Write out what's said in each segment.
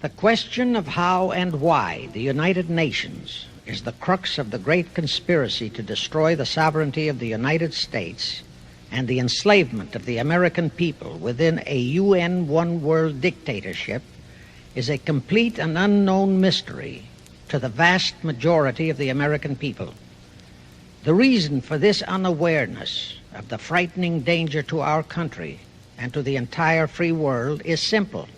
The question of how and why the United Nations is the crux of the great conspiracy to destroy the sovereignty of the United States and the enslavement of the American people within a UN one-world dictatorship is a complete and unknown mystery to the vast majority of the American people. The reason for this unawareness of the frightening danger to our country and to the entire free world is simple.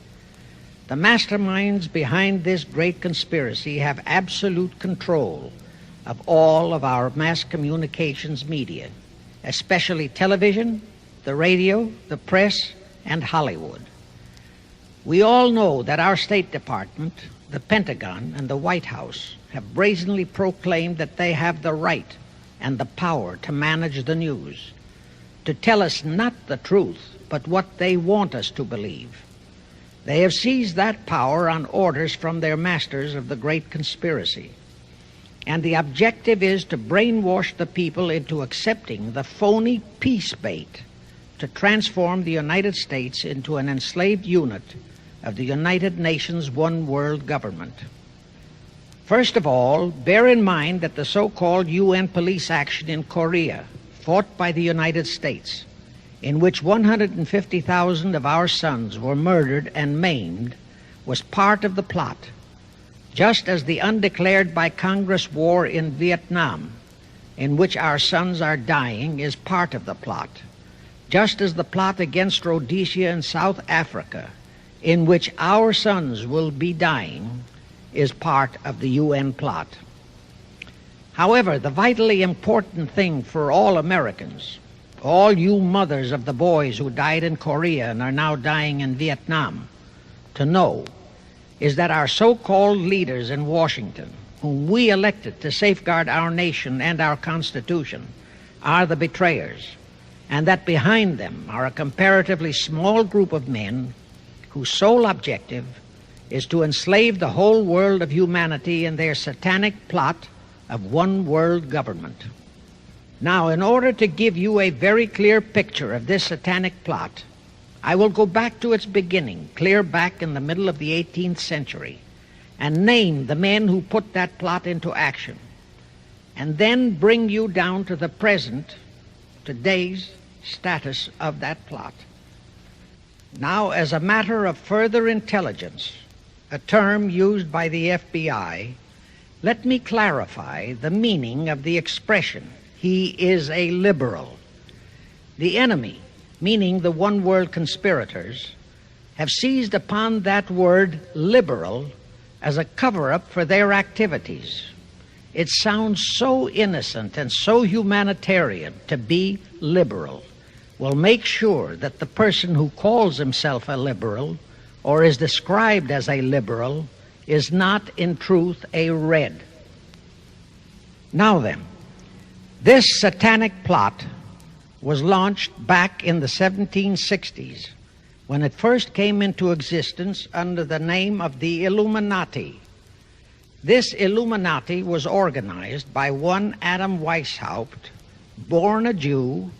The masterminds behind this great conspiracy have absolute control of all of our mass communications media, especially television, the radio, the press, and Hollywood. We all know that our State Department, the Pentagon, and the White House have brazenly proclaimed that they have the right and the power to manage the news, to tell us not the truth, but what they want us to believe. They have seized that power on orders from their masters of the great conspiracy. And the objective is to brainwash the people into accepting the phony peace bait to transform the United States into an enslaved unit of the United Nations one world government. First of all, bear in mind that the so-called UN police action in Korea, fought by the United States, in which 150,000 of our sons were murdered and maimed, was part of the plot, just as the undeclared by Congress war in Vietnam, in which our sons are dying, is part of the plot, just as the plot against Rhodesia and South Africa, in which our sons will be dying, is part of the UN plot. However, the vitally important thing for all Americans, all you mothers of the boys who died in Korea and are now dying in Vietnam, to know is that our so-called leaders in Washington, whom we elected to safeguard our nation and our Constitution, are the betrayers, and that behind them are a comparatively small group of men whose sole objective is to enslave the whole world of humanity in their satanic plot of one world government. Now, in order to give you a very clear picture of this satanic plot, I will go back to its beginning, clear back in the middle of the 18th century, and name the men who put that plot into action, and then bring you down to the present, today's status of that plot. Now, as a matter of further intelligence, a term used by the FBI, let me clarify the meaning of the expression, "He is a liberal." The enemy, meaning the one-world conspirators, have seized upon that word liberal as a cover-up for their activities. It sounds so innocent and so humanitarian to be liberal. We'll make sure that the person who calls himself a liberal or is described as a liberal is not in truth a red. Now then, this satanic plot was launched back in the 1760s when it first came into existence under the name of the Illuminati. This Illuminati was organized by one Adam Weishaupt, born a Jew,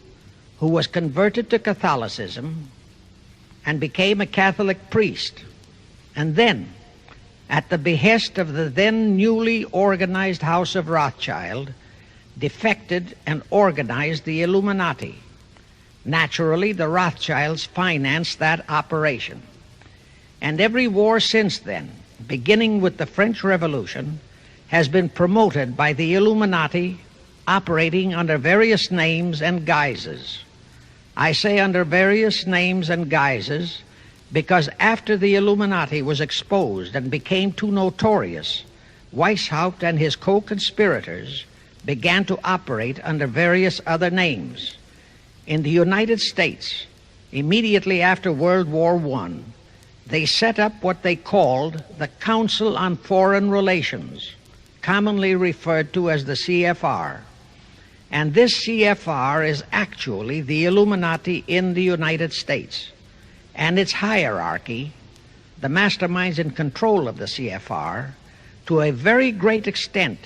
who was converted to Catholicism and became a Catholic priest, and then, at the behest of the then newly organized House of Rothschild, defected and organized the Illuminati. Naturally, the Rothschilds financed that operation. And every war since then, beginning with the French Revolution, has been promoted by the Illuminati, operating under various names and guises. I say under various names and guises because after the Illuminati was exposed and became too notorious, Weishaupt and his co-conspirators began to operate under various other names. In the United States, immediately after World War I, they set up what they called the Council on Foreign Relations, commonly referred to as the CFR. And this CFR is actually the Illuminati in the United States. And its hierarchy, the masterminds in control of the CFR, to a very great extent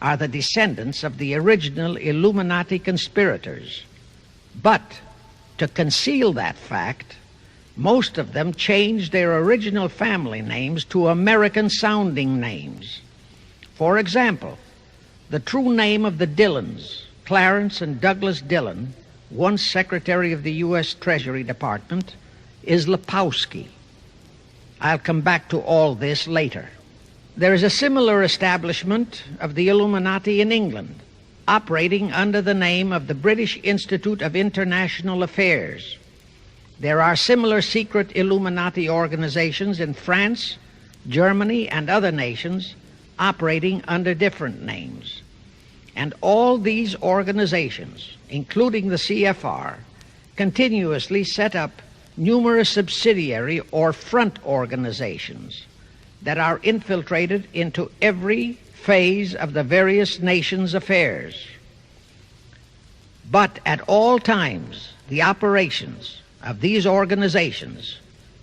are the descendants of the original Illuminati conspirators. But to conceal that fact, Most of them changed their original family names to American-sounding names. For example, the true name of the Dillons, Clarence and Douglas Dillon, once Secretary of the U.S. Treasury Department, is Lepowski. I'll come back to all this later. There is a similar establishment of the Illuminati in England, operating under the name of the British Institute of International Affairs. There are similar secret Illuminati organizations in France, Germany, and other nations operating under different names. And all these organizations, including the CFR, continuously set up numerous subsidiary or front organizations that are infiltrated into every phase of the various nations' affairs. But at all times, the operations of these organizations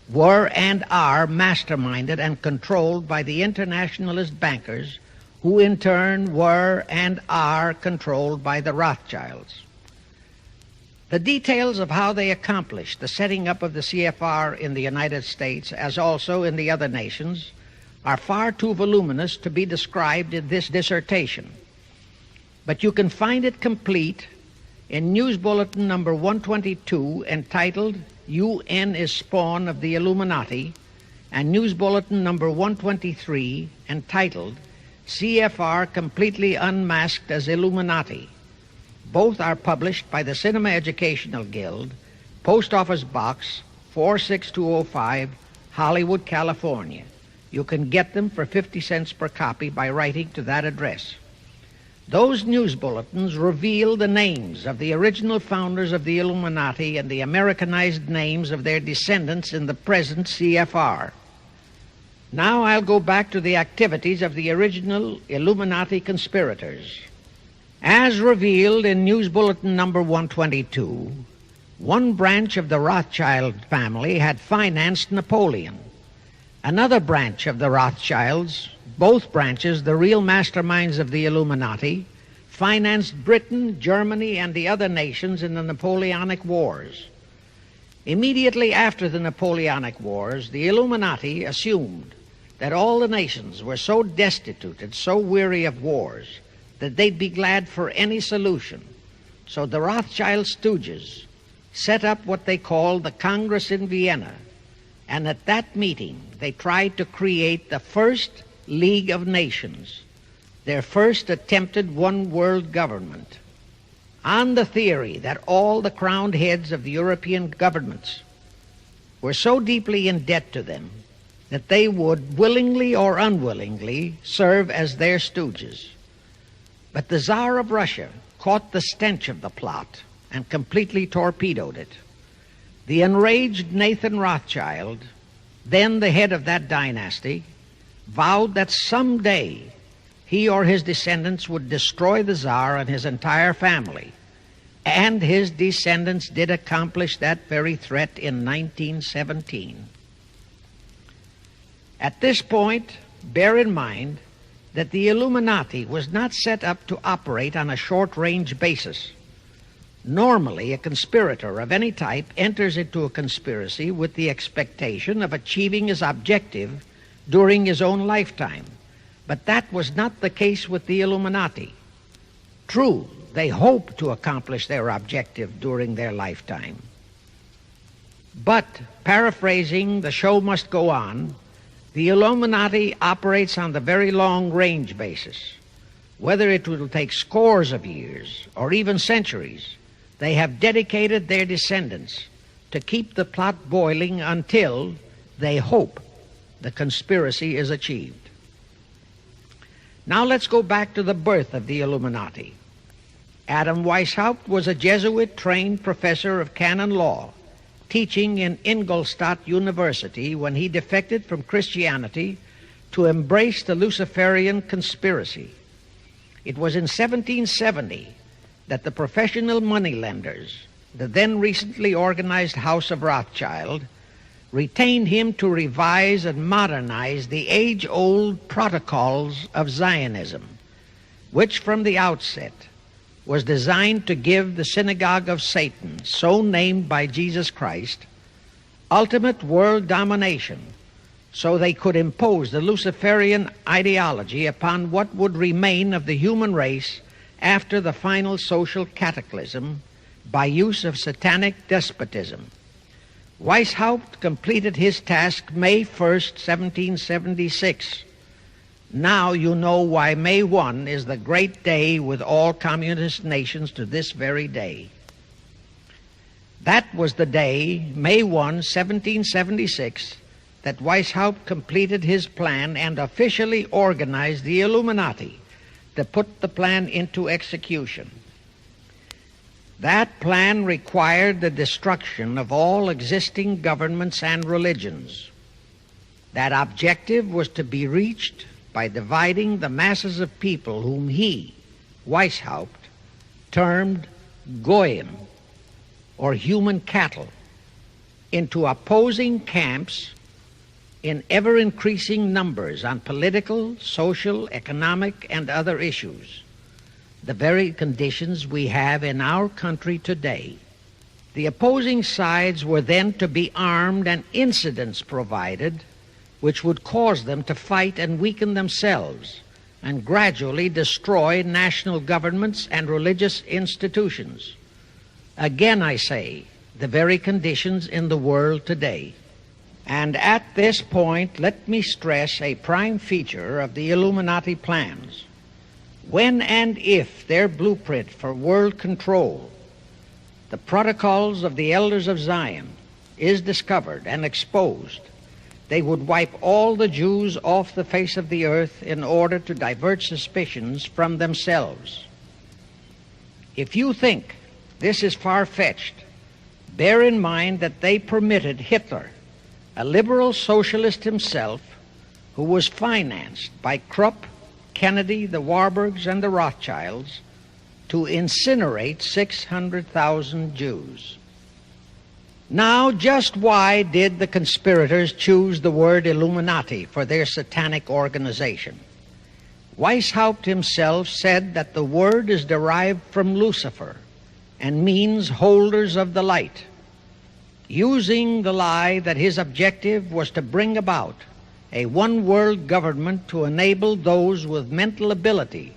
were and are masterminded and controlled by the internationalist bankers, who in turn were and are controlled by the Rothschilds. The details of how they accomplished the setting up of the CFR in the United States, as also in the other nations, are far too voluminous to be described in this dissertation. But you can find it complete in News Bulletin number 122, entitled UN is Spawn of the Illuminati, and News Bulletin number 123, entitled CFR Completely Unmasked as Illuminati. Both are published by the Cinema Educational Guild, Post Office Box 46205, Hollywood, California. You can get them for 50 cents per copy by writing to that address. Those news bulletins reveal the names of the original founders of the Illuminati and the Americanized names of their descendants in the present CFR. Now I'll go back to the activities of the original Illuminati conspirators. As revealed in News Bulletin number 122, one branch of the Rothschild family had financed Napoleon. Another branch of the Rothschilds, both branches the real masterminds of the Illuminati, financed Britain, Germany, and the other nations in the Napoleonic Wars. Immediately after the Napoleonic Wars, the Illuminati assumed that all the nations were so destitute and so weary of wars that they'd be glad for any solution. So the Rothschild stooges set up what they called the Congress in Vienna, and at that meeting they tried to create the first League of Nations, their first attempted one world government, on the theory that all the crowned heads of the European governments were so deeply in debt to them that they would willingly or unwillingly serve as their stooges. But the Tsar of Russia caught the stench of the plot and completely torpedoed it. The enraged Nathan Rothschild, then the head of that dynasty, vowed that someday he or his descendants would destroy the Tsar and his entire family. And his descendants did accomplish that very threat in 1917. At this point, bear in mind that the Illuminati was not set up to operate on a short-range basis. Normally, a conspirator of any type enters into a conspiracy with the expectation of achieving his objective during his own lifetime. But that was not the case with the Illuminati. True, they hoped to accomplish their objective during their lifetime. But, paraphrasing The Show Must Go On, the Illuminati operates on the very long-range basis. Whether it will take scores of years or even centuries, they have dedicated their descendants to keep the plot boiling until they hope the conspiracy is achieved. Now let's go back to the birth of the Illuminati. Adam Weishaupt was a Jesuit-trained professor of canon law, teaching in Ingolstadt University when he defected from Christianity to embrace the Luciferian conspiracy. It was in 1770 that the professional moneylenders, the then recently organized House of Rothschild, retained him to revise and modernize the age-old protocols of Zionism, which from the outset was designed to give the synagogue of Satan, so named by Jesus Christ, ultimate world domination, so they could impose the Luciferian ideology upon what would remain of the human race after the final social cataclysm by use of satanic despotism. Weishaupt completed his task May 1st, 1776. Now you know why May 1 is the great day with all communist nations to this very day. That was the day, May 1, 1776, that Weishaupt completed his plan and officially organized the Illuminati to put the plan into execution. That plan required the destruction of all existing governments and religions. That objective was to be reached by dividing the masses of people whom he, Weishaupt, termed Goyim, or human cattle, into opposing camps in ever-increasing numbers on political, social, economic, and other issues, the very conditions we have in our country today. The opposing sides were then to be armed and incidents provided which would cause them to fight and weaken themselves and gradually destroy national governments and religious institutions. Again, I say, the very conditions in the world today. And at this point, let me stress a prime feature of the Illuminati plans. When and if their blueprint for world control, the protocols of the elders of Zion, is discovered and exposed, they would wipe all the Jews off the face of the earth in order to divert suspicions from themselves. If you think this is far-fetched, bear in mind that they permitted Hitler, a liberal socialist himself, who was financed by Krupp, Kennedy, the Warburgs, and the Rothschilds, to incinerate 600,000 Jews. Now, just why did the conspirators choose the word Illuminati for their satanic organization? Weishaupt himself said that the word is derived from Lucifer and means holders of the light, using the lie that his objective was to bring about a one-world government to enable those with mental ability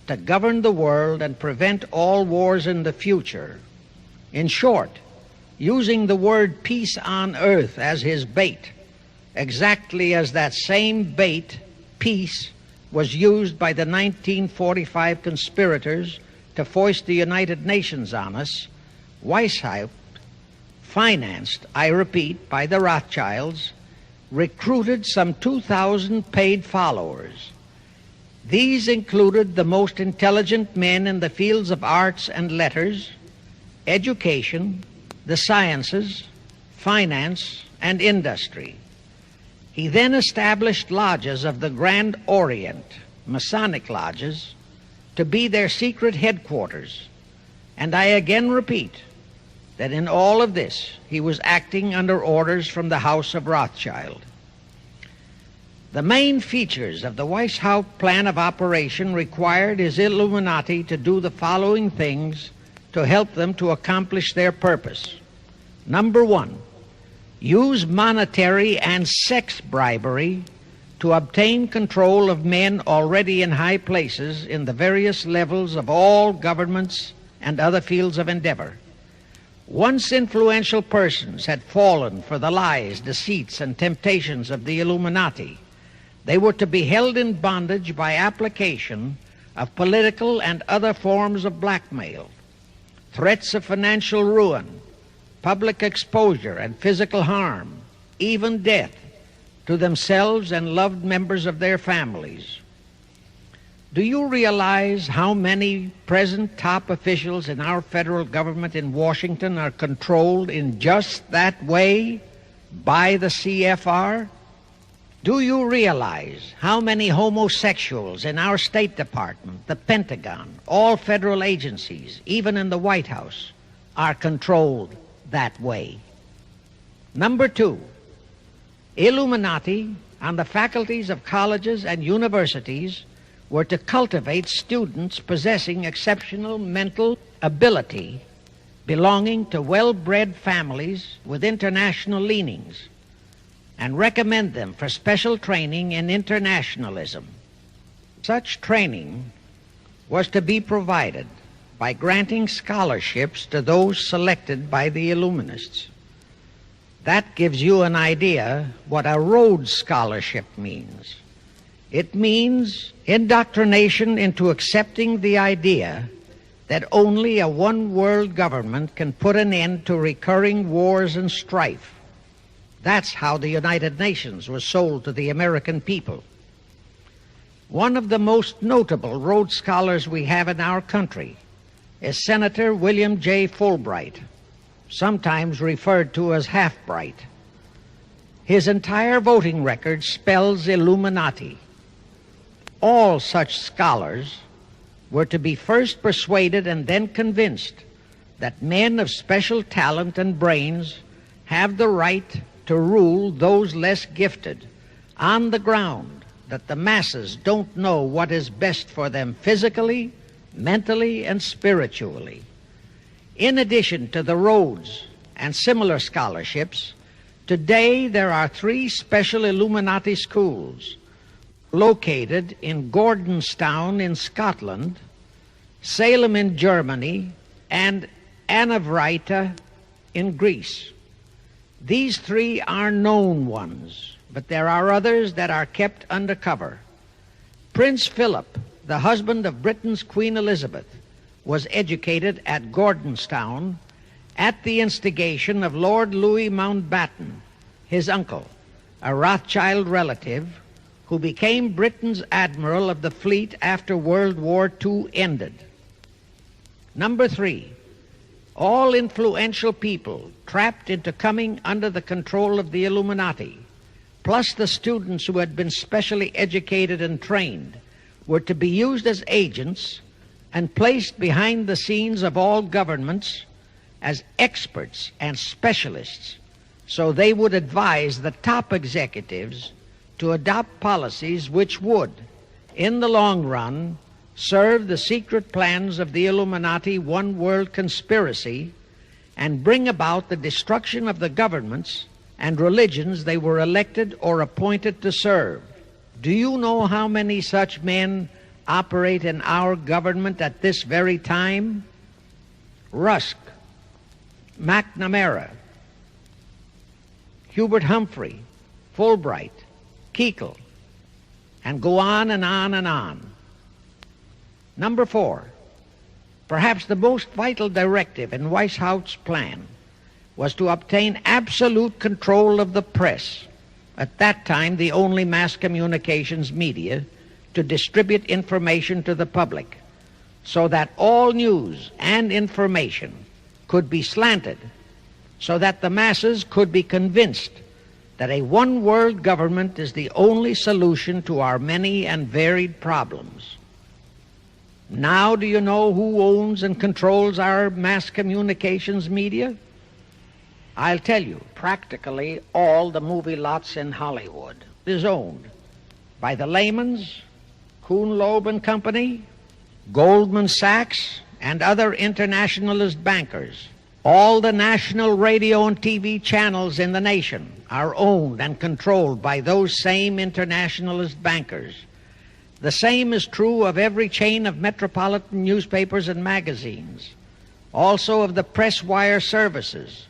to govern the world and prevent all wars in the future. In short, using the word peace on earth as his bait, exactly as that same bait, peace, was used by the 1945 conspirators to foist the United Nations on us. Weishaupt, financed, I repeat, by the Rothschilds, recruited some 2,000 paid followers. These included the most intelligent men in the fields of arts and letters, education, the sciences, finance, and industry. He then established lodges of the Grand Orient, Masonic lodges, to be their secret headquarters. And I again repeat that in all of this he was acting under orders from the House of Rothschild. The main features of the Weishaupt plan of operation required his Illuminati to do the following things to help them to accomplish their purpose. Number one, use monetary and sex bribery to obtain control of men already in high places in the various levels of all governments and other fields of endeavor. Once influential persons had fallen for the lies, deceits, and temptations of the Illuminati, they were to be held in bondage by application of political and other forms of blackmail, threats of financial ruin, public exposure and physical harm, even death, to themselves and loved members of their families. Do you realize how many present top officials in our federal government in Washington are controlled in just that way by the CFR? Do you realize how many homosexuals in our State Department, the Pentagon, all federal agencies, even in the White House, are controlled that way? Number two, Illuminati on the faculties of colleges and universities were to cultivate students possessing exceptional mental ability belonging to well-bred families with international leanings and recommend them for special training in internationalism. Such training was to be provided by granting scholarships to those selected by the Illuminists. That gives you an idea what a Rhodes Scholarship means. It means indoctrination into accepting the idea that only a one-world government can put an end to recurring wars and strife. That's how the United Nations was sold to the American people. One of the most notable Rhodes Scholars we have in our country is Senator William J. Fulbright, sometimes referred to as Half-Bright. His entire voting record spells Illuminati. All such scholars were to be first persuaded and then convinced that men of special talent and brains have the right to rule those less gifted on the ground that the masses don't know what is best for them physically, mentally, and spiritually. In addition to the Rhodes and similar scholarships, today there are 3 special Illuminati schools located in Gordonstown in Scotland, Salem in Germany, and Anavryta in Greece. These 3 are known ones, but there are others that are kept under cover. Prince Philip, the husband of Britain's Queen Elizabeth, was educated at Gordonstown at the instigation of Lord Louis Mountbatten, his uncle, a Rothschild relative, who became Britain's admiral of the fleet after World War II ended. Number 3, all influential people trapped into coming under the control of the Illuminati, plus the students who had been specially educated and trained, were to be used as agents and placed behind the scenes of all governments as experts and specialists, so they would advise the top executives to adopt policies which would, in the long run, serve the secret plans of the Illuminati one-world conspiracy and bring about the destruction of the governments and religions they were elected or appointed to serve. Do you know how many such men operate in our government at this very time? Rusk, McNamara, Hubert Humphrey, Fulbright, Kuchel, and go on and on and on. Number 4, perhaps the most vital directive in Weishaupt's plan was to obtain absolute control of the press, at that time the only mass communications media, to distribute information to the public, so that all news and information could be slanted, so that the masses could be convinced that a one-world government is the only solution to our many and varied problems. Now do you know who owns and controls our mass communications media? I'll tell you, practically all the movie lots in Hollywood is owned by the Lehmans, Kuhn, Loeb and Company, Goldman Sachs, and other internationalist bankers. All the national radio and TV channels in the nation are owned and controlled by those same internationalist bankers. The same is true of every chain of metropolitan newspapers and magazines, also of the press wire services,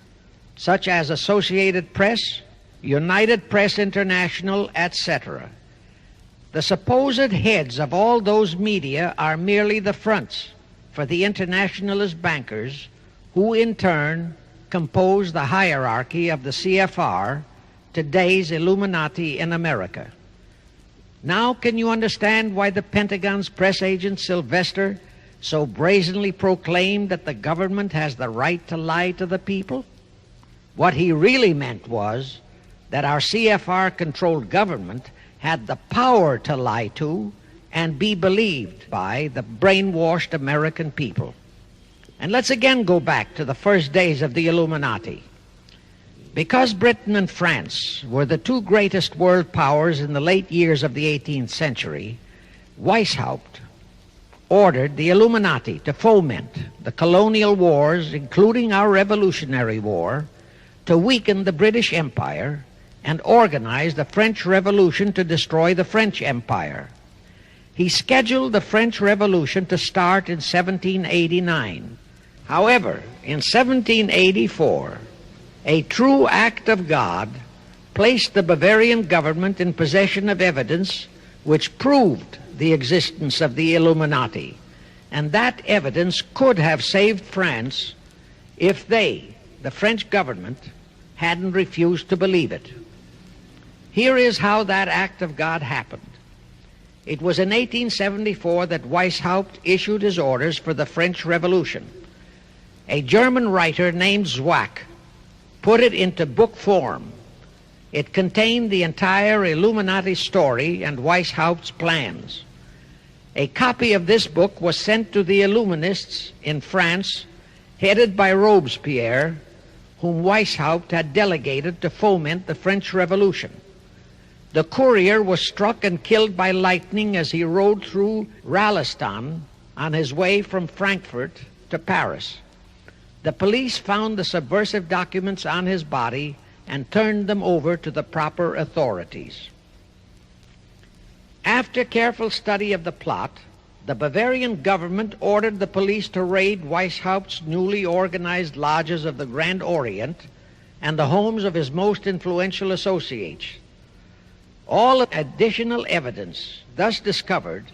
such as Associated Press, United Press International, etc. The supposed heads of all those media are merely the fronts for the internationalist bankers, who in turn compose the hierarchy of the CFR, today's Illuminati in America. Now can you understand why the Pentagon's press agent Sylvester so brazenly proclaimed that the government has the right to lie to the people? What he really meant was that our CFR-controlled government had the power to lie to and be believed by the brainwashed American people. And let's again go back to the first days of the Illuminati. Because Britain and France were the 2 greatest world powers in the late years of the 18th century, Weishaupt ordered the Illuminati to foment the colonial wars, including our Revolutionary War, to weaken the British Empire and organize the French Revolution to destroy the French Empire. He scheduled the French Revolution to start in 1789. However, in 1784, a true act of God placed the Bavarian government in possession of evidence which proved the existence of the Illuminati, and that evidence could have saved France if they, the French government, hadn't refused to believe it. Here is how that act of God happened. It was in 1874 that Weishaupt issued his orders for the French Revolution. A German writer named Zwack put it into book form. It contained the entire Illuminati story and Weishaupt's plans. A copy of this book was sent to the Illuminists in France, headed by Robespierre, whom Weishaupt had delegated to foment the French Revolution. The courier was struck and killed by lightning as he rode through Ralston on his way from Frankfurt to Paris. The police found the subversive documents on his body and turned them over to the proper authorities. After careful study of the plot, the Bavarian government ordered the police to raid Weishaupt's newly organized lodges of the Grand Orient and the homes of his most influential associates. All additional evidence thus discovered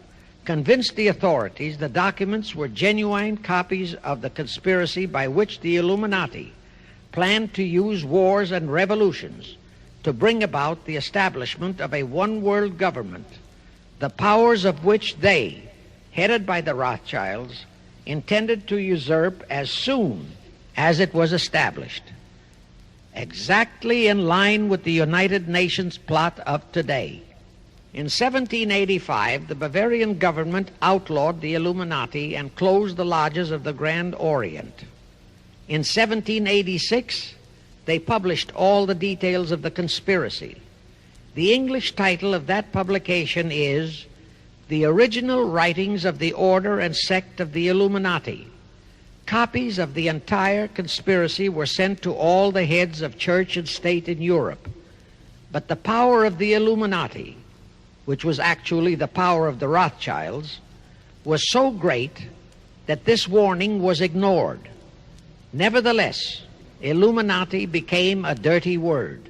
convinced the authorities the documents were genuine copies of the conspiracy by which the Illuminati planned to use wars and revolutions to bring about the establishment of a one-world government, the powers of which they, headed by the Rothschilds, intended to usurp as soon as it was established, exactly in line with the United Nations plot of today. In 1785, the Bavarian government outlawed the Illuminati and closed the lodges of the Grand Orient. In 1786, they published all the details of the conspiracy. The English title of that publication is The Original Writings of the Order and Sect of the Illuminati. Copies of the entire conspiracy were sent to all the heads of church and state in Europe. But the power of the Illuminati, which was actually the power of the Rothschilds, was so great that this warning was ignored. Nevertheless, Illuminati became a dirty word,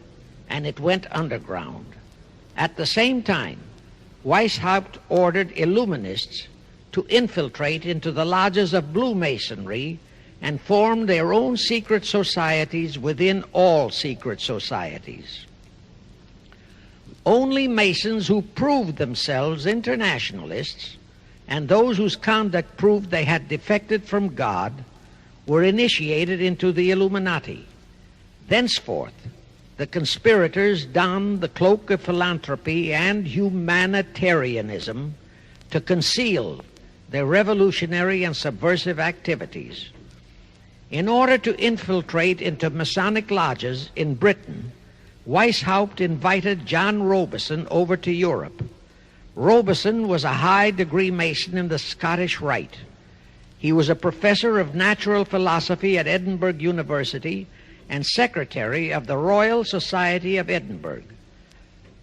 and it went underground. At the same time, Weishaupt ordered Illuminists to infiltrate into the lodges of Blue Masonry and form their own secret societies within all secret societies. Only Masons who proved themselves internationalists and those whose conduct proved they had defected from God were initiated into the Illuminati. Thenceforth, the conspirators donned the cloak of philanthropy and humanitarianism to conceal their revolutionary and subversive activities. In order to infiltrate into Masonic lodges in Britain, Weishaupt invited John Robison over to Europe. Robison was a high-degree Mason in the Scottish Rite. He was a professor of natural philosophy at Edinburgh University and secretary of the Royal Society of Edinburgh.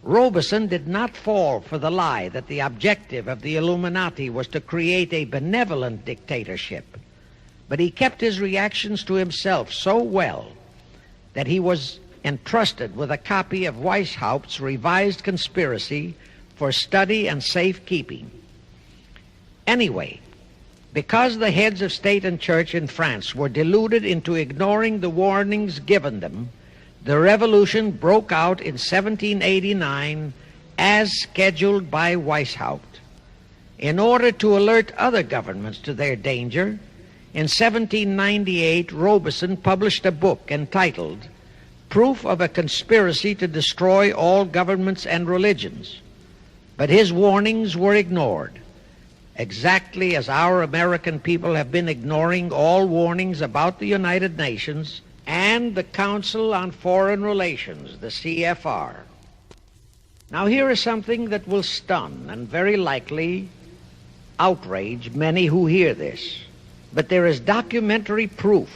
Robison did not fall for the lie that the objective of the Illuminati was to create a benevolent dictatorship, but he kept his reactions to himself so well that he was entrusted with a copy of Weishaupt's revised conspiracy for study and safekeeping. Anyway, because the heads of state and church in France were deluded into ignoring the warnings given them, the revolution broke out in 1789 as scheduled by Weishaupt. In order to alert other governments to their danger, in 1798 Robison published a book entitled Proof of a Conspiracy to Destroy All Governments and Religions. But his warnings were ignored, exactly as our American people have been ignoring all warnings about the United Nations and the Council on Foreign Relations, the CFR. Now here is something that will stun and very likely outrage many who hear this, but there is documentary proof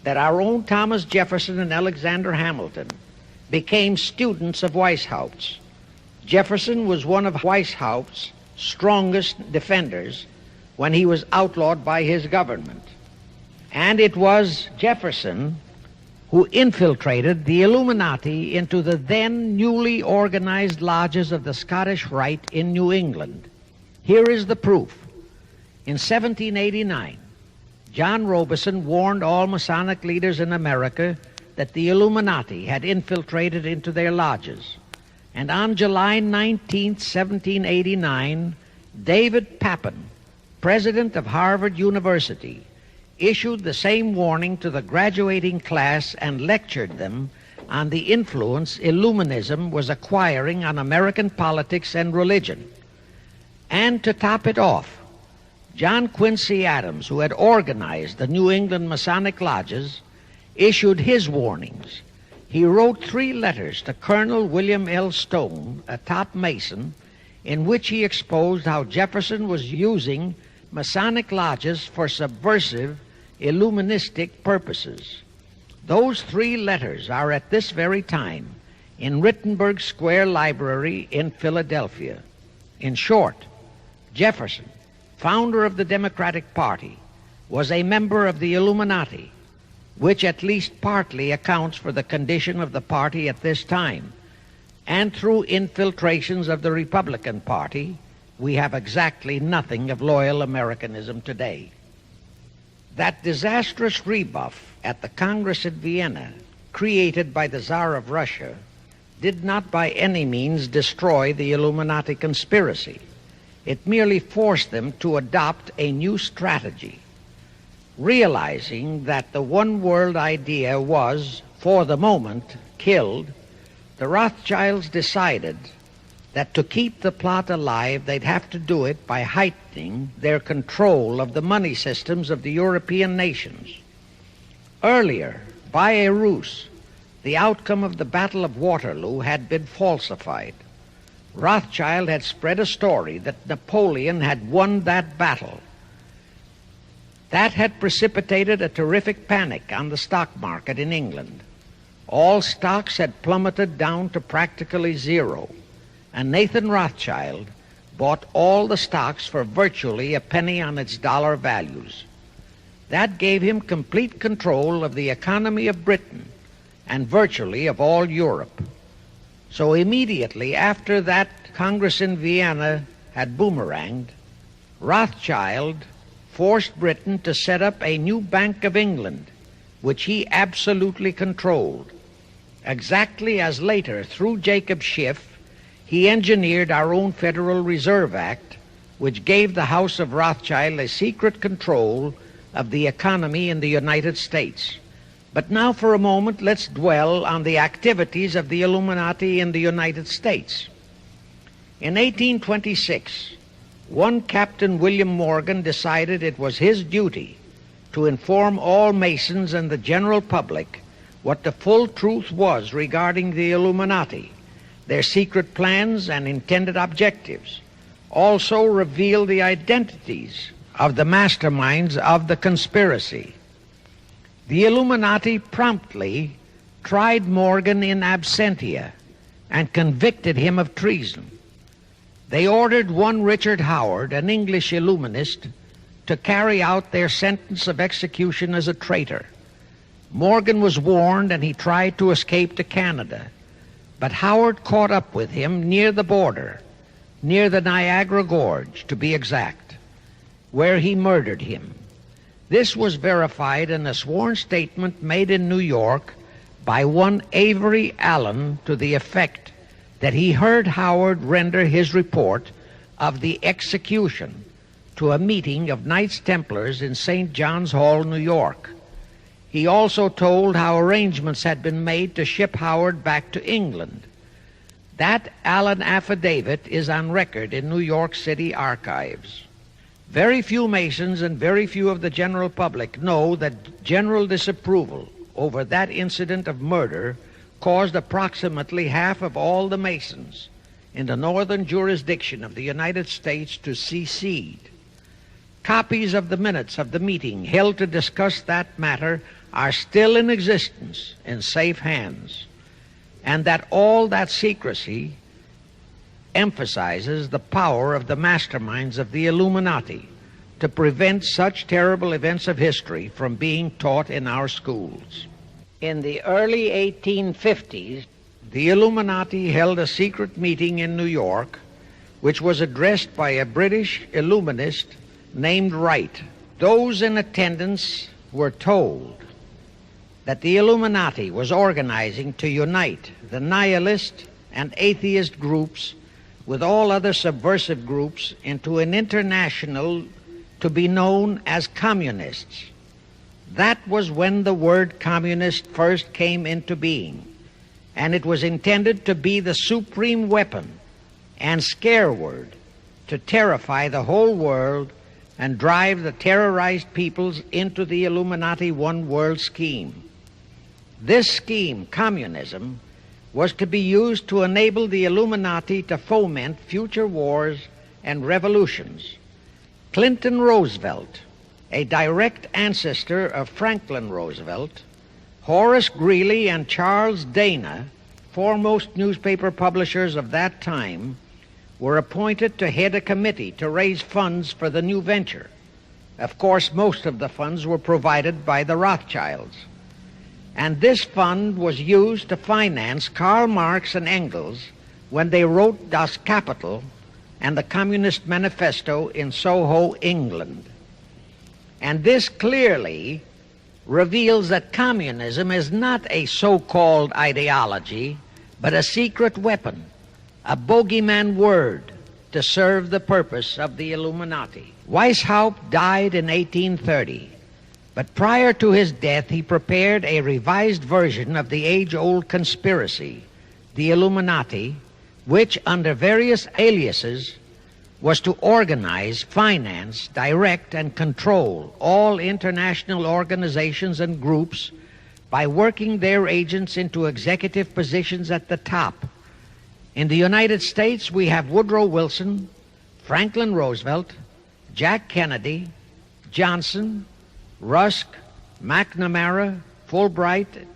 that our own Thomas Jefferson and Alexander Hamilton became students of Weishaupt's. Jefferson was one of Weishaupt's strongest defenders when he was outlawed by his government. And it was Jefferson who infiltrated the Illuminati into the then newly organized lodges of the Scottish Rite in New England. Here is the proof. In 1789, John Robeson warned all Masonic leaders in America that the Illuminati had infiltrated into their lodges. And on July 19, 1789, David Papin, president of Harvard University, issued the same warning to the graduating class and lectured them on the influence Illuminism was acquiring on American politics and religion. And to top it off, John Quincy Adams, who had organized the New England Masonic lodges, issued his warnings. He wrote 3 letters to Colonel William L. Stone, a top Mason, in which he exposed how Jefferson was using Masonic lodges for subversive, Illuministic purposes. Those 3 letters are at this very time in Rittenberg Square Library in Philadelphia. In short, Jefferson, founder of the Democratic Party, was a member of the Illuminati, which at least partly accounts for the condition of the party at this time. And through infiltrations of the Republican Party, we have exactly nothing of loyal Americanism today. That disastrous rebuff at the Congress at Vienna, created by the Tsar of Russia, did not by any means destroy the Illuminati conspiracy. It merely forced them to adopt a new strategy. Realizing that the one world idea was, for the moment, killed, the Rothschilds decided that to keep the plot alive, they'd have to do it by heightening their control of the money systems of the European nations. Earlier, by a ruse, the outcome of the Battle of Waterloo had been falsified. Rothschild had spread a story that Napoleon had won that battle. That had precipitated a terrific panic on the stock market in England. All stocks had plummeted down to practically zero, and Nathan Rothschild bought all the stocks for virtually a penny on its dollar values. That gave him complete control of the economy of Britain and virtually of all Europe. So immediately after that Congress in Vienna had boomeranged, Rothschild forced Britain to set up a new Bank of England, which he absolutely controlled, exactly as later, through Jacob Schiff, he engineered our own Federal Reserve Act, which gave the House of Rothschild a secret control of the economy in the United States. But now for a moment, let's dwell on the activities of the Illuminati in the United States. In 1826, one Captain William Morgan decided it was his duty to inform all Masons and the general public what the full truth was regarding the Illuminati, their secret plans and intended objectives, also reveal the identities of the masterminds of the conspiracy. The Illuminati promptly tried Morgan in absentia and convicted him of treason. They ordered one Richard Howard, an English Illuminist, to carry out their sentence of execution as a traitor. Morgan was warned and he tried to escape to Canada, but Howard caught up with him near the border, near the Niagara Gorge to be exact, where he murdered him. This was verified in a sworn statement made in New York by one Avery Allen to the effect that he heard Howard render his report of the execution to a meeting of Knights Templars in St. John's Hall, New York. He also told how arrangements had been made to ship Howard back to England. That Allen affidavit is on record in New York City archives. Very few Masons and very few of the general public know that general disapproval over that incident of murder caused approximately half of all the Masons in the northern jurisdiction of the United States to secede. Copies of the minutes of the meeting held to discuss that matter are still in existence in safe hands, and that all that secrecy emphasizes the power of the masterminds of the Illuminati to prevent such terrible events of history from being taught in our schools. In the early 1850s, the Illuminati held a secret meeting in New York, which was addressed by a British Illuminist named Wright. Those in attendance were told that the Illuminati was organizing to unite the nihilist and atheist groups with all other subversive groups into an international to be known as communists. That was when the word communist first came into being, and it was intended to be the supreme weapon and scare word to terrify the whole world and drive the terrorized peoples into the Illuminati one world scheme. This scheme, communism, was to be used to enable the Illuminati to foment future wars and revolutions. Clinton Roosevelt, a direct ancestor of Franklin Roosevelt, Horace Greeley and Charles Dana, foremost newspaper publishers of that time, were appointed to head a committee to raise funds for the new venture. Of course, most of the funds were provided by the Rothschilds. And this fund was used to finance Karl Marx and Engels when they wrote Das Kapital and the Communist Manifesto in Soho, England. And this clearly reveals that communism is not a so-called ideology, but a secret weapon, a bogeyman word to serve the purpose of the Illuminati. Weishaupt died in 1830. But prior to his death, he prepared a revised version of the age-old conspiracy, the Illuminati, which, under various aliases, was to organize, finance, direct, and control all international organizations and groups by working their agents into executive positions at the top. In the United States, we have Woodrow Wilson, Franklin Roosevelt, Jack Kennedy, Johnson, Rusk, McNamara, Fulbright,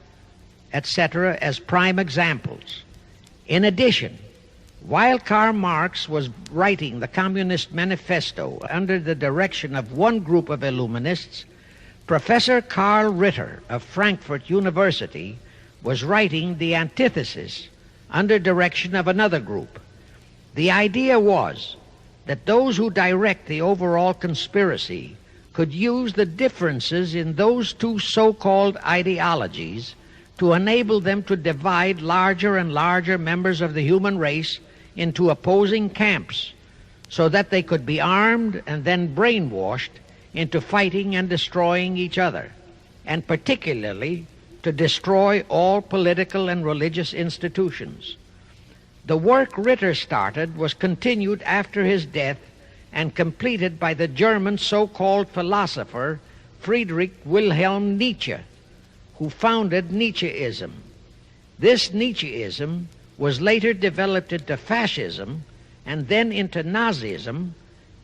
etc., as prime examples. In addition, while Karl Marx was writing the Communist Manifesto under the direction of one group of Illuminists, Professor Karl Ritter of Frankfurt University was writing the Antithesis under direction of another group. The idea was that those who direct the overall conspiracy could use the differences in those two so-called ideologies to enable them to divide larger and larger members of the human race into opposing camps so that they could be armed and then brainwashed into fighting and destroying each other, and particularly to destroy all political and religious institutions. The work Ritter started was continued after his death and completed by the German so-called philosopher Friedrich Wilhelm Nietzsche, who founded Nietzscheism. This Nietzscheism was later developed into fascism and then into Nazism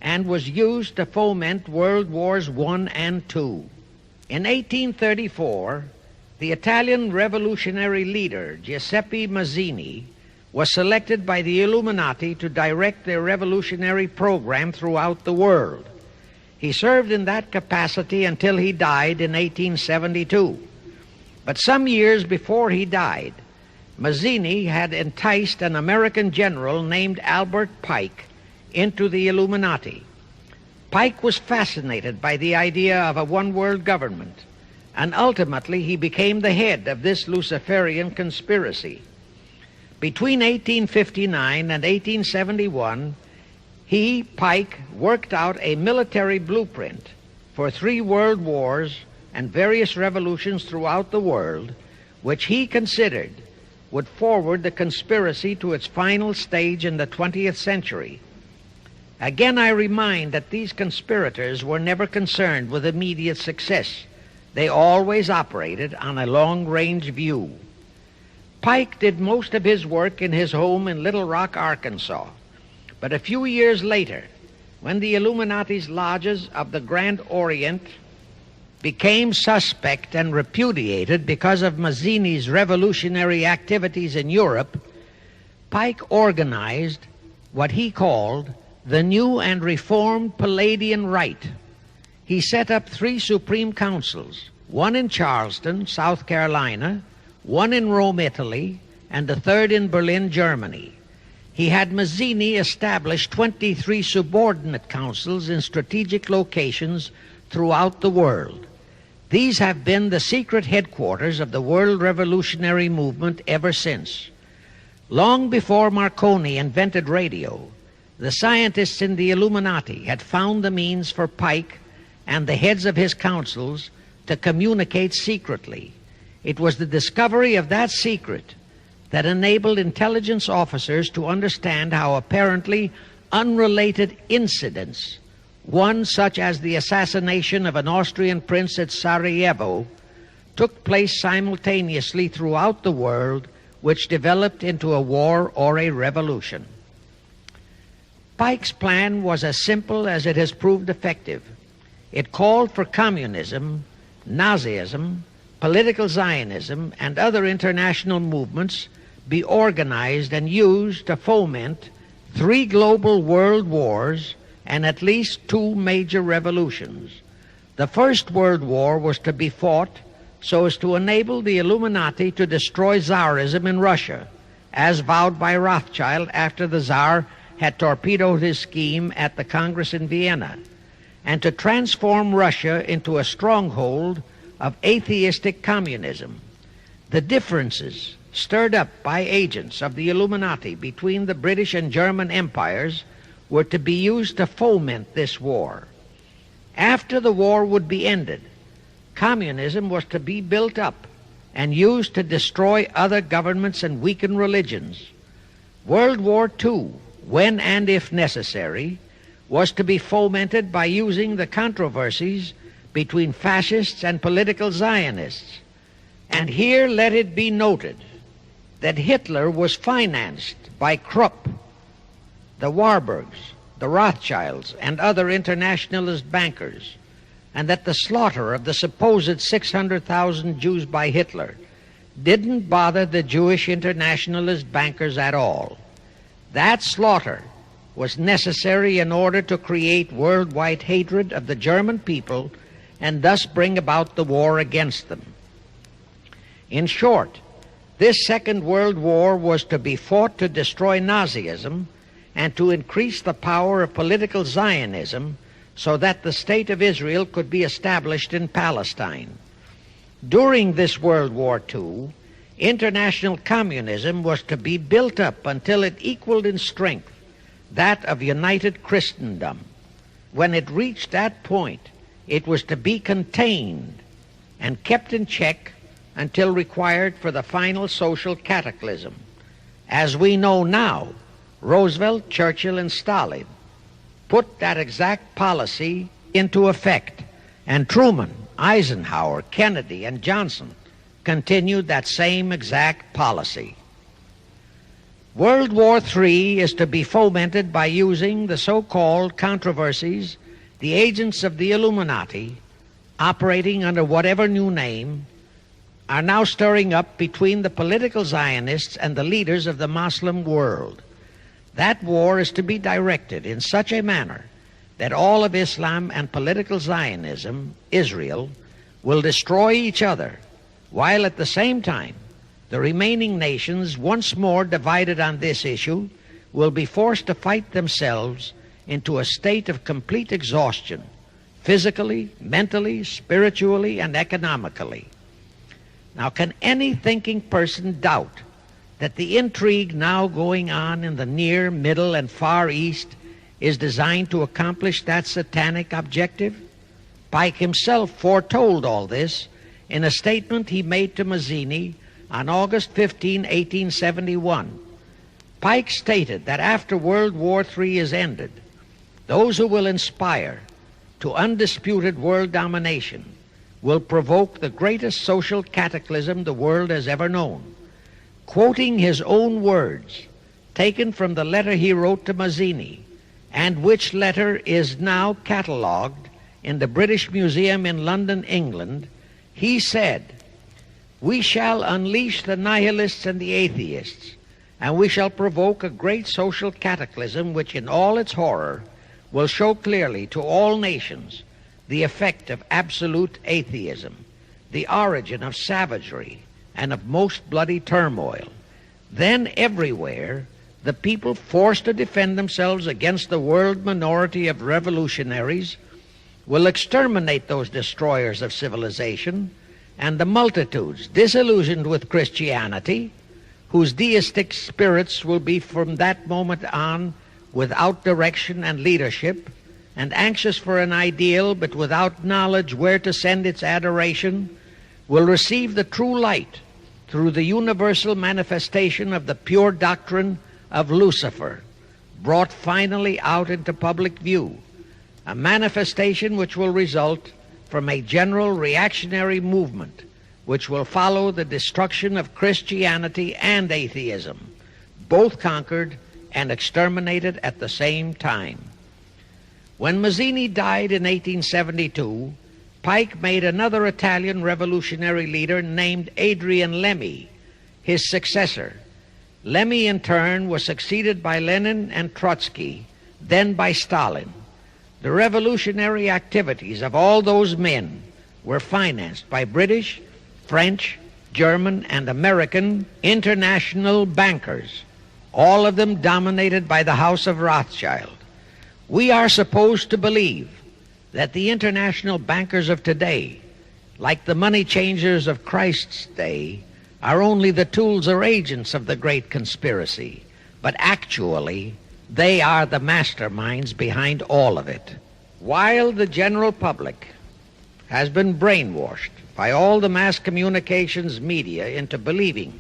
and was used to foment World Wars I and II. In 1834, the Italian revolutionary leader Giuseppe Mazzini was selected by the Illuminati to direct their revolutionary program throughout the world. He served in that capacity until he died in 1872. But some years before he died, Mazzini had enticed an American general named Albert Pike into the Illuminati. Pike was fascinated by the idea of a one-world government, and ultimately he became the head of this Luciferian conspiracy. Between 1859 and 1871, he, Pike, worked out a military blueprint for 3 world wars and various revolutions throughout the world, which he considered would forward the conspiracy to its final stage in the 20th century. Again, I remind that these conspirators were never concerned with immediate success. They always operated on a long-range view. Pike did most of his work in his home in Little Rock, Arkansas. But a few years later, when the Illuminati's lodges of the Grand Orient became suspect and repudiated because of Mazzini's revolutionary activities in Europe, Pike organized what he called the New and Reformed Palladian Rite. He set up 3 Supreme Councils, one in Charleston, South Carolina, one in Rome, Italy, and the third in Berlin, Germany. He had Mazzini establish 23 subordinate councils in strategic locations throughout the world. These have been the secret headquarters of the world revolutionary movement ever since. Long before Marconi invented radio, the scientists in the Illuminati had found the means for Pike and the heads of his councils to communicate secretly. It was the discovery of that secret that enabled intelligence officers to understand how apparently unrelated incidents, one such as the assassination of an Austrian prince at Sarajevo, took place simultaneously throughout the world, which developed into a war or a revolution. Pike's plan was as simple as it has proved effective. It called for communism, Nazism, political Zionism, and other international movements be organized and used to foment 3 global world wars and at least 2 major revolutions. The First World War was to be fought so as to enable the Illuminati to destroy Tsarism in Russia, as vowed by Rothschild after the Tsar had torpedoed his scheme at the Congress in Vienna, and to transform Russia into a stronghold of atheistic communism. The differences stirred up by agents of the Illuminati between the British and German empires were to be used to foment this war. After the war would be ended, communism was to be built up and used to destroy other governments and weaken religions. World War II, when and if necessary, was to be fomented by using the controversies between fascists and political Zionists. And here let it be noted that Hitler was financed by Krupp, the Warburgs, the Rothschilds, and other internationalist bankers, and that the slaughter of the supposed 600,000 Jews by Hitler didn't bother the Jewish internationalist bankers at all. That slaughter was necessary in order to create worldwide hatred of the German people and thus bring about the war against them. In short, this Second World War was to be fought to destroy Nazism and to increase the power of political Zionism so that the State of Israel could be established in Palestine. During this World War II, international communism was to be built up until it equaled in strength that of united Christendom. When it reached that point, it was to be contained and kept in check until required for the final social cataclysm. As we know now, Roosevelt, Churchill, and Stalin put that exact policy into effect, and Truman, Eisenhower, Kennedy, and Johnson continued that same exact policy. World War III is to be fomented by using the so-called controversies the agents of the Illuminati, operating under whatever new name, are now stirring up between the political Zionists and the leaders of the Muslim world. That war is to be directed in such a manner that all of Islam and political Zionism, Israel, will destroy each other, while at the same time the remaining nations, once more divided on this issue, will be forced to fight themselves into a state of complete exhaustion, physically, mentally, spiritually, and economically. Now, can any thinking person doubt that the intrigue now going on in the Near, Middle, and Far East is designed to accomplish that satanic objective? Pike himself foretold all this in a statement he made to Mazzini on August 15, 1871. Pike stated that after World War III is ended, those who will inspire to undisputed world domination will provoke the greatest social cataclysm the world has ever known. Quoting his own words, taken from the letter he wrote to Mazzini and which letter is now catalogued in the British Museum in London, England, he said, "We shall unleash the nihilists and the atheists, and we shall provoke a great social cataclysm which in all its horror will show clearly to all nations the effect of absolute atheism, the origin of savagery and of most bloody turmoil. Then everywhere the people forced to defend themselves against the world minority of revolutionaries will exterminate those destroyers of civilization, and the multitudes disillusioned with Christianity, whose deistic spirits will be from that moment on without direction and leadership, and anxious for an ideal but without knowledge where to send its adoration, will receive the true light through the universal manifestation of the pure doctrine of Lucifer, brought finally out into public view, a manifestation which will result from a general reactionary movement which will follow the destruction of Christianity and atheism, both conquered and exterminated at the same time." When Mazzini died in 1872, Pike made another Italian revolutionary leader named Adrian Lemmy his successor. Lemmy, in turn, was succeeded by Lenin and Trotsky, then by Stalin. The revolutionary activities of all those men were financed by British, French, German, and American international bankers, all of them dominated by the House of Rothschild. We are supposed to believe that the international bankers of today, like the money changers of Christ's day, are only the tools or agents of the great conspiracy, but actually they are the masterminds behind all of it. While the general public has been brainwashed by all the mass communications media into believing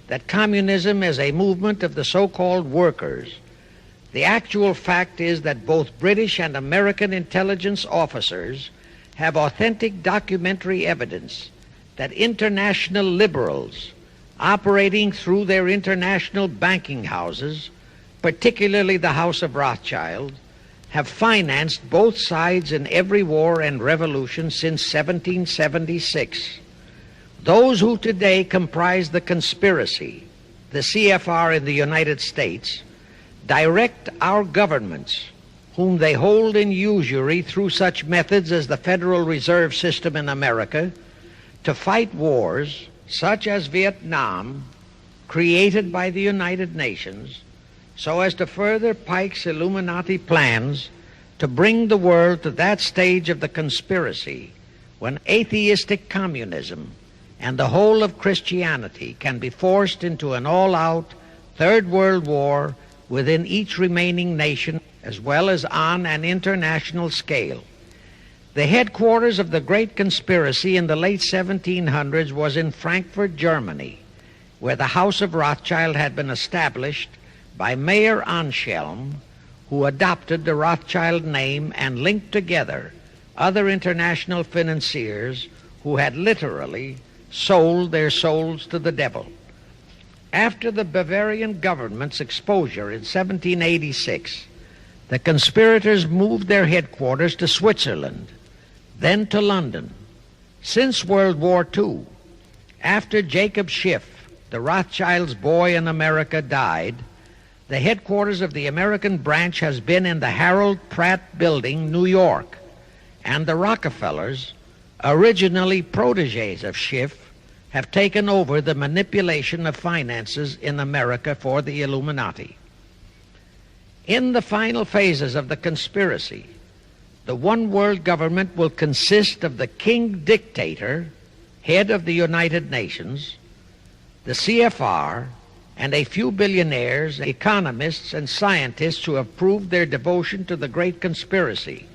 that communism is a movement of the so-called workers, the actual fact is that both British and American intelligence officers have authentic documentary evidence that international liberals operating through their international banking houses, particularly the House of Rothschild, have financed both sides in every war and revolution since 1776. Those who today comprise the conspiracy, the CFR in the United States, direct our governments, whom they hold in usury through such methods as the Federal Reserve System in America, to fight wars such as Vietnam, created by the United Nations, so as to further Pike's Illuminati plans to bring the world to that stage of the conspiracy when atheistic communism and the whole of Christianity can be forced into an all-out Third World War within each remaining nation, as well as on an international scale. The headquarters of the great conspiracy in the late 1700s was in Frankfurt, Germany, where the House of Rothschild had been established by Mayer Anschelm, who adopted the Rothschild name and linked together other international financiers who had literally sold their souls to the devil. After the Bavarian government's exposure in 1786, the conspirators moved their headquarters to Switzerland, then to London. Since World War II, after Jacob Schiff, the Rothschilds' boy in America, died, the headquarters of the American branch has been in the Harold Pratt Building, New York, and the Rockefellers, originally protégés of Schiff, have taken over the manipulation of finances in America for the Illuminati. In the final phases of the conspiracy, the one world government will consist of the king dictator, head of the United Nations, the CFR, and a few billionaires, economists, and scientists who have proved their devotion to the great conspiracy.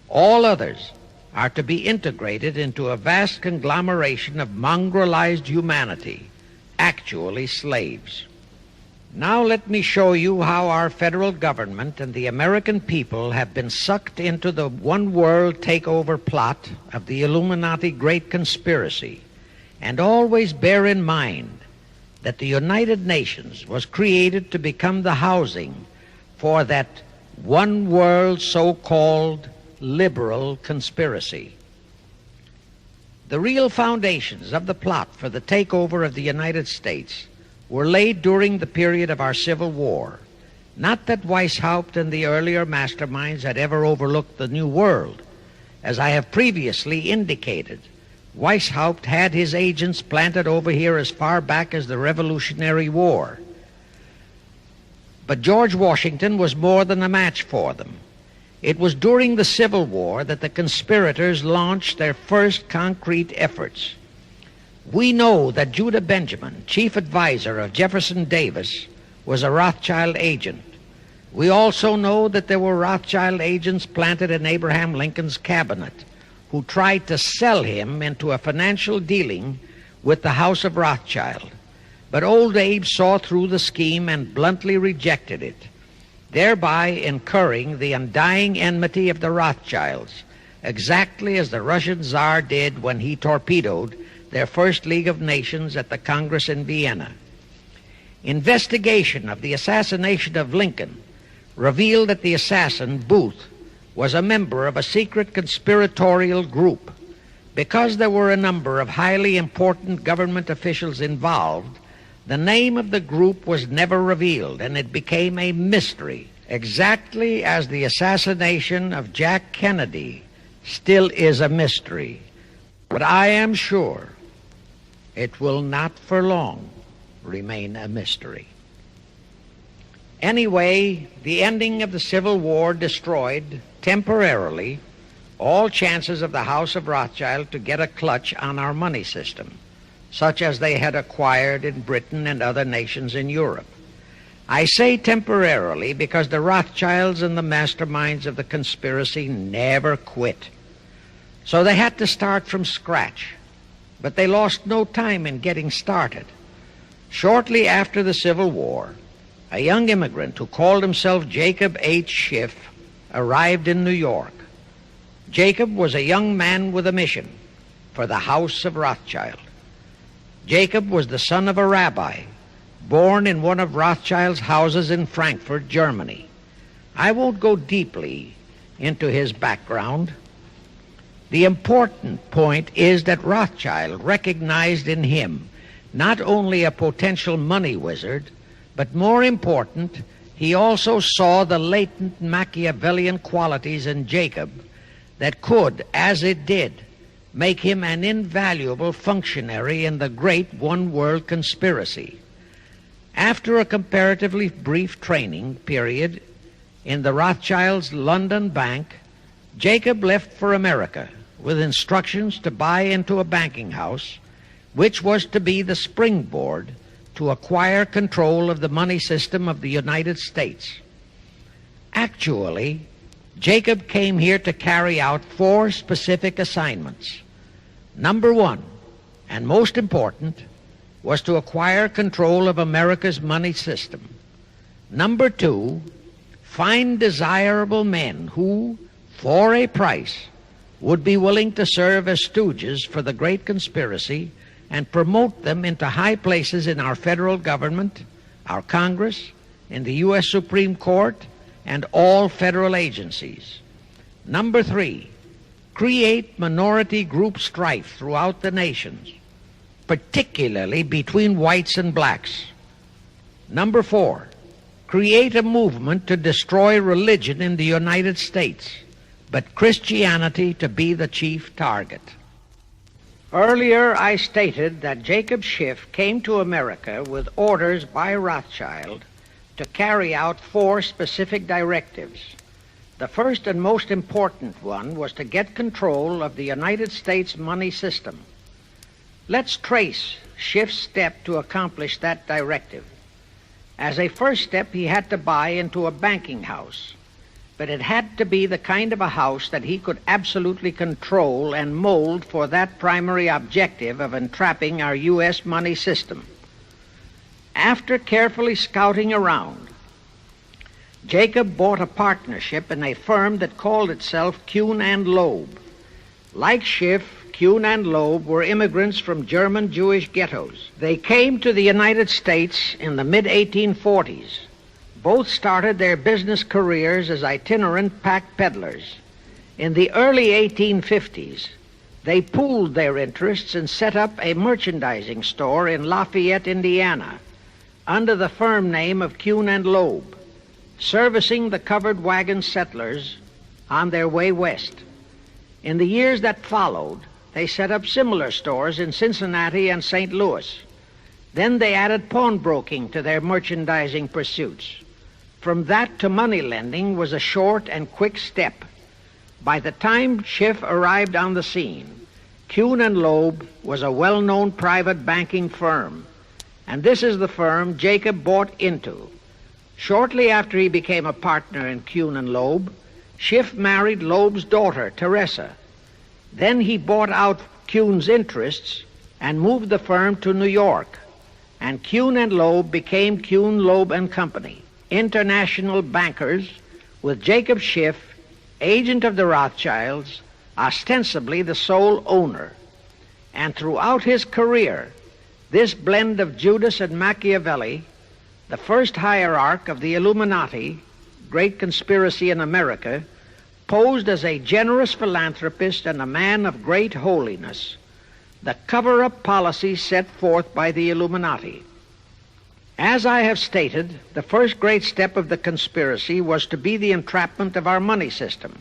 All others are to be integrated into a vast conglomeration of mongrelized humanity, actually slaves. Now let me show you how our federal government and the American people have been sucked into the one world takeover plot of the Illuminati great conspiracy. And always bear in mind that the United Nations was created to become the housing for that one world so-called liberal conspiracy. The real foundations of the plot for the takeover of the United States were laid during the period of our Civil War. Not that Weishaupt and the earlier masterminds had ever overlooked the New World. As I have previously indicated, Weishaupt had his agents planted over here as far back as the Revolutionary War. But George Washington was more than a match for them. It was during the Civil War that the conspirators launched their first concrete efforts. We know that Judah Benjamin, chief advisor of Jefferson Davis, was a Rothschild agent. We also know that there were Rothschild agents planted in Abraham Lincoln's cabinet who tried to sell him into a financial dealing with the House of Rothschild. But old Abe saw through the scheme and bluntly rejected it, thereby incurring the undying enmity of the Rothschilds, exactly as the Russian Tsar did when he torpedoed their first League of Nations at the Congress in Vienna. Investigation of the assassination of Lincoln revealed that the assassin, Booth, was a member of a secret conspiratorial group. Because there were a number of highly important government officials involved, the name of the group was never revealed, and it became a mystery, exactly as the assassination of Jack Kennedy still is a mystery. But I am sure it will not for long remain a mystery. Anyway, the ending of the Civil War destroyed, temporarily, all chances of the House of Rothschild to get a clutch on our money system, such as they had acquired in Britain and other nations in Europe. I say temporarily because the Rothschilds and the masterminds of the conspiracy never quit. So they had to start from scratch, but they lost no time in getting started. Shortly after the Civil War, a young immigrant who called himself Jacob H. Schiff arrived in New York. Jacob was a young man with a mission for the House of Rothschild. Jacob was the son of a rabbi, born in one of Rothschild's houses in Frankfurt, Germany. I won't go deeply into his background. The important point is that Rothschild recognized in him not only a potential money wizard, but more important, he also saw the latent Machiavellian qualities in Jacob that could, as it did, make him an invaluable functionary in the great one-world conspiracy. After a comparatively brief training period in the Rothschilds' London bank, Jacob left for America with instructions to buy into a banking house, which was to be the springboard to acquire control of the money system of the United States. Actually, Jacob came here to carry out 4 specific assignments. Number 1, and most important, was to acquire control of America's money system. Number 2, find desirable men who, for a price, would be willing to serve as stooges for the great conspiracy and promote them into high places in our federal government, our Congress, in the U.S. Supreme Court, and all federal agencies. Number 3, create minority group strife throughout the nations, particularly between whites and blacks. Number 4, create a movement to destroy religion in the United States, but Christianity to be the chief target. Earlier, I stated that Jacob Schiff came to America with orders by Rothschild to carry out 4 specific directives. The first and most important one was to get control of the United States money system. Let's trace Schiff's step to accomplish that directive. As a first step, he had to buy into a banking house, but it had to be the kind of a house that he could absolutely control and mold for that primary objective of entrapping our U.S. money system. After carefully scouting around, Jacob bought a partnership in a firm that called itself Kuhn and Loeb. Like Schiff, Kuhn and Loeb were immigrants from German Jewish ghettos. They came to the United States in the mid-1840s, Both started their business careers as itinerant pack peddlers. In the early 1850s, they pooled their interests and set up a merchandising store in Lafayette, Indiana, under the firm name of Kuhn and Loeb, servicing the covered wagon settlers on their way west. In the years that followed, they set up similar stores in Cincinnati and St. Louis. Then they added pawnbroking to their merchandising pursuits. From that to money lending was a short and quick step. By the time Schiff arrived on the scene, Kuhn and Loeb was a well-known private banking firm, and this is the firm Jacob bought into. Shortly after he became a partner in Kuhn and Loeb, Schiff married Loeb's daughter, Teresa. Then he bought out Kuhn's interests and moved the firm to New York, and Kuhn and Loeb became Kuhn, Loeb and Company, international bankers, with Jacob Schiff, agent of the Rothschilds, ostensibly the sole owner. And throughout his career, this blend of Judas and Machiavelli, the first hierarch of the Illuminati, great conspiracy in America, posed as a generous philanthropist and a man of great holiness, the cover-up policy set forth by the Illuminati. As I have stated, the first great step of the conspiracy was to be the entrapment of our money system.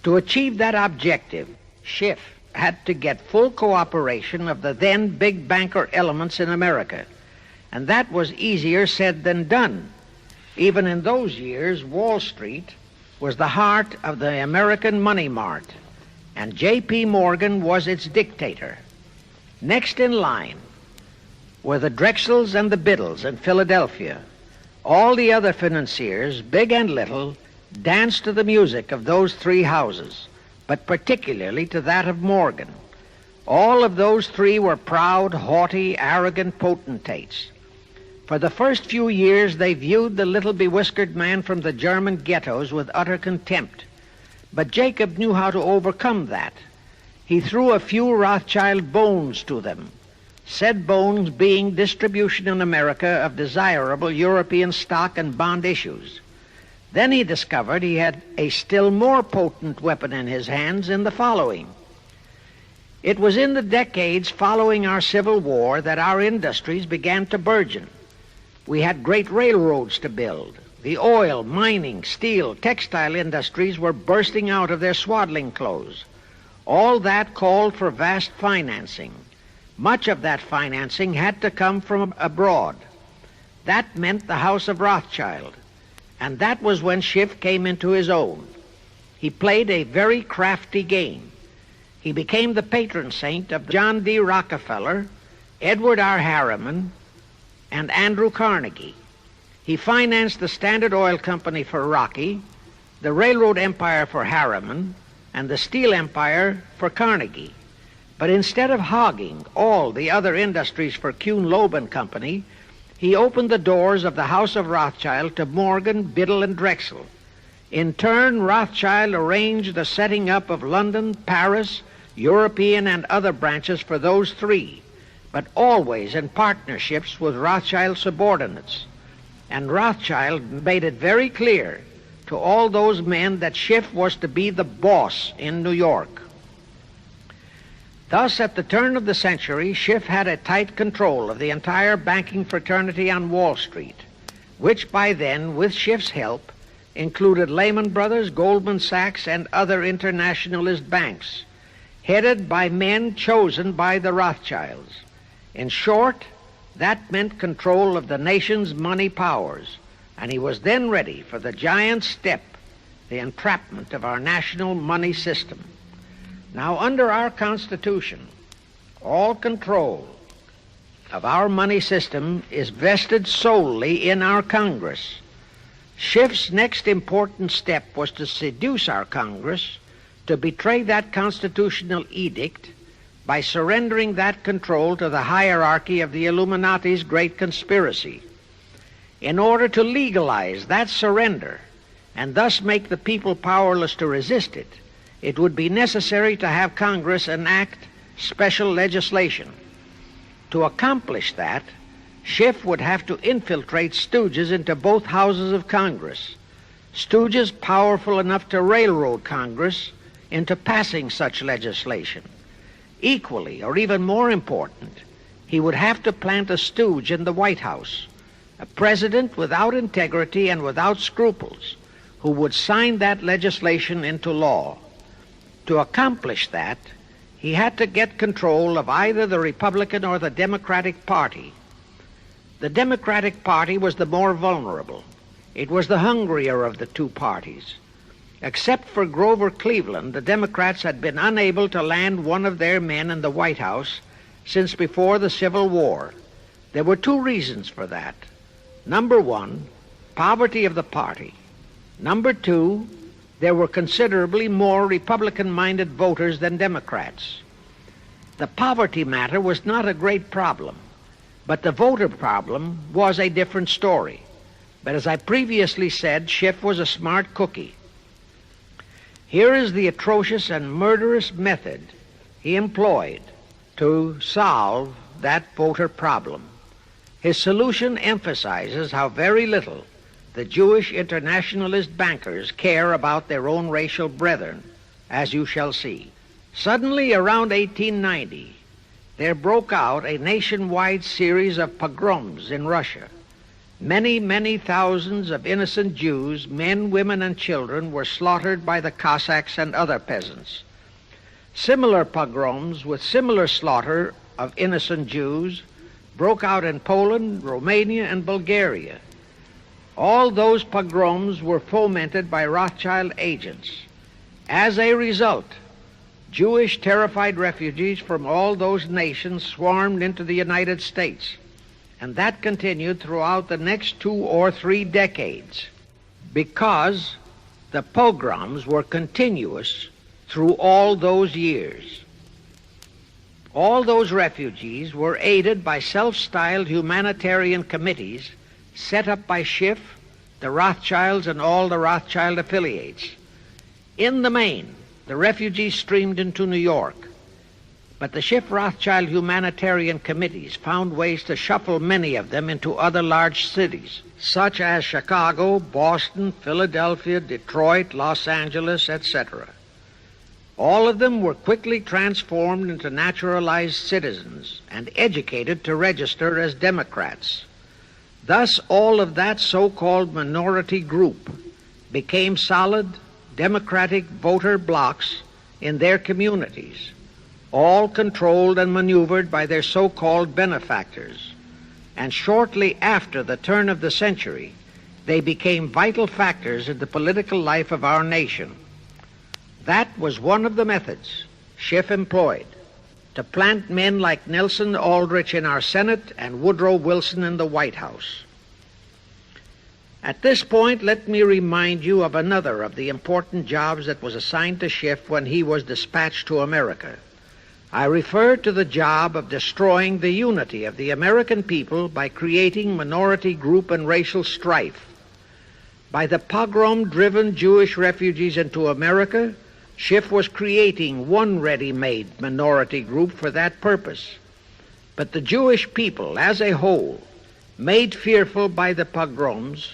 To achieve that objective, Schiff had to get full cooperation of the then big banker elements in America, and that was easier said than done. Even in those years, Wall Street was the heart of the American money mart, and J.P. Morgan was its dictator. Next in line were the Drexels and the Biddles in Philadelphia. All the other financiers, big and little, danced to the music of those three houses, but particularly to that of Morgan. All of those three were proud, haughty, arrogant potentates. For the first few years, they viewed the little bewhiskered man from the German ghettos with utter contempt. But Jacob knew how to overcome that. He threw a few Rothschild bones to them, said bones being distribution in America of desirable European stock and bond issues. Then he discovered he had a still more potent weapon in his hands in the following. It was in the decades following our Civil War that our industries began to burgeon. We had great railroads to build. The oil, mining, steel, textile industries were bursting out of their swaddling clothes. All that called for vast financing. Much of that financing had to come from abroad. That meant the House of Rothschild, and that was when Schiff came into his own. He played a very crafty game. He became the patron saint of John D. Rockefeller, Edward R. Harriman, and Andrew Carnegie. He financed the Standard Oil Company for Rocky, the railroad empire for Harriman, and the steel empire for Carnegie. But instead of hogging all the other industries for Kuhn, Loeb and Company, he opened the doors of the House of Rothschild to Morgan, Biddle, and Drexel. In turn, Rothschild arranged the setting up of London, Paris, European, and other branches for those three, but always in partnerships with Rothschild subordinates. And Rothschild made it very clear to all those men that Schiff was to be the boss in New York. Thus, at the turn of the century, Schiff had a tight control of the entire banking fraternity on Wall Street, which by then, with Schiff's help, included Lehman Brothers, Goldman Sachs, and other internationalist banks, headed by men chosen by the Rothschilds. In short, that meant control of the nation's money powers, and he was then ready for the giant step, the entrapment of our national money system. Now, under our Constitution, all control of our money system is vested solely in our Congress. Schiff's next important step was to seduce our Congress to betray that constitutional edict by surrendering that control to the hierarchy of the Illuminati's great conspiracy. In order to legalize that surrender and thus make the people powerless to resist it, it would be necessary to have Congress enact special legislation. To accomplish that, Schiff would have to infiltrate stooges into both houses of Congress, stooges powerful enough to railroad Congress into passing such legislation. Equally, or even more important, he would have to plant a stooge in the White House, a president without integrity and without scruples, who would sign that legislation into law. To accomplish that, he had to get control of either the Republican or the Democratic Party. The Democratic Party was the more vulnerable. It was the hungrier of the two parties. Except for Grover Cleveland, the Democrats had been unable to land one of their men in the White House since before the Civil War. There were two reasons for that. Number one, poverty of the party. Number two, there were considerably more Republican-minded voters than Democrats. The poverty matter was not a great problem, but the voter problem was a different story. But as I previously said, Schiff was a smart cookie. Here is the atrocious and murderous method he employed to solve that voter problem. His solution emphasizes how very little the Jewish internationalist bankers care about their own racial brethren, as you shall see. Suddenly, around 1890, there broke out a nationwide series of pogroms in Russia. Many, many thousands of innocent Jews, men, women, and children, were slaughtered by the Cossacks and other peasants. Similar pogroms with similar slaughter of innocent Jews broke out in Poland, Romania, and Bulgaria. All those pogroms were fomented by Rothschild agents. As a result, Jewish terrified refugees from all those nations swarmed into the United States, and that continued throughout the next 2 or 3 decades because the pogroms were continuous through all those years. All those refugees were aided by self-styled humanitarian committees set up by Schiff, the Rothschilds, and all the Rothschild affiliates. In the main, the refugees streamed into New York, but the Schiff-Rothschild humanitarian committees found ways to shuffle many of them into other large cities, such as Chicago, Boston, Philadelphia, Detroit, Los Angeles, etc. All of them were quickly transformed into naturalized citizens and educated to register as Democrats. Thus, all of that so-called minority group became solid Democratic voter blocs in their communities, all controlled and maneuvered by their so-called benefactors. And shortly after the turn of the century, they became vital factors in the political life of our nation. That was one of the methods Schiff employed to plant men like Nelson Aldrich in our Senate and Woodrow Wilson in the White House. At this point, let me remind you of another of the important jobs that was assigned to Schiff when he was dispatched to America. I refer to the job of destroying the unity of the American people by creating minority group and racial strife. By the pogrom-driven Jewish refugees into America, Schiff was creating one ready-made minority group for that purpose. But the Jewish people as a whole, made fearful by the pogroms,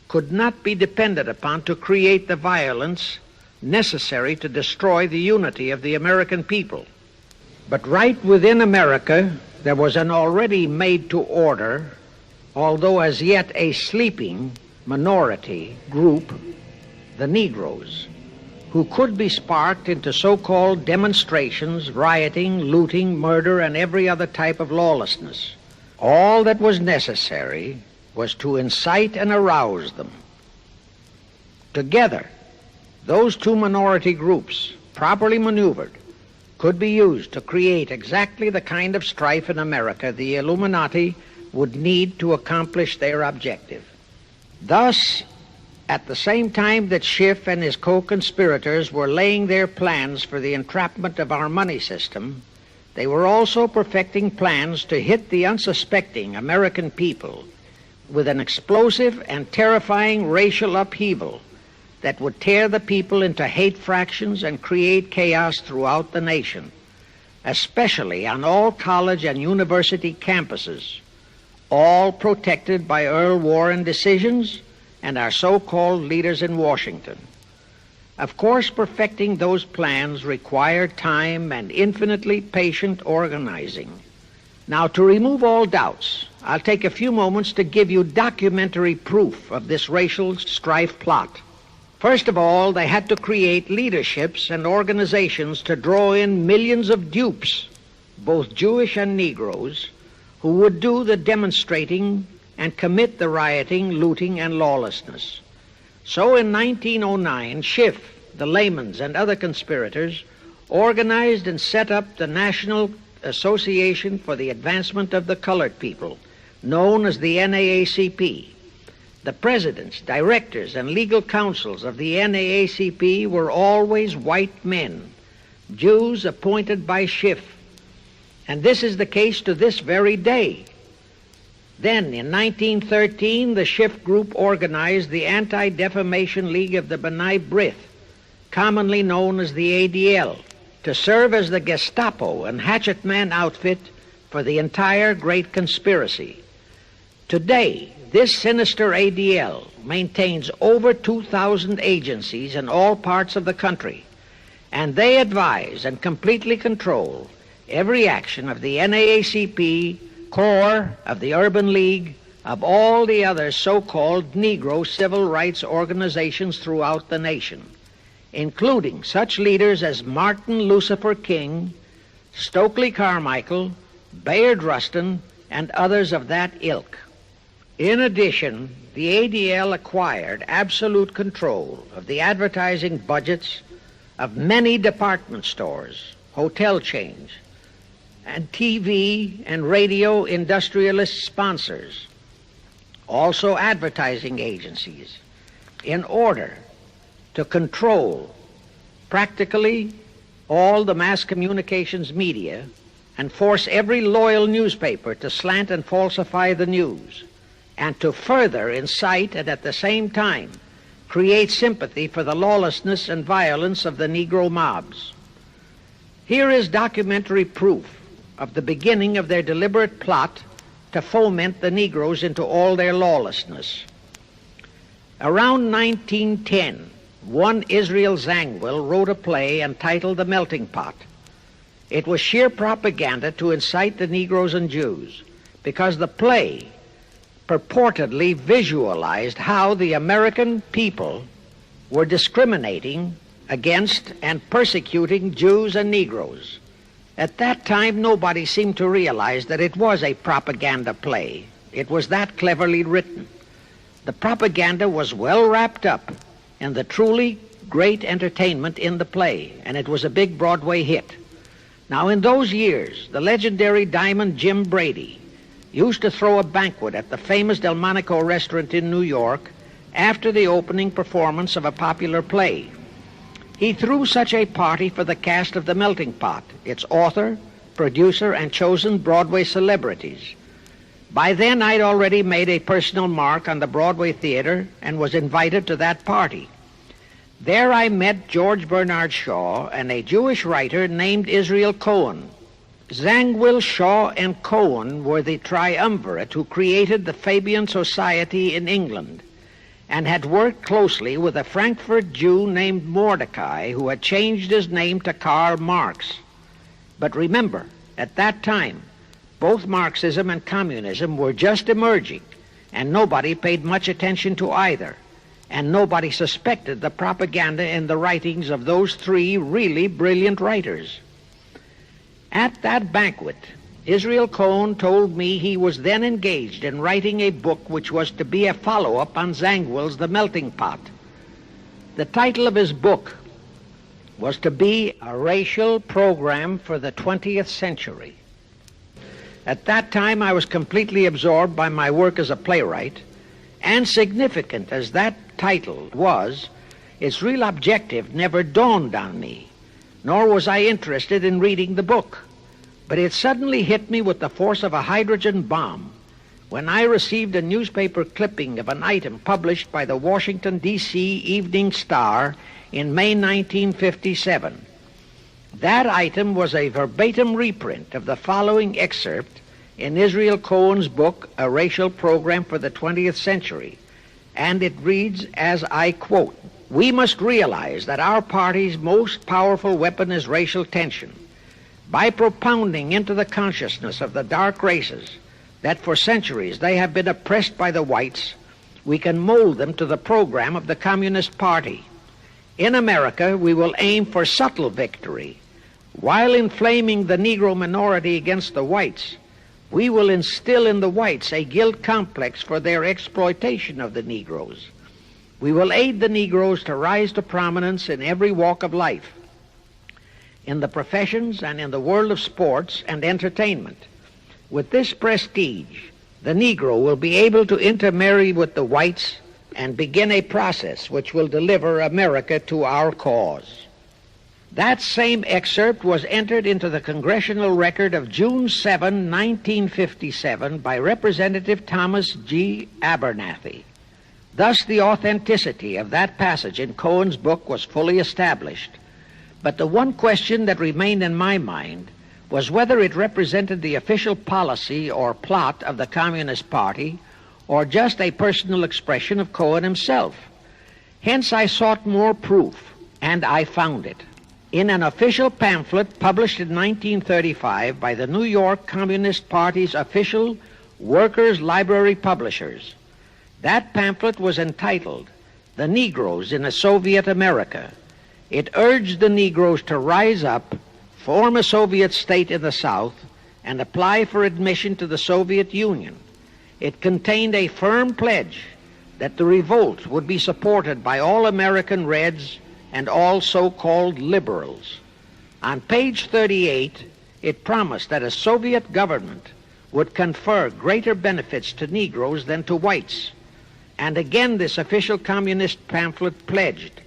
could not be depended upon to create the violence necessary to destroy the unity of the American people. But right within America, there was an already made-to-order, although as yet a sleeping minority group, the Negroes, who could be sparked into so-called demonstrations, rioting, looting, murder, and every other type of lawlessness. All that was necessary was to incite and arouse them. Together, those two minority groups, properly maneuvered, could be used to create exactly the kind of strife in America the Illuminati would need to accomplish their objective. Thus, at the same time that Schiff and his co-conspirators were laying their plans for the entrapment of our money system, they were also perfecting plans to hit the unsuspecting American people with an explosive and terrifying racial upheaval that would tear the people into hate fractions and create chaos throughout the nation, especially on all college and university campuses. all protected by Earl Warren decisions and our so-called leaders in Washington. Of course, perfecting those plans required time and infinitely patient organizing. Now, to remove all doubts, I'll take a few moments to give you documentary proof of this racial strife plot. First of all, they had to create leaderships and organizations to draw in millions of dupes, both Jewish and Negroes, who would do the demonstrating and commit the rioting, looting, and lawlessness. So in 1909, Schiff, the Laymans, and other conspirators organized and set up the National Association for the Advancement of the Colored People, known as the NAACP. The presidents, directors, and legal counsels of the NAACP were always white men, Jews appointed by Schiff. And this is the case to this very day. Then, in 1913, the Schiff Group organized the Anti-Defamation League of the B'nai B'rith, commonly known as the ADL, to serve as the Gestapo and hatchet man outfit for the entire great conspiracy. Today, this sinister ADL maintains over 2,000 agencies in all parts of the country, and they advise and completely control every action of the NAACP, core of the Urban League, of all the other so-called Negro civil rights organizations throughout the nation, including such leaders as Martin Lucifer King, Stokely Carmichael, Bayard Rustin, and others of that ilk. In addition, the ADL acquired absolute control of the advertising budgets of many department stores, hotel chains, and TV and radio industrialist sponsors, also advertising agencies, in order to control practically all the mass communications media and force every loyal newspaper to slant and falsify the news, and to further incite and at the same time create sympathy for the lawlessness and violence of the Negro mobs. Here is documentary proof of the beginning of their deliberate plot to foment the Negroes into all their lawlessness. Around 1910, one Israel Zangwill wrote a play entitled The Melting Pot. It was sheer propaganda to incite the Negroes and Jews, because the play purportedly visualized how the American people were discriminating against and persecuting Jews and Negroes. At that time, nobody seemed to realize that it was a propaganda play. It was that cleverly written. The propaganda was well wrapped up in the truly great entertainment in the play, and it was a big Broadway hit. Now, in those years, the legendary diamond Jim Brady used to throw a banquet at the famous Delmonico restaurant in New York after the opening performance of a popular play. He threw such a party for the cast of The Melting Pot, its author, producer, and chosen Broadway celebrities. By then, I'd already made a personal mark on the Broadway theater and was invited to that party. There I met George Bernard Shaw and a Jewish writer named Israel Cohen. Zangwill, Shaw, and Cohen were the triumvirate who created the Fabian Society in England, and had worked closely with a Frankfurt Jew named Mordecai, who had changed his name to Karl Marx. But remember, at that time, both Marxism and communism were just emerging, and nobody paid much attention to either, and nobody suspected the propaganda in the writings of those three really brilliant writers. At that banquet, Israel Cohen told me he was then engaged in writing a book which was to be a follow-up on Zangwill's The Melting Pot. The title of his book was to be A Racial Program for the 20th Century. At that time, I was completely absorbed by my work as a playwright, and significant as that title was, its real objective never dawned on me, nor was I interested in reading the book. But it suddenly hit me with the force of a hydrogen bomb when I received a newspaper clipping of an item published by the Washington, D.C. Evening Star in May 1957. That item was a verbatim reprint of the following excerpt in Israel Cohen's book, A Racial Program for the 20th Century, and it reads, as I quote, "We must realize that our party's most powerful weapon is racial tension. By propounding into the consciousness of the dark races that for centuries they have been oppressed by the whites, we can mold them to the program of the Communist Party. In America, we will aim for subtle victory. While inflaming the Negro minority against the whites, we will instill in the whites a guilt complex for their exploitation of the Negroes. We will aid the Negroes to rise to prominence in every walk of life, in the professions and in the world of sports and entertainment. With this prestige, the Negro will be able to intermarry with the whites and begin a process which will deliver America to our cause." That same excerpt was entered into the Congressional Record of June 7, 1957 by Representative Thomas G. Abernathy. Thus the authenticity of that passage in Cohen's book was fully established. But the one question that remained in my mind was whether it represented the official policy or plot of the Communist Party or just a personal expression of Cohen himself. Hence I sought more proof, and I found it. In an official pamphlet published in 1935 by the New York Communist Party's official Workers' Library Publishers, that pamphlet was entitled "The Negroes in a Soviet America." It urged the Negroes to rise up, form a Soviet state in the South, and apply for admission to the Soviet Union. It contained a firm pledge that the revolt would be supported by all American Reds and all so-called liberals. On page 38, it promised that a Soviet government would confer greater benefits to Negroes than to whites. And again, this official communist pamphlet pledged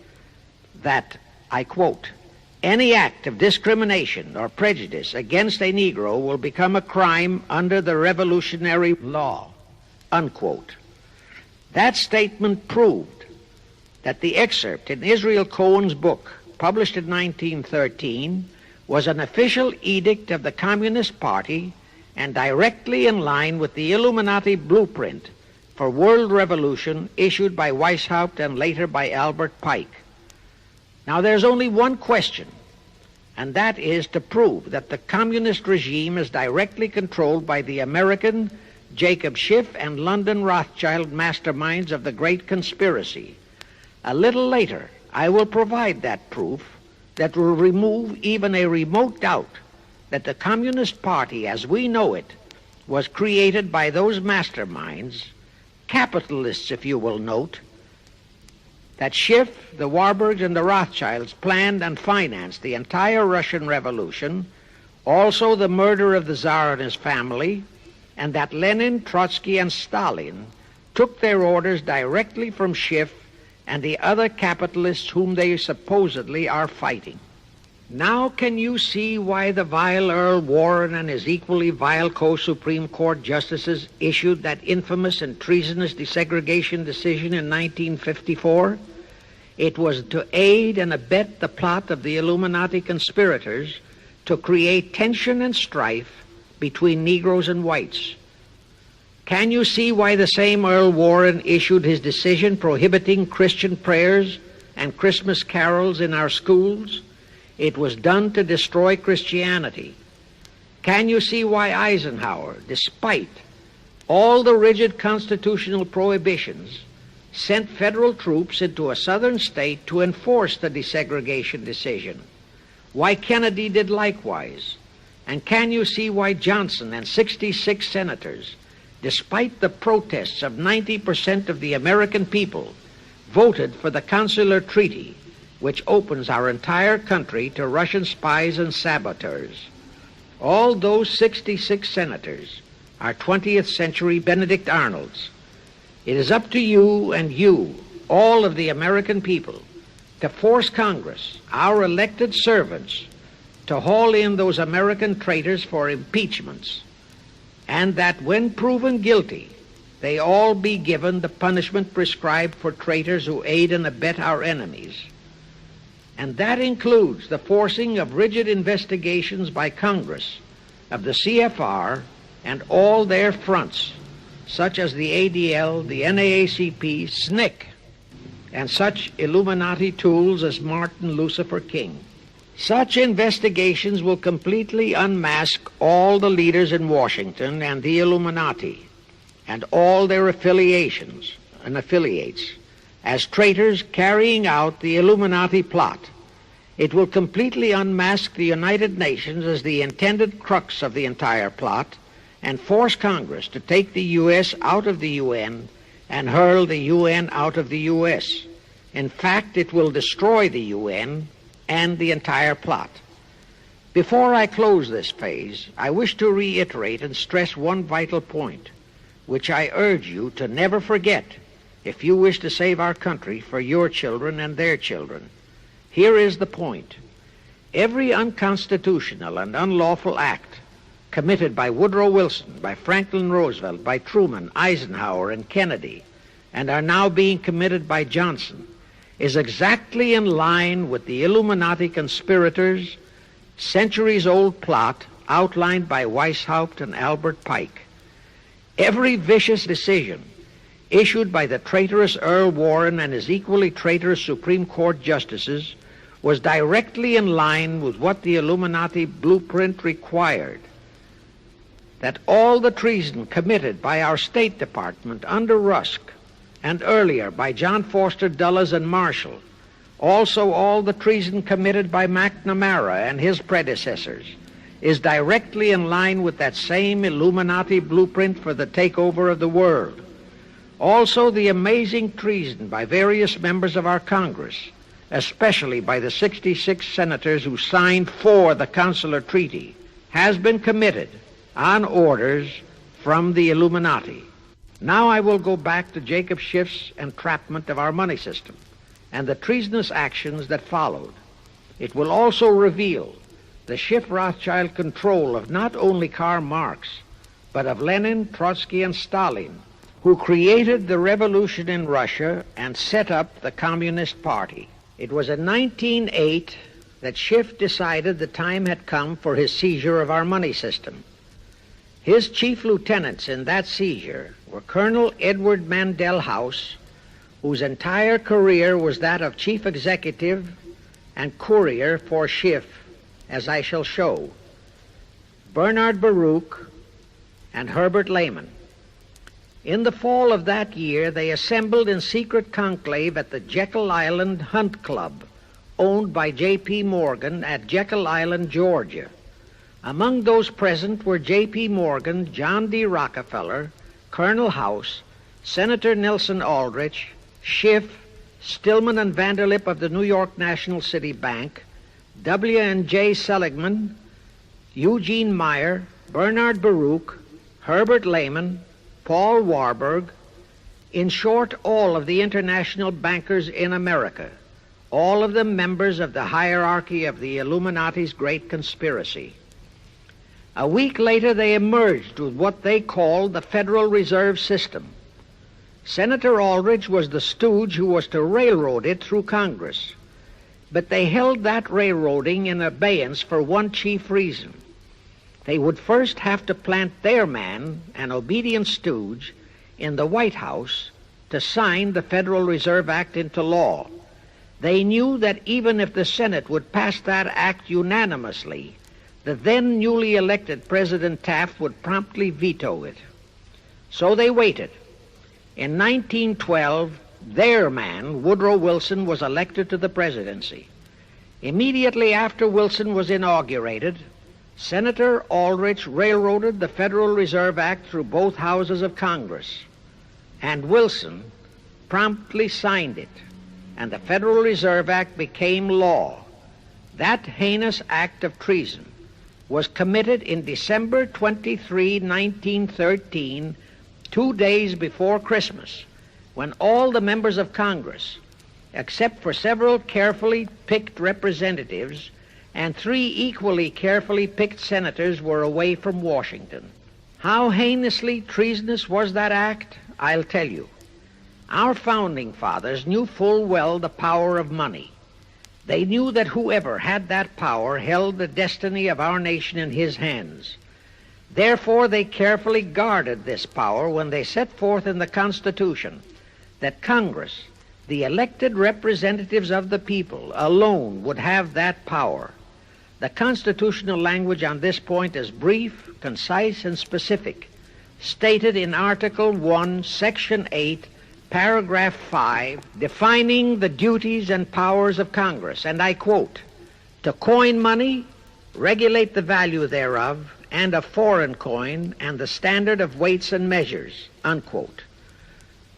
that, I quote, "Any act of discrimination or prejudice against a Negro will become a crime under the revolutionary law," unquote. That statement proved that the excerpt in Israel Cohen's book, published in 1913, was an official edict of the Communist Party and directly in line with the Illuminati blueprint for world revolution issued by Weishaupt and later by Albert Pike. Now there's only one question, and that is to prove that the communist regime is directly controlled by the American Jacob Schiff and London Rothschild masterminds of the Great Conspiracy. A little later, I will provide that proof that will remove even a remote doubt that the Communist Party as we know it was created by those masterminds, capitalists if you will note, that Schiff, the Warburgs, and the Rothschilds planned and financed the entire Russian Revolution, also the murder of the Tsar and his family, and that Lenin, Trotsky, and Stalin took their orders directly from Schiff and the other capitalists whom they supposedly are fighting. Now can you see why the vile Earl Warren and his equally vile co-Supreme Court justices issued that infamous and treasonous desegregation decision in 1954? It was to aid and abet the plot of the Illuminati conspirators to create tension and strife between Negroes and whites. Can you see why the same Earl Warren issued his decision prohibiting Christian prayers and Christmas carols in our schools? It was done to destroy Christianity. Can you see why Eisenhower, despite all the rigid constitutional prohibitions, sent federal troops into a southern state to enforce the desegregation decision? Why Kennedy did likewise? And can you see why Johnson and 66 senators, despite the protests of 90% of the American people, voted for the Consular Treaty, which opens our entire country to Russian spies and saboteurs? All those 66 senators are 20th century Benedict Arnolds. It is up to you and you, all of the American people, to force Congress, our elected servants, to haul in those American traitors for impeachments, and that when proven guilty, they all be given the punishment prescribed for traitors who aid and abet our enemies. And that includes the forcing of rigid investigations by Congress of the CFR and all their fronts, such as the ADL, the NAACP, SNCC, and such Illuminati tools as Martin Lucifer King. Such investigations will completely unmask all the leaders in Washington and the Illuminati and all their affiliations and affiliates as traitors carrying out the Illuminati plot. It will completely unmask the United Nations as the intended crux of the entire plot and force Congress to take the U.S. out of the UN and hurl the UN out of the U.S. In fact, it will destroy the UN and the entire plot. Before I close this phase, I wish to reiterate and stress one vital point, which I urge you to never forget if you wish to save our country for your children and their children. Here is the point. Every unconstitutional and unlawful act committed by Woodrow Wilson, by Franklin Roosevelt, by Truman, Eisenhower, and Kennedy, and are now being committed by Johnson, is exactly in line with the Illuminati conspirators' centuries-old plot outlined by Weishaupt and Albert Pike. Every vicious decision issued by the traitorous Earl Warren and his equally traitorous Supreme Court justices was directly in line with what the Illuminati blueprint required. That all the treason committed by our State Department under Rusk and earlier by John Foster Dulles and Marshall, also all the treason committed by McNamara and his predecessors, is directly in line with that same Illuminati blueprint for the takeover of the world. Also the amazing treason by various members of our Congress, especially by the 66 senators who signed for the Consular Treaty, has been committed on orders from the Illuminati. Now I will go back to Jacob Schiff's entrapment of our money system and the treasonous actions that followed. It will also reveal the Schiff-Rothschild control of not only Karl Marx, but of Lenin, Trotsky, and Stalin, who created the revolution in Russia and set up the Communist Party. It was in 1908 that Schiff decided the time had come for his seizure of our money system. His chief lieutenants in that seizure were Colonel Edward Mandell House, whose entire career was that of chief executive and courier for Schiff, as I shall show, Bernard Baruch, and Herbert Lehman. In the fall of that year, they assembled in secret conclave at the Jekyll Island Hunt Club, owned by J.P. Morgan at Jekyll Island, Georgia. Among those present were J.P. Morgan, John D. Rockefeller, Colonel House, Senator Nelson Aldrich, Schiff, Stillman and Vanderlip of the New York National City Bank, W. and J. Seligman, Eugene Meyer, Bernard Baruch, Herbert Lehman, Paul Warburg, in short, all of the international bankers in America, all of them members of the hierarchy of the Illuminati's great conspiracy. A week later, they emerged with what they called the Federal Reserve System. Senator Aldrich was the stooge who was to railroad it through Congress. But they held that railroading in abeyance for one chief reason. They would first have to plant their man, an obedient stooge, in the White House to sign the Federal Reserve Act into law. They knew that even if the Senate would pass that act unanimously, the then newly elected President Taft would promptly veto it. So they waited. In 1912, their man, Woodrow Wilson, was elected to the presidency. Immediately after Wilson was inaugurated, Senator Aldrich railroaded the Federal Reserve Act through both houses of Congress, and Wilson promptly signed it, and the Federal Reserve Act became law. That heinous act of treason was committed in December 23, 1913, 2 days before Christmas, when all the members of Congress, except for several carefully picked representatives and 3 equally carefully picked senators, were away from Washington. How heinously treasonous was that act? I'll tell you. Our founding fathers knew full well the power of money. They knew that whoever had that power held the destiny of our nation in his hands. Therefore, they carefully guarded this power when they set forth in the Constitution that Congress, the elected representatives of the people, alone would have that power. The constitutional language on this point is brief, concise, and specific, stated in Article 1, Section 8, Paragraph 5, defining the duties and powers of Congress, and I quote, "To coin money, regulate the value thereof, and of foreign coin, and the standard of weights and measures," unquote.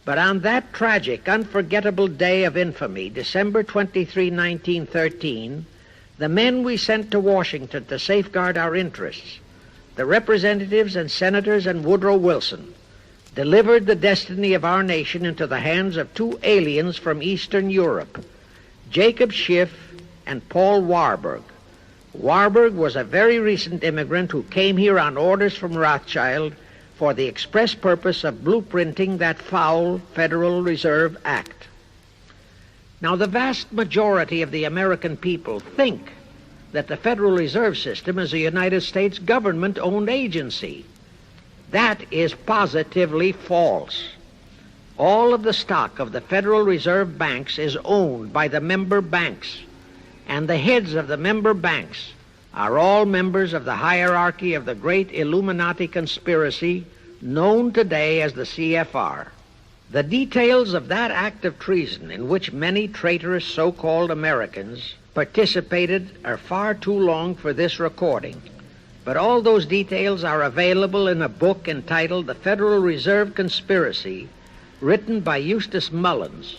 But on that tragic, unforgettable day of infamy, December 23, 1913, the men we sent to Washington to safeguard our interests, the representatives and senators and Woodrow Wilson, delivered the destiny of our nation into the hands of two aliens from Eastern Europe, Jacob Schiff and Paul Warburg. Warburg was a very recent immigrant who came here on orders from Rothschild for the express purpose of blueprinting that foul Federal Reserve Act. Now, the vast majority of the American people think that the Federal Reserve System is a United States government-owned agency. That is positively false. All of the stock of the Federal Reserve banks is owned by the member banks, and the heads of the member banks are all members of the hierarchy of the great Illuminati conspiracy known today as the CFR. The details of that act of treason in which many traitorous so-called Americans participated are far too long for this recording, but all those details are available in a book entitled The Federal Reserve Conspiracy, written by Eustace Mullins.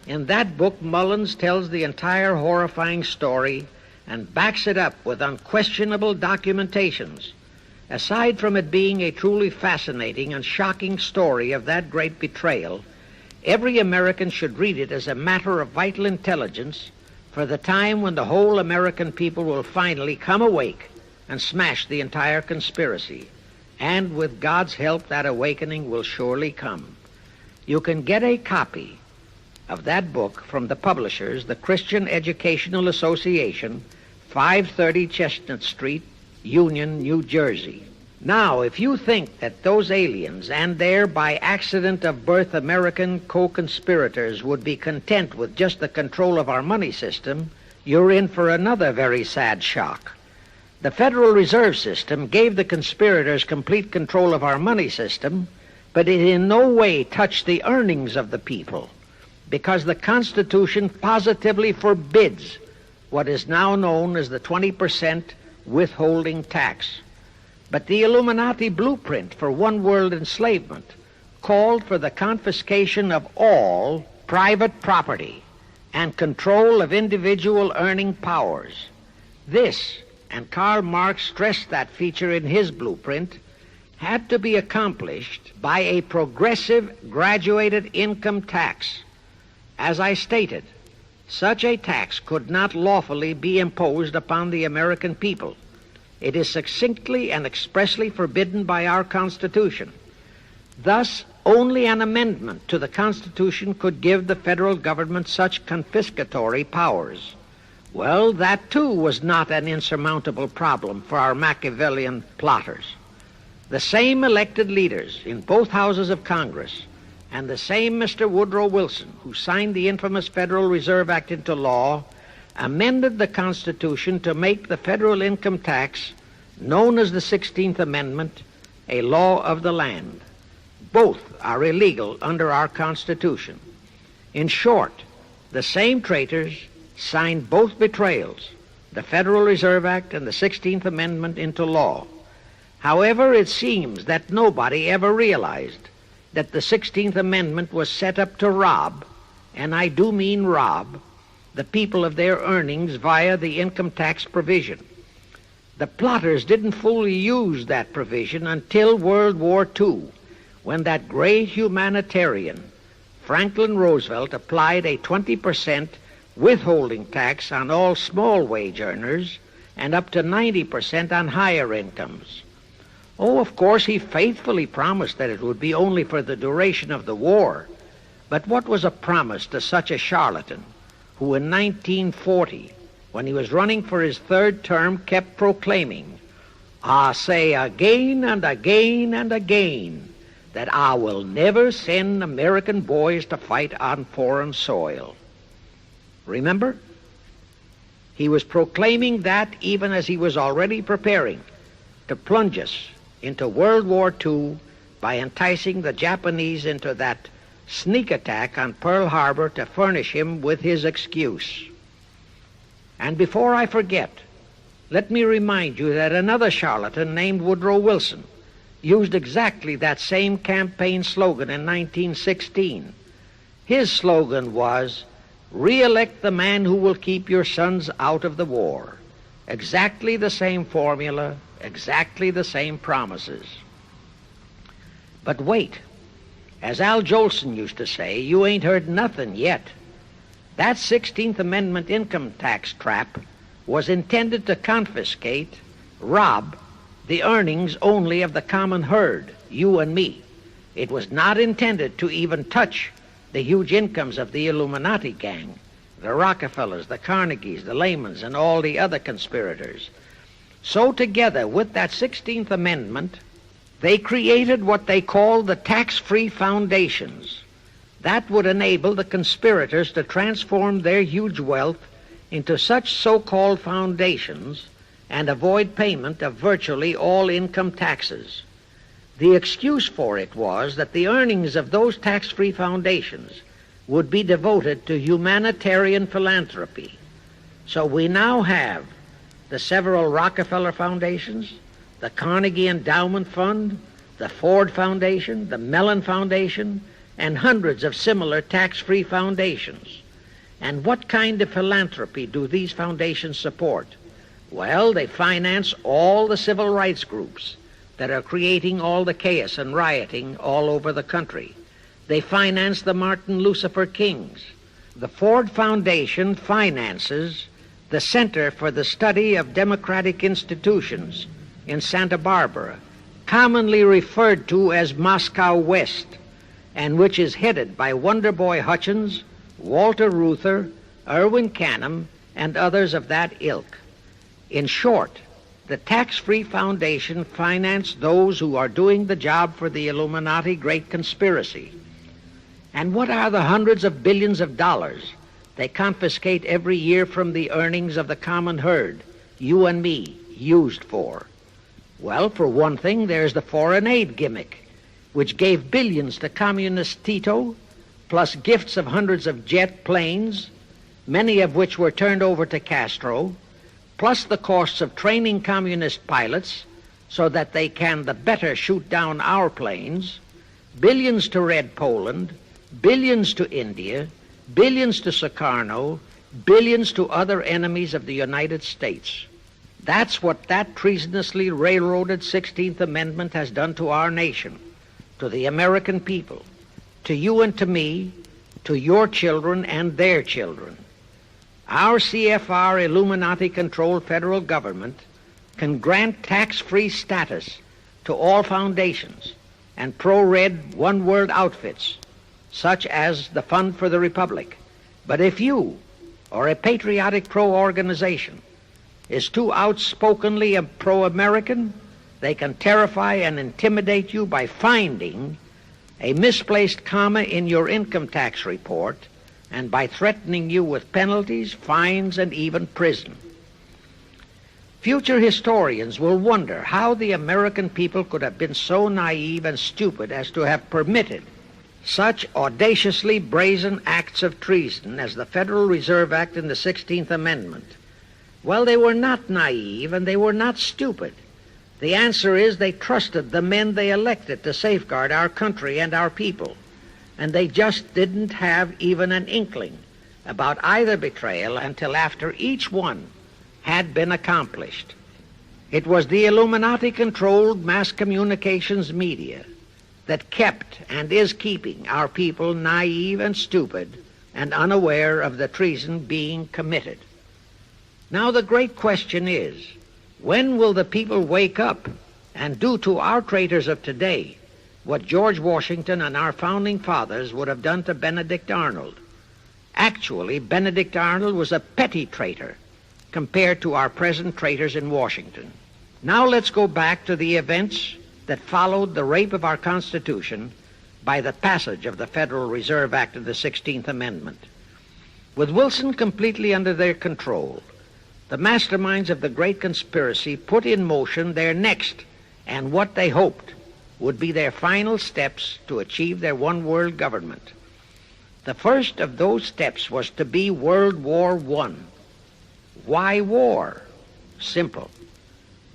In that book, Mullins tells the entire horrifying story and backs it up with unquestionable documentations. Aside from it being a truly fascinating and shocking story of that great betrayal, every American should read it as a matter of vital intelligence for the time when the whole American people will finally come awake and smash the entire conspiracy. And with God's help, that awakening will surely come. You can get a copy of that book from the publishers, the Christian Educational Association, 530 Chestnut Street, Union, New Jersey. Now, if you think that those aliens and their by accident of birth American co-conspirators would be content with just the control of our money system, you're in for another very sad shock. The Federal Reserve System gave the conspirators complete control of our money system, but it in no way touched the earnings of the people, because the Constitution positively forbids what is now known as the 20% withholding tax. But the Illuminati blueprint for one-world enslavement called for the confiscation of all private property and control of individual earning powers. This, and Karl Marx stressed that feature in his blueprint, had to be accomplished by a progressive graduated income tax. As I stated, such a tax could not lawfully be imposed upon the American people. It is succinctly and expressly forbidden by our Constitution. Thus, only an amendment to the Constitution could give the federal government such confiscatory powers. Well, that too was not an insurmountable problem for our Machiavellian plotters. The same elected leaders in both houses of Congress and the same Mr. Woodrow Wilson, who signed the infamous Federal Reserve Act into law, amended the Constitution to make the federal income tax, known as the 16th Amendment, a law of the land. Both are illegal under our Constitution. In short, the same traitors signed both betrayals, the Federal Reserve Act and the 16th Amendment, into law. However, it seems that nobody ever realized that the 16th Amendment was set up to rob, and I do mean rob, the people of their earnings via the income tax provision. The plotters didn't fully use that provision until World War II, when that great humanitarian, Franklin Roosevelt, applied a 20% withholding tax on all small wage earners and up to 90% on higher incomes. Oh, of course, he faithfully promised that it would be only for the duration of the war. But what was a promise to such a charlatan who in 1940, when he was running for his third term, kept proclaiming, I say again and again and again that I will never send American boys to fight on foreign soil. Remember? He was proclaiming that even as he was already preparing to plunge us into World War II by enticing the Japanese into that sneak attack on Pearl Harbor to furnish him with his excuse. And before I forget, let me remind you that another charlatan named Woodrow Wilson used exactly that same campaign slogan in 1916. His slogan was, "Re-elect the man who will keep your sons out of the war." Exactly the same formula, exactly the same promises. But wait, as Al Jolson used to say, you ain't heard nothing yet. That 16th Amendment income tax trap was intended to confiscate, rob, the earnings only of the common herd, you and me. It was not intended to even touch the huge incomes of the Illuminati gang, the Rockefellers, the Carnegies, the Lehmans, and all the other conspirators. So together with that 16th Amendment, they created what they called the tax-free foundations. That would enable the conspirators to transform their huge wealth into such so-called foundations and avoid payment of virtually all income taxes. The excuse for it was that the earnings of those tax-free foundations would be devoted to humanitarian philanthropy. So we now have the several Rockefeller foundations, the Carnegie Endowment Fund, the Ford Foundation, the Mellon Foundation, and hundreds of similar tax-free foundations. And what kind of philanthropy do these foundations support? Well, they finance all the civil rights groups that are creating all the chaos and rioting all over the country. They finance the Martin Lucifer Kings. The Ford Foundation finances the Center for the Study of Democratic Institutions in Santa Barbara, commonly referred to as Moscow West, and which is headed by Wonderboy Hutchins, Walter Reuther, Irwin Canham, and others of that ilk. In short, the tax-free foundation financed those who are doing the job for the Illuminati Great Conspiracy. And what are the hundreds of billions of dollars they confiscate every year from the earnings of the common herd, you and me, used for? Well, for one thing, there's the foreign aid gimmick, which gave billions to communist Tito, plus gifts of hundreds of jet planes, many of which were turned over to Castro, plus the costs of training communist pilots so that they can the better shoot down our planes, billions to Red Poland, billions to India, billions to Sukarno, billions to other enemies of the United States. That's what that treasonously railroaded 16th Amendment has done to our nation, to the American people, to you and to me, to your children and their children. Our CFR Illuminati-controlled federal government can grant tax-free status to all foundations and pro-red one-world outfits, such as the Fund for the Republic. But if you, or a patriotic pro-organization, is too outspokenly pro-American, they can terrify and intimidate you by finding a misplaced comma in your income tax report and by threatening you with penalties, fines, and even prison. Future historians will wonder how the American people could have been so naive and stupid as to have permitted such audaciously brazen acts of treason as the Federal Reserve Act and the 16th Amendment. Well, they were not naive and they were not stupid. The answer is they trusted the men they elected to safeguard our country and our people, and they just didn't have even an inkling about either betrayal until after each one had been accomplished. It was the Illuminati-controlled mass communications media that kept and is keeping our people naive and stupid and unaware of the treason being committed. Now the great question is, when will the people wake up and do to our traitors of today what George Washington and our founding fathers would have done to Benedict Arnold? Actually, Benedict Arnold was a petty traitor compared to our present traitors in Washington. Now let's go back to the events that followed the rape of our Constitution by the passage of the Federal Reserve Act of the 16th Amendment. With Wilson completely under their control, the masterminds of the great conspiracy put in motion their next and what they hoped would be their final steps to achieve their one world government. The first of those steps was to be World War I. Why war? Simple.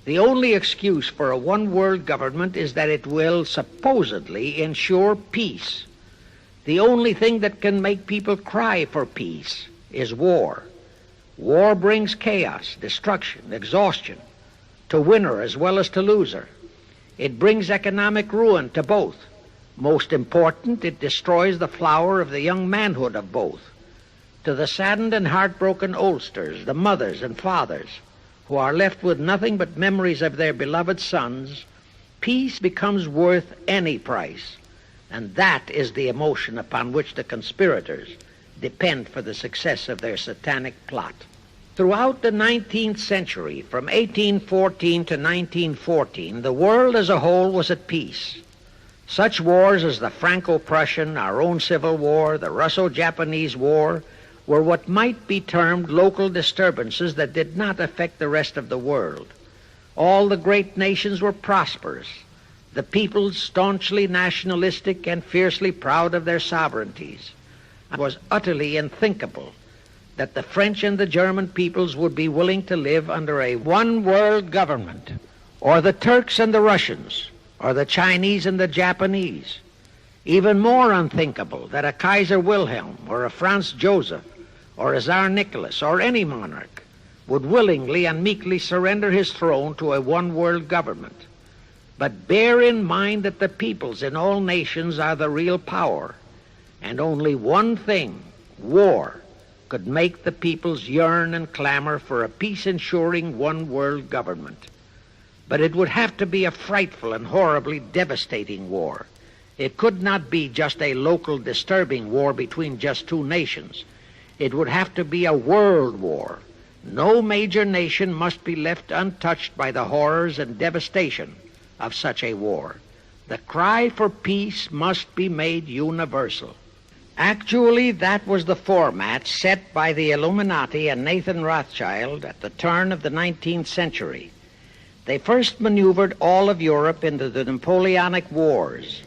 The only excuse for a one world government is that it will supposedly ensure peace. The only thing that can make people cry for peace is war. War brings chaos, destruction, exhaustion, to winner as well as to loser. It brings economic ruin to both. Most important, it destroys the flower of the young manhood of both. To the saddened and heartbroken oldsters, the mothers and fathers, who are left with nothing but memories of their beloved sons, peace becomes worth any price. And that is the emotion upon which the conspirators depend for the success of their satanic plot. Throughout the 19th century, from 1814 to 1914, the world as a whole was at peace. Such wars as the Franco-Prussian, our own Civil War, the Russo-Japanese War, were what might be termed local disturbances that did not affect the rest of the world. All the great nations were prosperous, the peoples staunchly nationalistic and fiercely proud of their sovereignties. It was utterly unthinkable that the French and the German peoples would be willing to live under a one-world government, or the Turks and the Russians, or the Chinese and the Japanese. Even more unthinkable that a Kaiser Wilhelm or a Franz Joseph or a Tsar Nicholas or any monarch would willingly and meekly surrender his throne to a one-world government. But bear in mind that the peoples in all nations are the real power, and only one thing, war, could make the peoples yearn and clamor for a peace-ensuring one-world government. But it would have to be a frightful and horribly devastating war. It could not be just a local disturbing war between just two nations. It would have to be a world war. No major nation must be left untouched by the horrors and devastation of such a war. The cry for peace must be made universal. Actually, that was the format set by the Illuminati and Nathan Rothschild at the turn of the 19th century. They first maneuvered all of Europe into the Napoleonic Wars.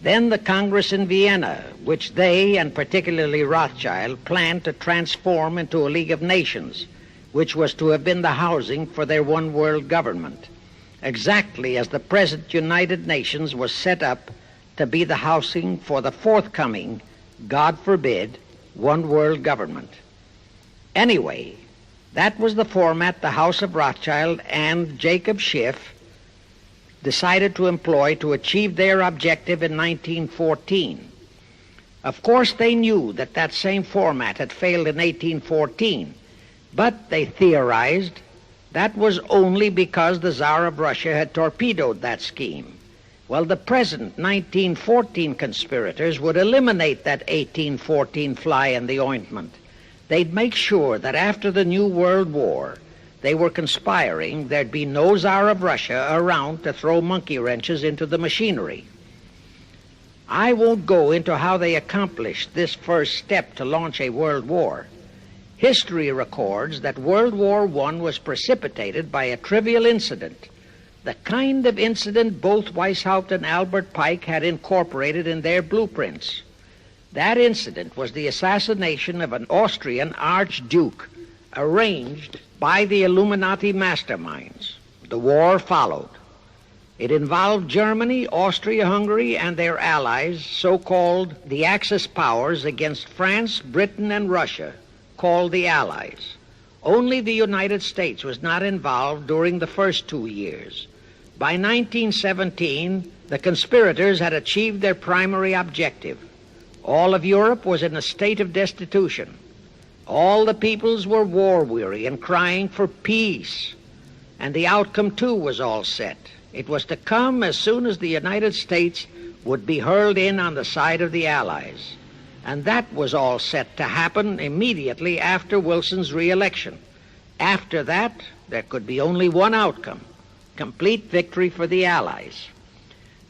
Then the Congress in Vienna, which they, and particularly Rothschild, planned to transform into a League of Nations, which was to have been the housing for their one-world government, exactly as the present United Nations was set up to be the housing for the forthcoming, God forbid, one-world government. Anyway, that was the format the House of Rothschild and Jacob Schiff decided to employ to achieve their objective in 1914. Of course, they knew that that same format had failed in 1814, but they theorized that was only because the Tsar of Russia had torpedoed that scheme. Well, the present 1914 conspirators would eliminate that 1814 fly in the ointment. They'd make sure that after the New World War, they were conspiring there'd be no Tsar of Russia around to throw monkey wrenches into the machinery. I won't go into how they accomplished this first step to launch a world war. History records that World War I was precipitated by a trivial incident, the kind of incident both Weishaupt and Albert Pike had incorporated in their blueprints. That incident was the assassination of an Austrian archduke, arranged by the Illuminati masterminds. The war followed. It involved Germany, Austria-Hungary, and their allies, so-called the Axis powers, against France, Britain, and Russia, called the Allies. Only the United States was not involved during the first 2 years. By 1917, the conspirators had achieved their primary objective. All of Europe was in a state of destitution. All the peoples were war-weary and crying for peace. And the outcome, too, was all set. It was to come as soon as the United States would be hurled in on the side of the Allies. And that was all set to happen immediately after Wilson's re-election. After that, there could be only one outcome: complete victory for the Allies.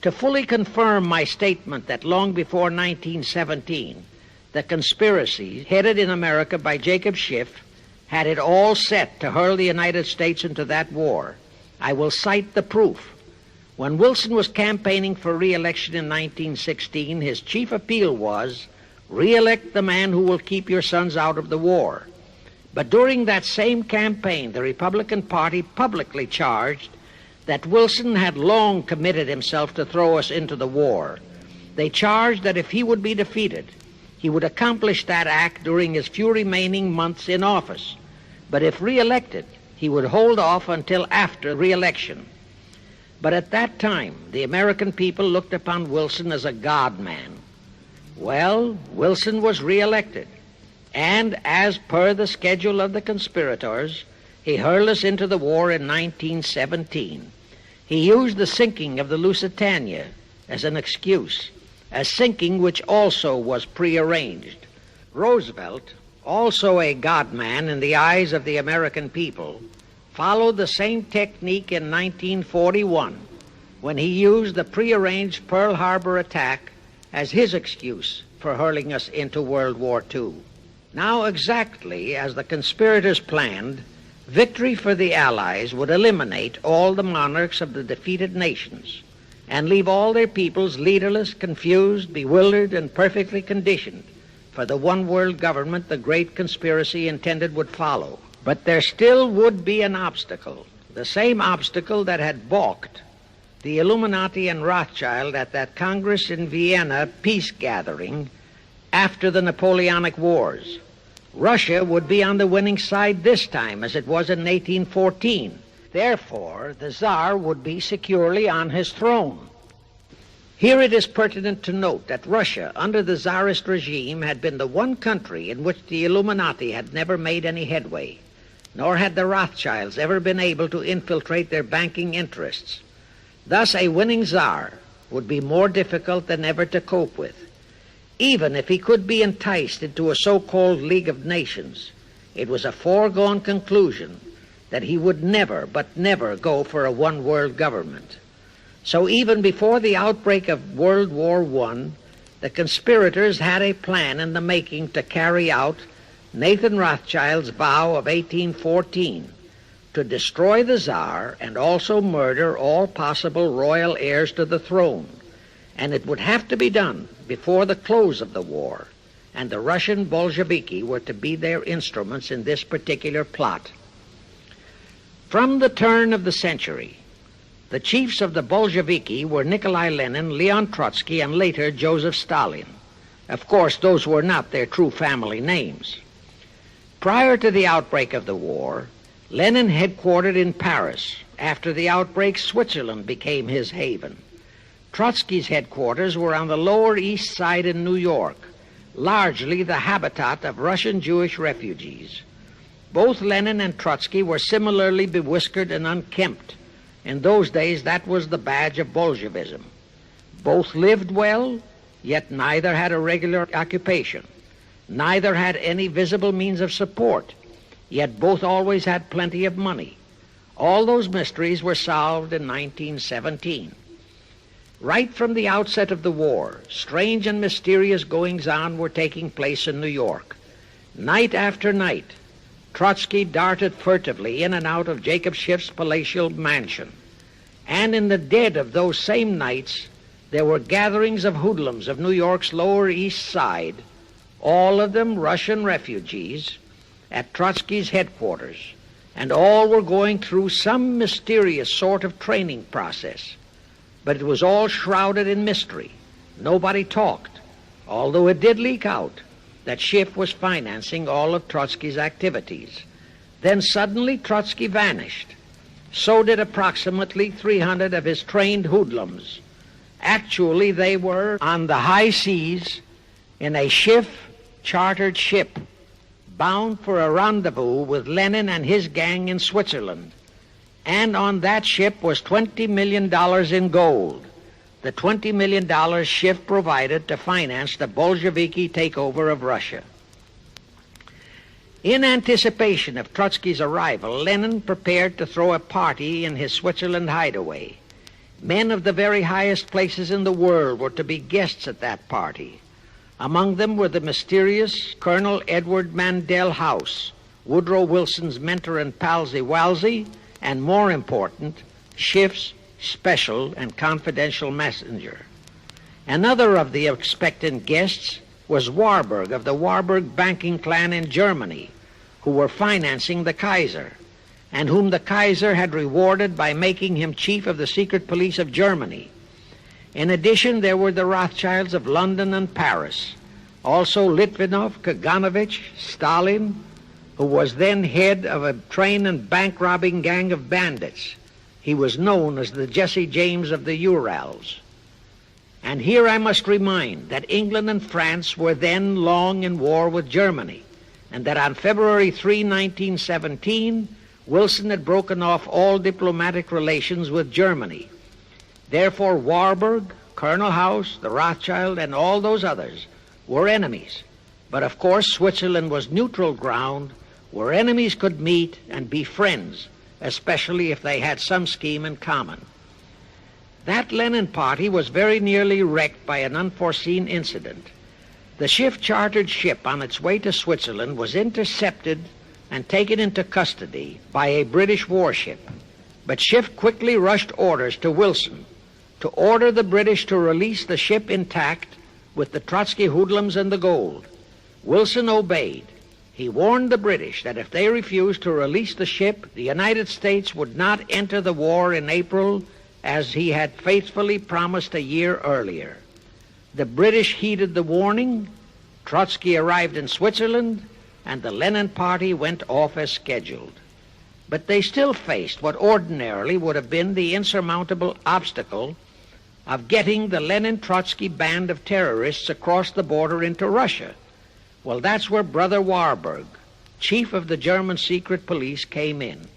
To fully confirm my statement that long before 1917, the conspiracy headed in America by Jacob Schiff had it all set to hurl the United States into that war, I will cite the proof. When Wilson was campaigning for re-election in 1916, his chief appeal was, "Re-elect the man who will keep your sons out of the war." But during that same campaign, the Republican Party publicly charged that Wilson had long committed himself to throw us into the war. They charged that if he would be defeated, he would accomplish that act during his few remaining months in office. But if re-elected, he would hold off until after re-election. But at that time, the American people looked upon Wilson as a God-man. Well, Wilson was re-elected, and as per the schedule of the conspirators, he hurled us into the war in 1917. He used the sinking of the Lusitania as an excuse, a sinking which also was prearranged. Roosevelt, also a God-man in the eyes of the American people, followed the same technique in 1941 when he used the prearranged Pearl Harbor attack as his excuse for hurling us into World War II. Now, exactly as the conspirators planned, victory for the Allies would eliminate all the monarchs of the defeated nations and leave all their peoples leaderless, confused, bewildered, and perfectly conditioned for the one-world government the great conspiracy intended would follow. But there still would be an obstacle, the same obstacle that had balked the Illuminati and Rothschild at that Congress in Vienna peace gathering after the Napoleonic Wars. Russia would be on the winning side this time, as it was in 1814. Therefore, the Tsar would be securely on his throne. Here it is pertinent to note that Russia, under the Tsarist regime, had been the one country in which the Illuminati had never made any headway, nor had the Rothschilds ever been able to infiltrate their banking interests. Thus, a winning Tsar would be more difficult than ever to cope with. Even if he could be enticed into a so-called League of Nations, it was a foregone conclusion that he would never, but never go for a one-world government. So even before the outbreak of World War I, the conspirators had a plan in the making to carry out Nathan Rothschild's vow of 1814, to destroy the Tsar and also murder all possible royal heirs to the throne. And it would have to be done before the close of the war, and the Russian Bolsheviki were to be their instruments in this particular plot. From the turn of the century, the chiefs of the Bolsheviki were Nikolai Lenin, Leon Trotsky, and later Joseph Stalin. Of course, those were not their true family names. Prior to the outbreak of the war, Lenin headquartered in Paris. After the outbreak, Switzerland became his haven. Trotsky's headquarters were on the Lower East Side in New York, largely the habitat of Russian Jewish refugees. Both Lenin and Trotsky were similarly bewhiskered and unkempt. In those days, that was the badge of Bolshevism. Both lived well, yet neither had a regular occupation. Neither had any visible means of support, yet both always had plenty of money. All those mysteries were solved in 1917. Right from the outset of the war, strange and mysterious goings-on were taking place in New York. Night after night, Trotsky darted furtively in and out of Jacob Schiff's palatial mansion. And in the dead of those same nights, there were gatherings of hoodlums of New York's Lower East Side, all of them Russian refugees, at Trotsky's headquarters, and all were going through some mysterious sort of training process. But it was all shrouded in mystery. Nobody talked, although it did leak out that Schiff was financing all of Trotsky's activities. Then suddenly Trotsky vanished. So did approximately 300 of his trained hoodlums. Actually, they were on the high seas in a Schiff-chartered ship bound for a rendezvous with Lenin and his gang in Switzerland. And on that ship was $20 million in gold, the $20 million Schiff provided to finance the Bolsheviki takeover of Russia. In anticipation of Trotsky's arrival, Lenin prepared to throw a party in his Switzerland hideaway. Men of the very highest places in the world were to be guests at that party. Among them were the mysterious Colonel Edward Mandell House, Woodrow Wilson's mentor and palsy-walsy, and more important, Schiff's special and confidential messenger. Another of the expectant guests was Warburg of the Warburg banking clan in Germany, who were financing the Kaiser, and whom the Kaiser had rewarded by making him chief of the secret police of Germany. In addition, there were the Rothschilds of London and Paris, also Litvinov, Kaganovich, Stalin, who was then head of a train and bank-robbing gang of bandits. He was known as the Jesse James of the Urals. And here I must remind that England and France were then long in war with Germany, and that on February 3, 1917, Wilson had broken off all diplomatic relations with Germany. Therefore, Warburg, Colonel House, the Rothschild, and all those others were enemies. But of course, Switzerland was neutral ground where enemies could meet and be friends, especially if they had some scheme in common. That Lenin party was very nearly wrecked by an unforeseen incident. The Schiff-chartered ship on its way to Switzerland was intercepted and taken into custody by a British warship. But Schiff quickly rushed orders to Wilson to order the British to release the ship intact with the Trotsky hoodlums and the gold. Wilson obeyed. He warned the British that if they refused to release the ship, the United States would not enter the war in April as he had faithfully promised a year earlier. The British heeded the warning. Trotsky arrived in Switzerland, and the Lenin party went off as scheduled. But they still faced what ordinarily would have been the insurmountable obstacle of getting the Lenin-Trotsky band of terrorists across the border into Russia. Well, that's where Brother Warburg, chief of the German secret police, came in.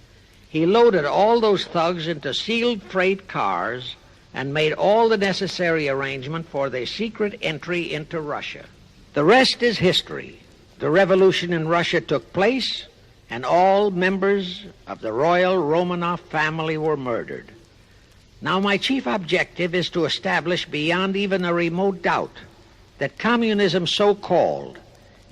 He loaded all those thugs into sealed freight cars and made all the necessary arrangement for their secret entry into Russia. The rest is history. The revolution in Russia took place, and all members of the royal Romanov family were murdered. Now, my chief objective is to establish beyond even a remote doubt that communism, so-called,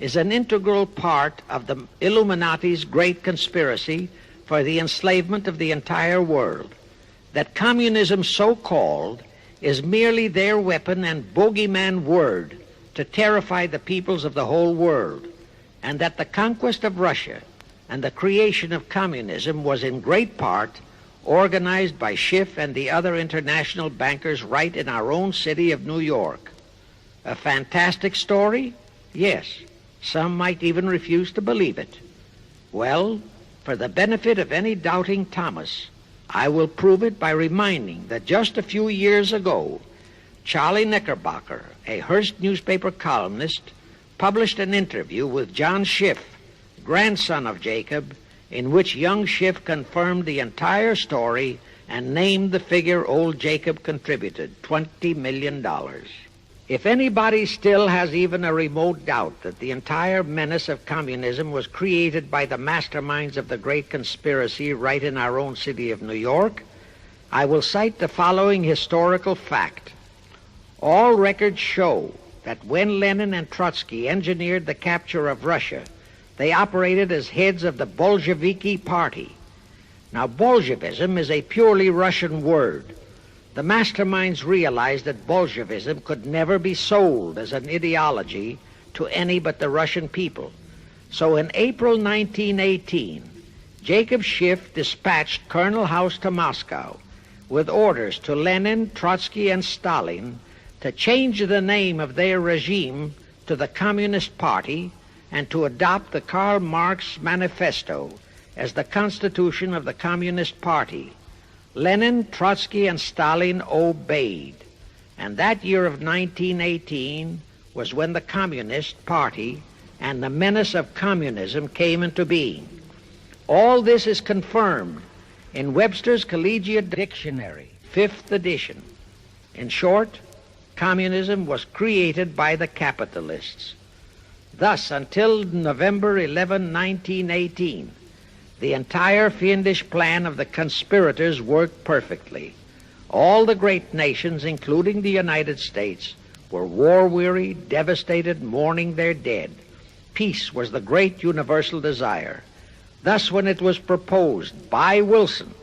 is an integral part of the Illuminati's great conspiracy for the enslavement of the entire world, that communism, so-called, is merely their weapon and bogeyman word to terrify the peoples of the whole world, and that the conquest of Russia and the creation of communism was in great part organized by Schiff and the other international bankers right in our own city of New York. A fantastic story? Yes. Some might even refuse to believe it. Well, for the benefit of any doubting Thomas, I will prove it by reminding that just a few years ago, Charlie Knickerbocker, a Hearst newspaper columnist, published an interview with John Schiff, grandson of Jacob, in which young Schiff confirmed the entire story and named the figure old Jacob contributed, $20 million. If anybody still has even a remote doubt that the entire menace of communism was created by the masterminds of the great conspiracy right in our own city of New York, I will cite the following historical fact. All records show that when Lenin and Trotsky engineered the capture of Russia, they operated as heads of the Bolsheviki party. Now, Bolshevism is a purely Russian word. The masterminds realized that Bolshevism could never be sold as an ideology to any but the Russian people. So in April 1918, Jacob Schiff dispatched Colonel House to Moscow with orders to Lenin, Trotsky, and Stalin to change the name of their regime to the Communist Party and to adopt the Karl Marx Manifesto as the constitution of the Communist Party. Lenin, Trotsky, and Stalin obeyed. And that year of 1918 was when the Communist Party and the menace of communism came into being. All this is confirmed in Webster's Collegiate Dictionary, 5th edition. In short, communism was created by the capitalists. Thus, until November 11, 1918, the entire fiendish plan of the conspirators worked perfectly. All the great nations, including the United States, were war-weary, devastated, mourning their dead. Peace was the great universal desire. Thus, when it was proposed by Wilson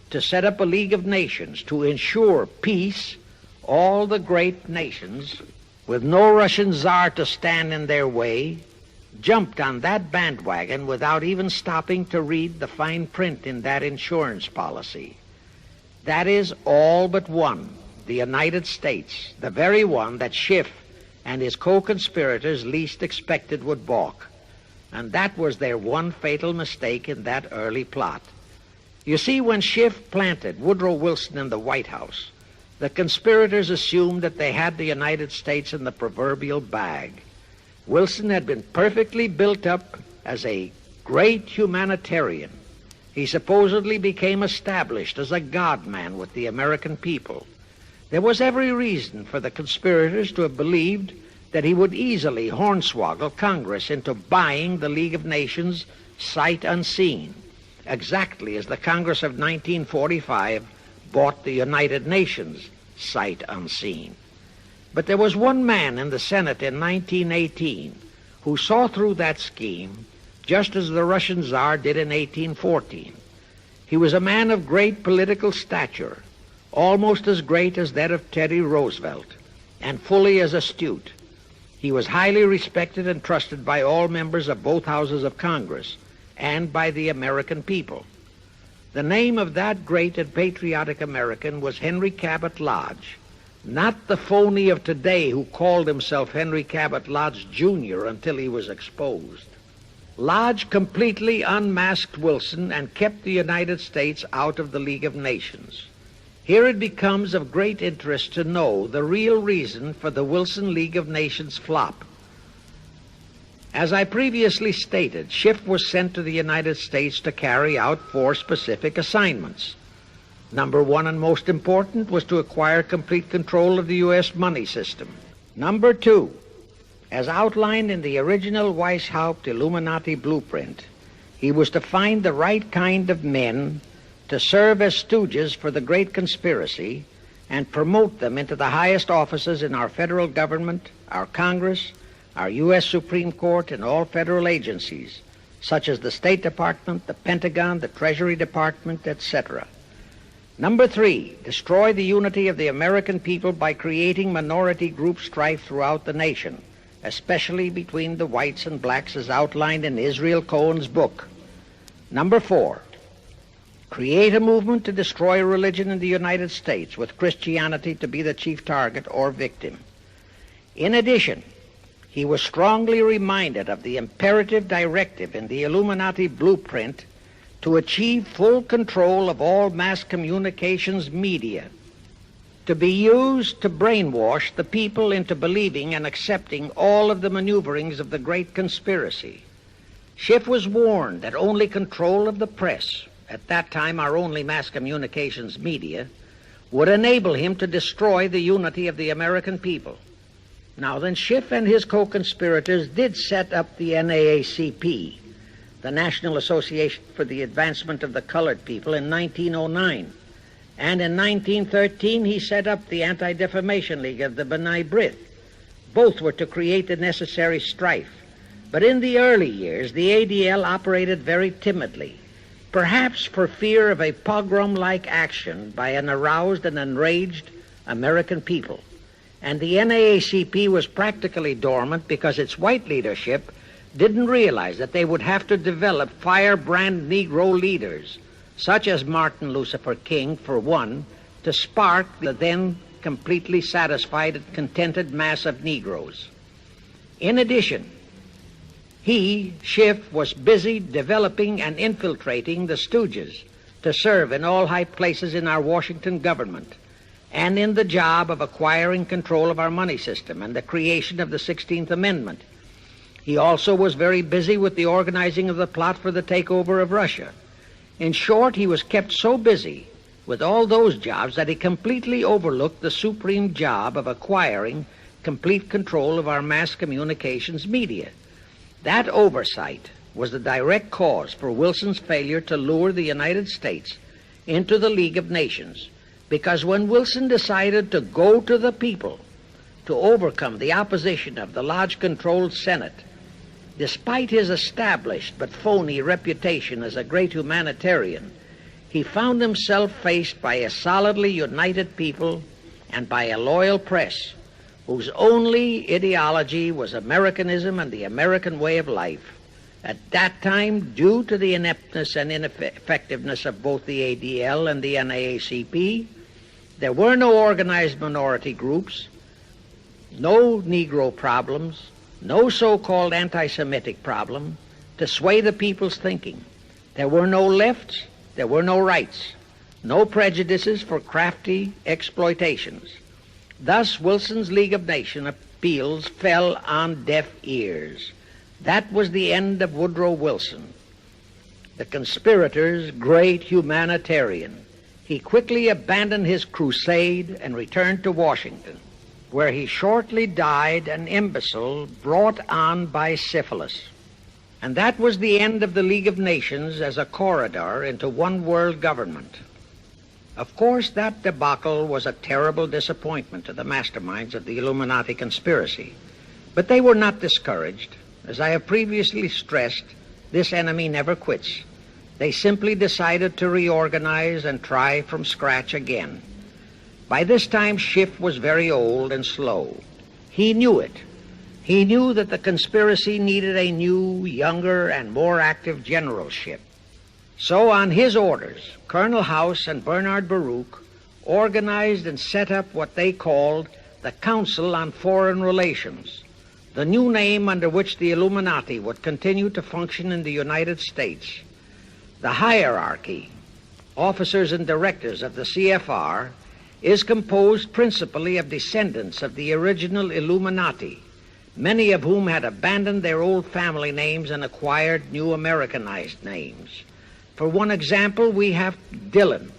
to set up a League of Nations to ensure peace, all the great nations, with no Russian Tsar to stand in their way, jumped on that bandwagon without even stopping to read the fine print in that insurance policy. That is, all but one, the United States, the very one that Schiff and his co-conspirators least expected would balk. And that was their one fatal mistake in that early plot. You see, when Schiff planted Woodrow Wilson in the White House, the conspirators assumed that they had the United States in the proverbial bag. Wilson had been perfectly built up as a great humanitarian. He supposedly became established as a God-man with the American people. There was every reason for the conspirators to have believed that he would easily hornswoggle Congress into buying the League of Nations sight unseen, exactly as the Congress of 1945 bought the United Nations sight unseen. But there was one man in the Senate in 1918 who saw through that scheme just as the Russian Tsar did in 1814. He was a man of great political stature, almost as great as that of Teddy Roosevelt, and fully as astute. He was highly respected and trusted by all members of both houses of Congress and by the American people. The name of that great and patriotic American was Henry Cabot Lodge, not the phony of today who called himself Henry Cabot Lodge, Jr. until he was exposed. Lodge completely unmasked Wilson and kept the United States out of the League of Nations. Here it becomes of great interest to know the real reason for the Wilson League of Nations flop. As I previously stated, Schiff was sent to the United States to carry out 4 specific assignments. Number 1, and most important, was to acquire complete control of the U.S. money system. Number 2, as outlined in the original Weishaupt Illuminati blueprint, he was to find the right kind of men to serve as stooges for the great conspiracy and promote them into the highest offices in our federal government, our Congress, our U.S. Supreme Court, and all federal agencies, such as the State Department, the Pentagon, the Treasury Department, etc. Number 3, destroy the unity of the American people by creating minority group strife throughout the nation, especially between the whites and blacks as outlined in Israel Cohen's book. Number 4, create a movement to destroy religion in the United States, with Christianity to be the chief target or victim. In addition, he was strongly reminded of the imperative directive in the Illuminati blueprint to achieve full control of all mass communications media, to be used to brainwash the people into believing and accepting all of the maneuverings of the great conspiracy. Schiff was warned that only control of the press, at that time our only mass communications media, would enable him to destroy the unity of the American people. Now then, Schiff and his co-conspirators did set up the NAACP, the National Association for the Advancement of the Colored People, in 1909. And in 1913, he set up the Anti-Defamation League of the B'nai B'rith. Both were to create the necessary strife. But in the early years, the ADL operated very timidly, perhaps for fear of a pogrom-like action by an aroused and enraged American people. And the NAACP was practically dormant because its white leadership didn't realize that they would have to develop firebrand Negro leaders, such as Martin Lucifer King, for one, to spark the then completely satisfied and contented mass of Negroes. In addition, he, Schiff, was busy developing and infiltrating the stooges to serve in all high places in our Washington government, and in the job of acquiring control of our money system and the creation of the 16th Amendment. He also was very busy with the organizing of the plot for the takeover of Russia. In short, he was kept so busy with all those jobs that he completely overlooked the supreme job of acquiring complete control of our mass communications media, That oversight was the direct cause for Wilson's failure to lure the United States into the League of Nations, because when Wilson decided to go to the people to overcome the opposition of the lodge-controlled Senate, despite his established but phony reputation as a great humanitarian, he found himself faced by a solidly united people and by a loyal press whose only ideology was Americanism and the American way of life. At that time, due to the ineptness and ineffectiveness of both the ADL and the NAACP, there were no organized minority groups, no Negro problems, no so-called anti-Semitic problem to sway the people's thinking. There were no lefts, there were no rights, no prejudices for crafty exploitations. Thus, Wilson's League of Nations appeals fell on deaf ears. That was the end of Woodrow Wilson, the conspirator's great humanitarian. He quickly abandoned his crusade and returned to Washington, where he shortly died an imbecile brought on by syphilis. And that was the end of the League of Nations as a corridor into one world government. Of course, that debacle was a terrible disappointment to the masterminds of the Illuminati conspiracy. But they were not discouraged. As I have previously stressed, this enemy never quits. They simply decided to reorganize and try from scratch again. By this time, Schiff was very old and slow. He knew it. He knew that the conspiracy needed a new, younger, and more active generalship. So, on his orders, Colonel House and Bernard Baruch organized and set up what they called the Council on Foreign Relations, the new name under which the Illuminati would continue to function in the United States. The hierarchy, officers and directors of the CFR, is composed principally of descendants of the original Illuminati, many of whom had abandoned their old family names and acquired new Americanized names. For one example, we have Dillon,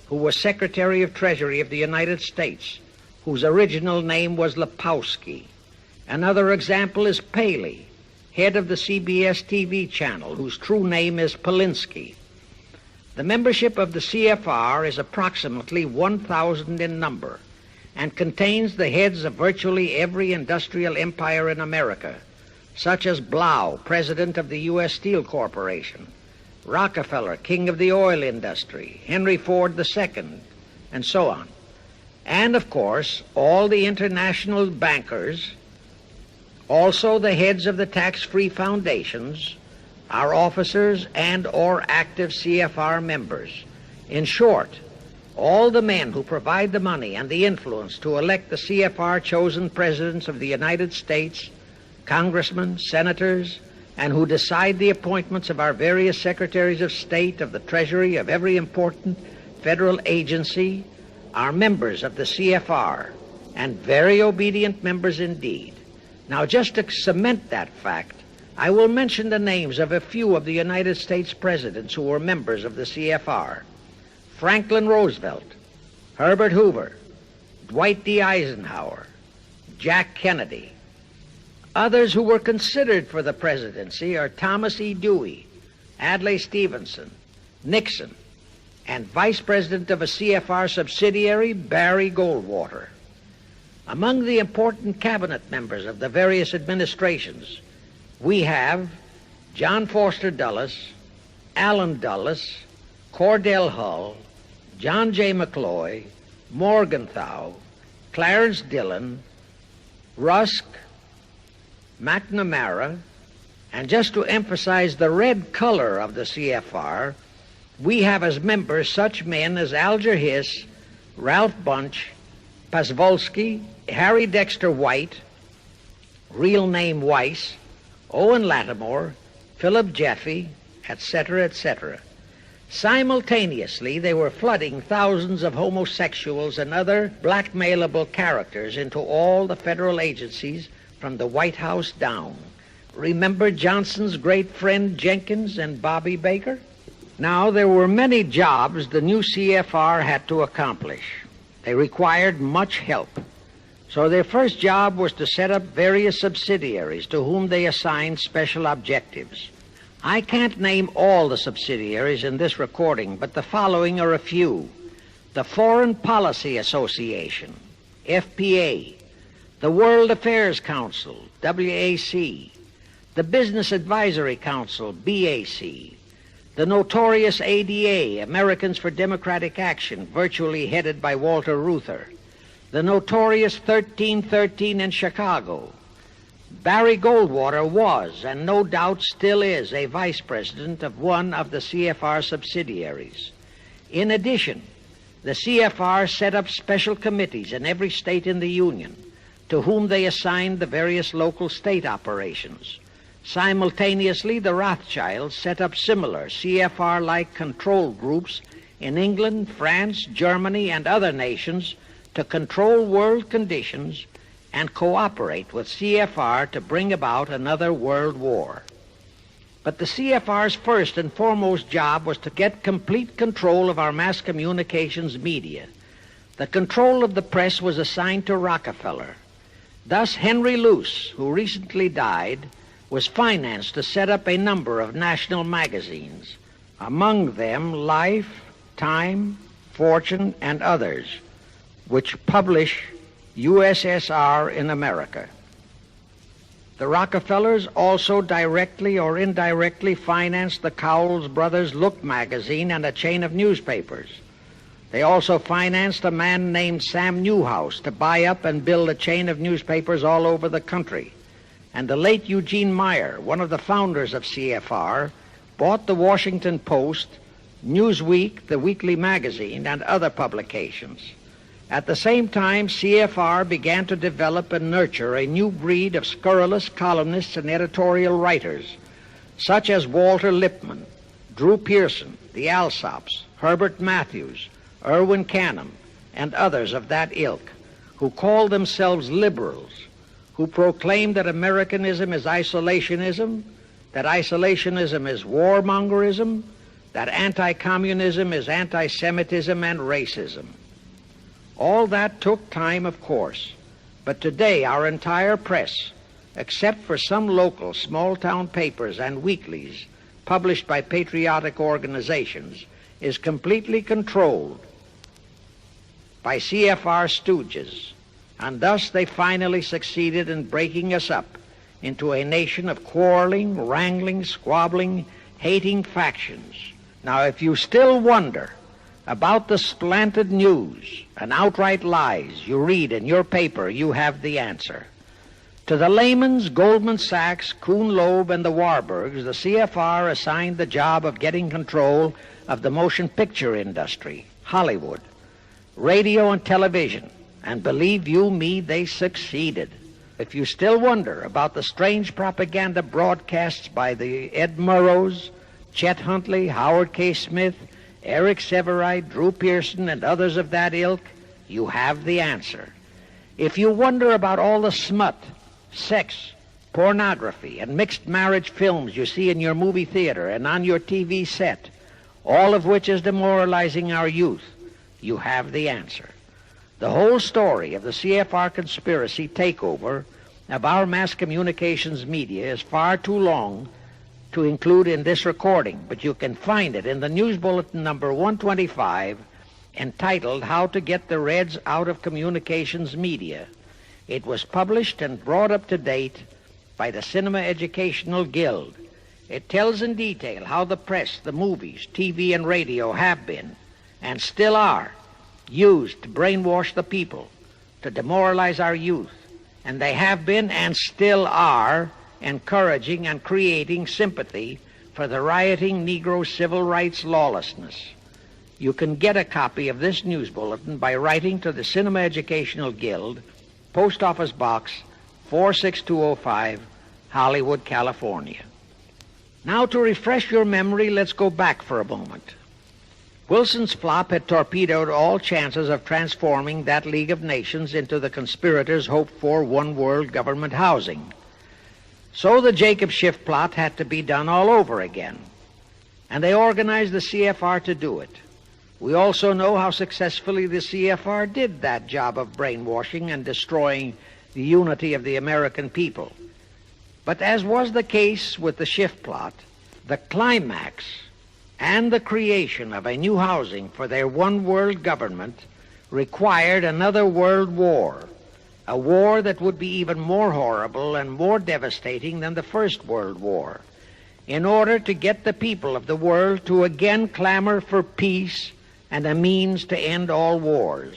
who was Secretary of Treasury of the United States, whose original name was Lepowski. Another example is Paley, head of the CBS TV channel, whose true name is Polinsky. The membership of the CFR is approximately 1,000 in number and contains the heads of virtually every industrial empire in America, such as Blau, president of the U.S. Steel Corporation, Rockefeller, king of the oil industry, Henry Ford II, and so on. And, of course, all the international bankers, also the heads of the tax-free foundations, are officers and or active CFR members. In short, all the men who provide the money and the influence to elect the CFR chosen presidents of the United States, congressmen, senators, and who decide the appointments of our various secretaries of state, of the Treasury, of every important federal agency, are members of the CFR, and very obedient members indeed. Now, just to cement that fact, I will mention the names of a few of the United States presidents who were members of the CFR. Franklin Roosevelt, Herbert Hoover, Dwight D. Eisenhower, Jack Kennedy. Others who were considered for the presidency are Thomas E. Dewey, Adlai Stevenson, Nixon, and Vice President of a CFR subsidiary, Barry Goldwater. Among the important cabinet members of the various administrations, we have John Foster Dulles, Allen Dulles, Cordell Hull, John J. McCloy, Morgenthau, Clarence Dillon, Rusk, McNamara, and just to emphasize the red color of the CFR, we have as members such men as Alger Hiss, Ralph Bunche, Pasvolsky, Harry Dexter White, real name Weiss, Owen Lattimore, Philip Jeffy, etc., etc. Simultaneously, they were flooding thousands of homosexuals and other blackmailable characters into all the federal agencies from the White House down. Remember Johnson's great friend Jenkins and Bobby Baker? Now, there were many jobs the new CFR had to accomplish. They required much help. So their first job was to set up various subsidiaries to whom they assigned special objectives. I can't name all the subsidiaries in this recording, but the following are a few. The Foreign Policy Association, FPA, the World Affairs Council, WAC, the Business Advisory Council, BAC, the notorious ADA, Americans for Democratic Action, virtually headed by Walter Reuther, the notorious 1313 in Chicago. Barry Goldwater was, and no doubt still is, a vice president of one of the CFR subsidiaries. In addition, the CFR set up special committees in every state in the Union, to whom they assigned the various local state operations. Simultaneously, the Rothschilds set up similar CFR-like control groups in England, France, Germany, and other nations to control world conditions and cooperate with CFR to bring about another world war. But the CFR's first and foremost job was to get complete control of our mass communications media. The control of the press was assigned to Rockefeller. Thus, Henry Luce, who recently died, was financed to set up a number of national magazines, among them Life, Time, Fortune, and others, which publish USSR in America. The Rockefellers also directly or indirectly financed the Cowles Brothers Look magazine and a chain of newspapers. They also financed a man named Sam Newhouse to buy up and build a chain of newspapers all over the country. And the late Eugene Meyer, one of the founders of CFR, bought the Washington Post, Newsweek, the weekly magazine, and other publications. At the same time, CFR began to develop and nurture a new breed of scurrilous columnists and editorial writers, such as Walter Lippmann, Drew Pearson, the Alsops, Herbert Matthews, Irwin Canham, and others of that ilk, who called themselves liberals, who proclaimed that Americanism is isolationism, that isolationism is warmongerism, that anti-communism is anti-Semitism and racism. All that took time, of course, but today our entire press, except for some local small-town papers and weeklies published by patriotic organizations, is completely controlled by CFR stooges, and thus they finally succeeded in breaking us up into a nation of quarreling, wrangling, squabbling, hating factions. Now, if you still wonder about the slanted news and outright lies you read in your paper, you have the answer. To the Lehmans, Goldman Sachs, Kuhn Loeb, and the Warburgs, the CFR assigned the job of getting control of the motion picture industry, Hollywood, radio and television, and believe you me, they succeeded. If you still wonder about the strange propaganda broadcasts by the Ed Murrows, Chet Huntley, Howard K. Smith, Eric Severide, Drew Pearson, and others of that ilk, you have the answer. If you wonder about all the smut, sex, pornography, and mixed marriage films you see in your movie theater and on your TV set, all of which is demoralizing our youth, you have the answer. The whole story of the CFR conspiracy takeover of our mass communications media is far too long to include in this recording, but you can find it in the News Bulletin number 125, entitled How to Get the Reds Out of Communications Media. It was published and brought up to date by the Cinema Educational Guild. It tells in detail how the press, the movies, TV, and radio have been, and still are, used to brainwash the people, to demoralize our youth, and they have been and still are encouraging and creating sympathy for the rioting Negro civil rights lawlessness. You can get a copy of this news bulletin by writing to the Cinema Educational Guild, Post Office Box 46205, Hollywood, California. Now, to refresh your memory, let's go back for a moment. Wilson's flop had torpedoed all chances of transforming that League of Nations into the conspirators' hoped-for one-world government housing. So the Jacob Schiff plot had to be done all over again, and they organized the CFR to do it. We also know how successfully the CFR did that job of brainwashing and destroying the unity of the American people. But as was the case with the Schiff plot, the climax and the creation of a new housing for their one-world government required another world war, a war that would be even more horrible and more devastating than the First World War, in order to get the people of the world to again clamor for peace and a means to end all wars.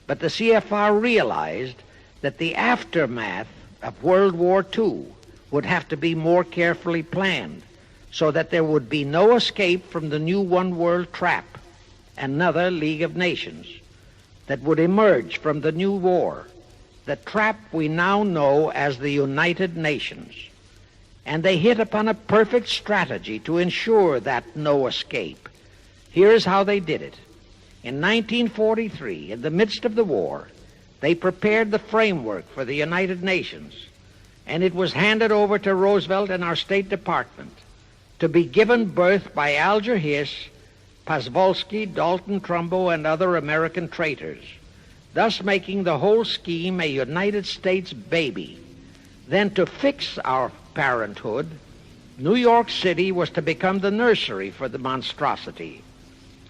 But the CFR realized that the aftermath of World War II would have to be more carefully planned, so that there would be no escape from the new one-world trap, another League of Nations, that would emerge from the new war, the trap we now know as the United Nations. And they hit upon a perfect strategy to ensure that no escape. Here's how they did it. In 1943, in the midst of the war, they prepared the framework for the United Nations, and it was handed over to Roosevelt and our State Department to be given birth by Alger Hiss, Pasvolsky, Dalton Trumbo, and other American traitors, thus making the whole scheme a United States baby. Then, to fix our parenthood, New York City was to become the nursery for the monstrosity.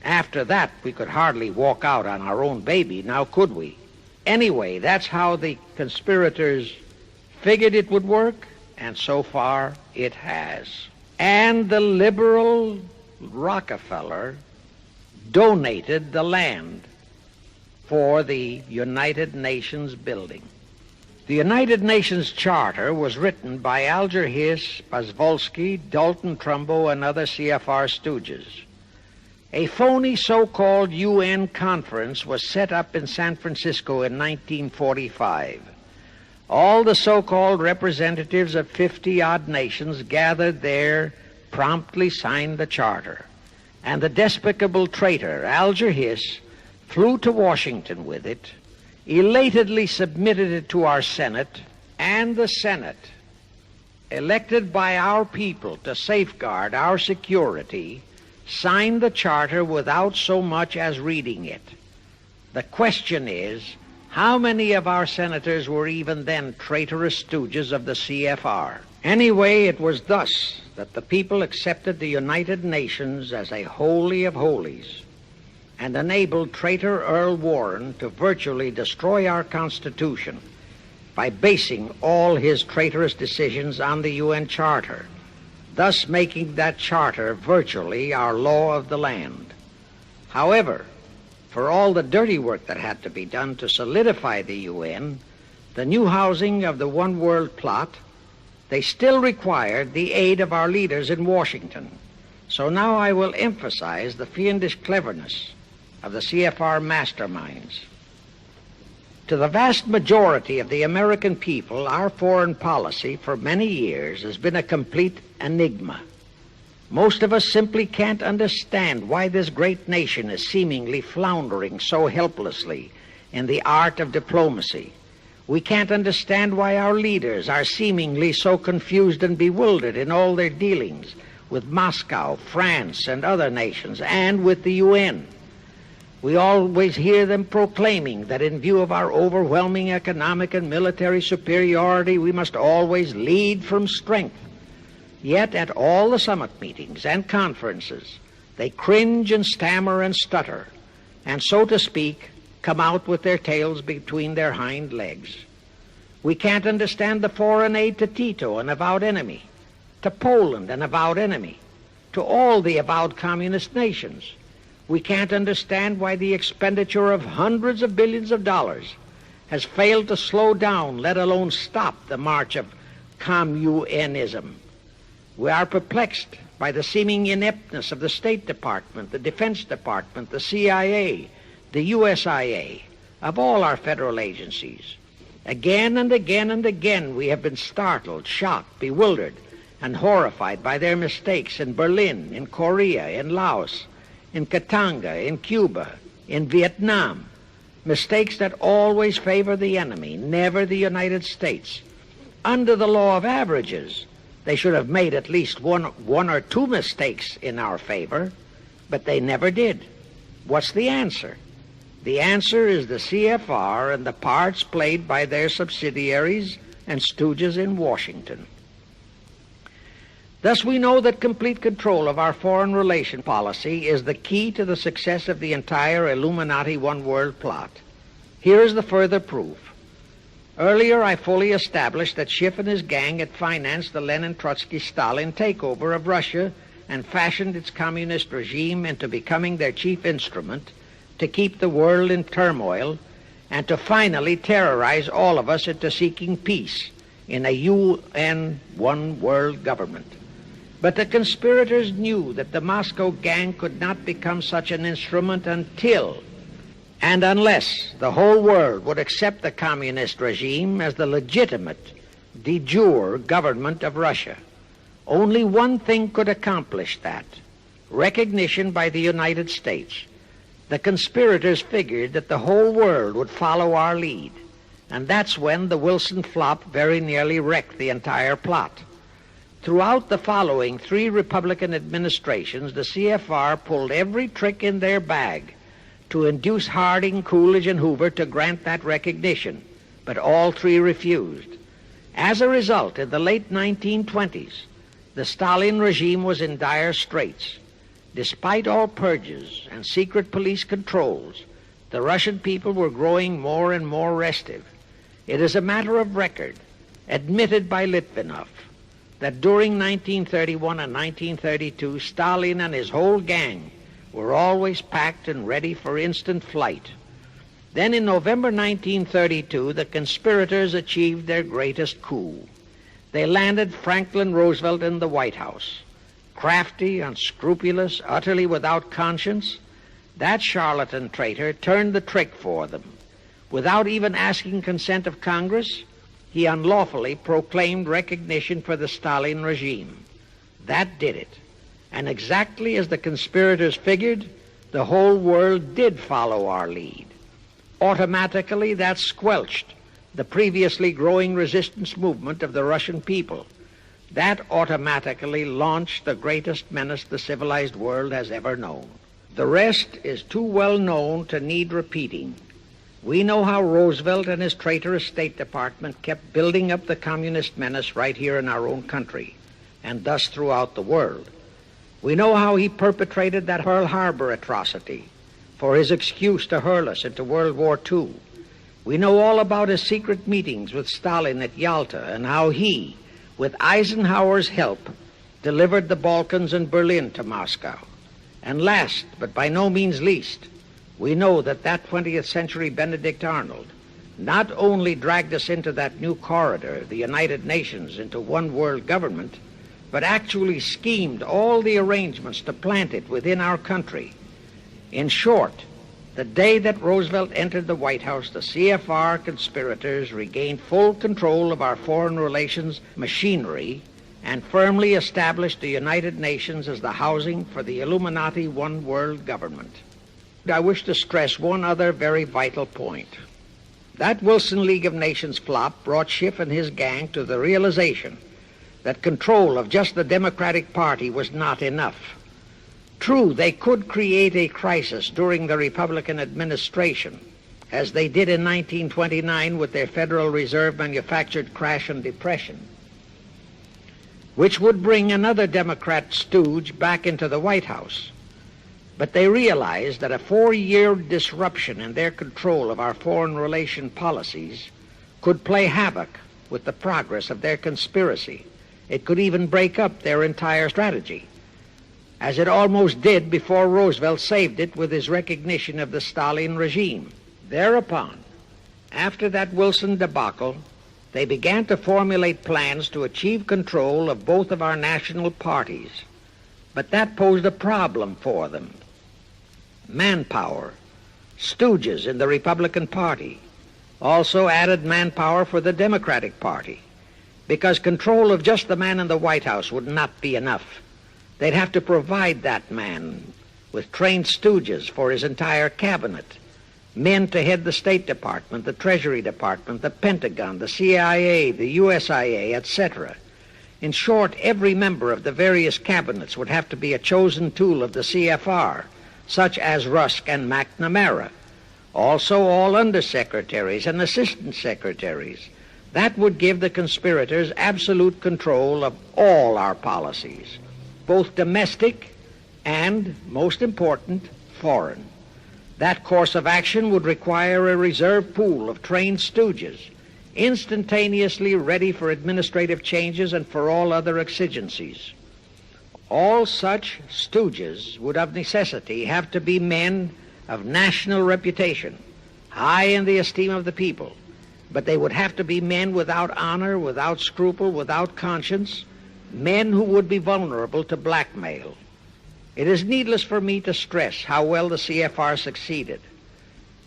After that, we could hardly walk out on our own baby, now could we? Anyway, that's how the conspirators figured it would work, and so far it has. And the liberal Rockefeller donated the land for the United Nations building. The United Nations Charter was written by Alger Hiss, Pasvolsky, Dalton Trumbo, and other CFR stooges. A phony so-called UN conference was set up in San Francisco in 1945. All the so-called representatives of 50-odd nations gathered there, promptly signed the charter, and the despicable traitor Alger Hiss flew to Washington with it, elatedly submitted it to our Senate, and the Senate, elected by our people to safeguard our security, signed the charter without so much as reading it. The question is, how many of our senators were even then traitorous stooges of the CFR? Anyway, it was thus that the people accepted the United Nations as a holy of holies and enabled traitor Earl Warren to virtually destroy our Constitution by basing all his traitorous decisions on the UN Charter, thus making that charter virtually our law of the land. However, for all the dirty work that had to be done to solidify the UN, the new housing of the One World plot, they still required the aid of our leaders in Washington. So now I will emphasize the fiendish cleverness of the CFR masterminds. To the vast majority of the American people, our foreign policy for many years has been a complete enigma. Most of us simply can't understand why this great nation is seemingly floundering so helplessly in the art of diplomacy. We can't understand why our leaders are seemingly so confused and bewildered in all their dealings with Moscow, France, and other nations, and with the UN. We always hear them proclaiming that in view of our overwhelming economic and military superiority, we must always lead from strength. Yet at all the summit meetings and conferences, they cringe and stammer and stutter, and so to speak, come out with their tails between their hind legs. We can't understand the foreign aid to Tito, an avowed enemy, to Poland, an avowed enemy, to all the avowed communist nations. We can't understand why the expenditure of hundreds of billions of dollars has failed to slow down, let alone stop, the march of communism. We are perplexed by the seeming ineptness of the State Department, the Defense Department, the CIA, the USIA, of all our federal agencies. Again and again and again we have been startled, shocked, bewildered, and horrified by their mistakes in Berlin, in Korea, in Laos, in Katanga, in Cuba, in Vietnam, mistakes that always favor the enemy, never the United States. Under the law of averages, they should have made at least one or two mistakes in our favor, but they never did. What's the answer? The answer is the CFR and the parts played by their subsidiaries and stooges in Washington. Thus, we know that complete control of our foreign relation policy is the key to the success of the entire Illuminati one-world plot. Here is the further proof. Earlier, I fully established that Schiff and his gang had financed the Lenin-Trotsky-Stalin takeover of Russia and fashioned its communist regime into becoming their chief instrument to keep the world in turmoil and to finally terrorize all of us into seeking peace in a UN one-world government. But the conspirators knew that the Moscow gang could not become such an instrument until and unless the whole world would accept the communist regime as the legitimate, de jure government of Russia. Only one thing could accomplish that: recognition by the United States. The conspirators figured that the whole world would follow our lead, and that's when the Wilson flop very nearly wrecked the entire plot. Throughout the following 3 Republican administrations, the CFR pulled every trick in their bag to induce Harding, Coolidge, and Hoover to grant that recognition, but all 3 refused. As a result, in the late 1920s, the Stalin regime was in dire straits. Despite all purges and secret police controls, the Russian people were growing more and more restive. It is a matter of record, admitted by Litvinov, that during 1931 and 1932, Stalin and his whole gang were always packed and ready for instant flight. Then in November 1932, the conspirators achieved their greatest coup. They landed Franklin Roosevelt in the White House. Crafty, unscrupulous, utterly without conscience, that charlatan traitor turned the trick for them. Without even asking consent of Congress, he unlawfully proclaimed recognition for the Stalin regime. That did it. And exactly as the conspirators figured, the whole world did follow our lead. Automatically, that squelched the previously growing resistance movement of the Russian people. That automatically launched the greatest menace the civilized world has ever known. The rest is too well known to need repeating. We know how Roosevelt and his traitorous State Department kept building up the communist menace right here in our own country, and thus throughout the world. We know how he perpetrated that Pearl Harbor atrocity for his excuse to hurl us into World War II. We know all about his secret meetings with Stalin at Yalta and how he, with Eisenhower's help, delivered the Balkans and Berlin to Moscow. And last, but by no means least, we know that 20th century Benedict Arnold not only dragged us into that new corridor, the United Nations, into one world government, but actually schemed all the arrangements to plant it within our country. In short, the day that Roosevelt entered the White House, the CFR conspirators regained full control of our foreign relations machinery and firmly established the United Nations as the housing for the Illuminati one world government. I wish to stress one other very vital point. That Wilson League of Nations flop brought Schiff and his gang to the realization that control of just the Democratic Party was not enough. True, they could create a crisis during the Republican administration, as they did in 1929 with their Federal Reserve manufactured crash and depression, which would bring another Democrat stooge back into the White House. But they realized that a 4-year disruption in their control of our foreign relation policies could play havoc with the progress of their conspiracy. It could even break up their entire strategy, as it almost did before Roosevelt saved it with his recognition of the Stalin regime. Thereupon, after that Wilson debacle, they began to formulate plans to achieve control of both of our national parties. But that posed a problem for them. Manpower, stooges in the Republican Party, also added manpower for the Democratic Party, because control of just the man in the White House would not be enough. They'd have to provide that man with trained stooges for his entire cabinet, men to head the State Department, the Treasury Department, the Pentagon, the CIA, the USIA, etc. In short, every member of the various cabinets would have to be a chosen tool of the CFR, such as Rusk and McNamara, also all undersecretaries and assistant secretaries. That would give the conspirators absolute control of all our policies, both domestic and, most important, foreign. That course of action would require a reserve pool of trained stooges, instantaneously ready for administrative changes and for all other exigencies. All such stooges would of necessity have to be men of national reputation, high in the esteem of the people, but they would have to be men without honor, without scruple, without conscience, men who would be vulnerable to blackmail. It is needless for me to stress how well the CFR succeeded.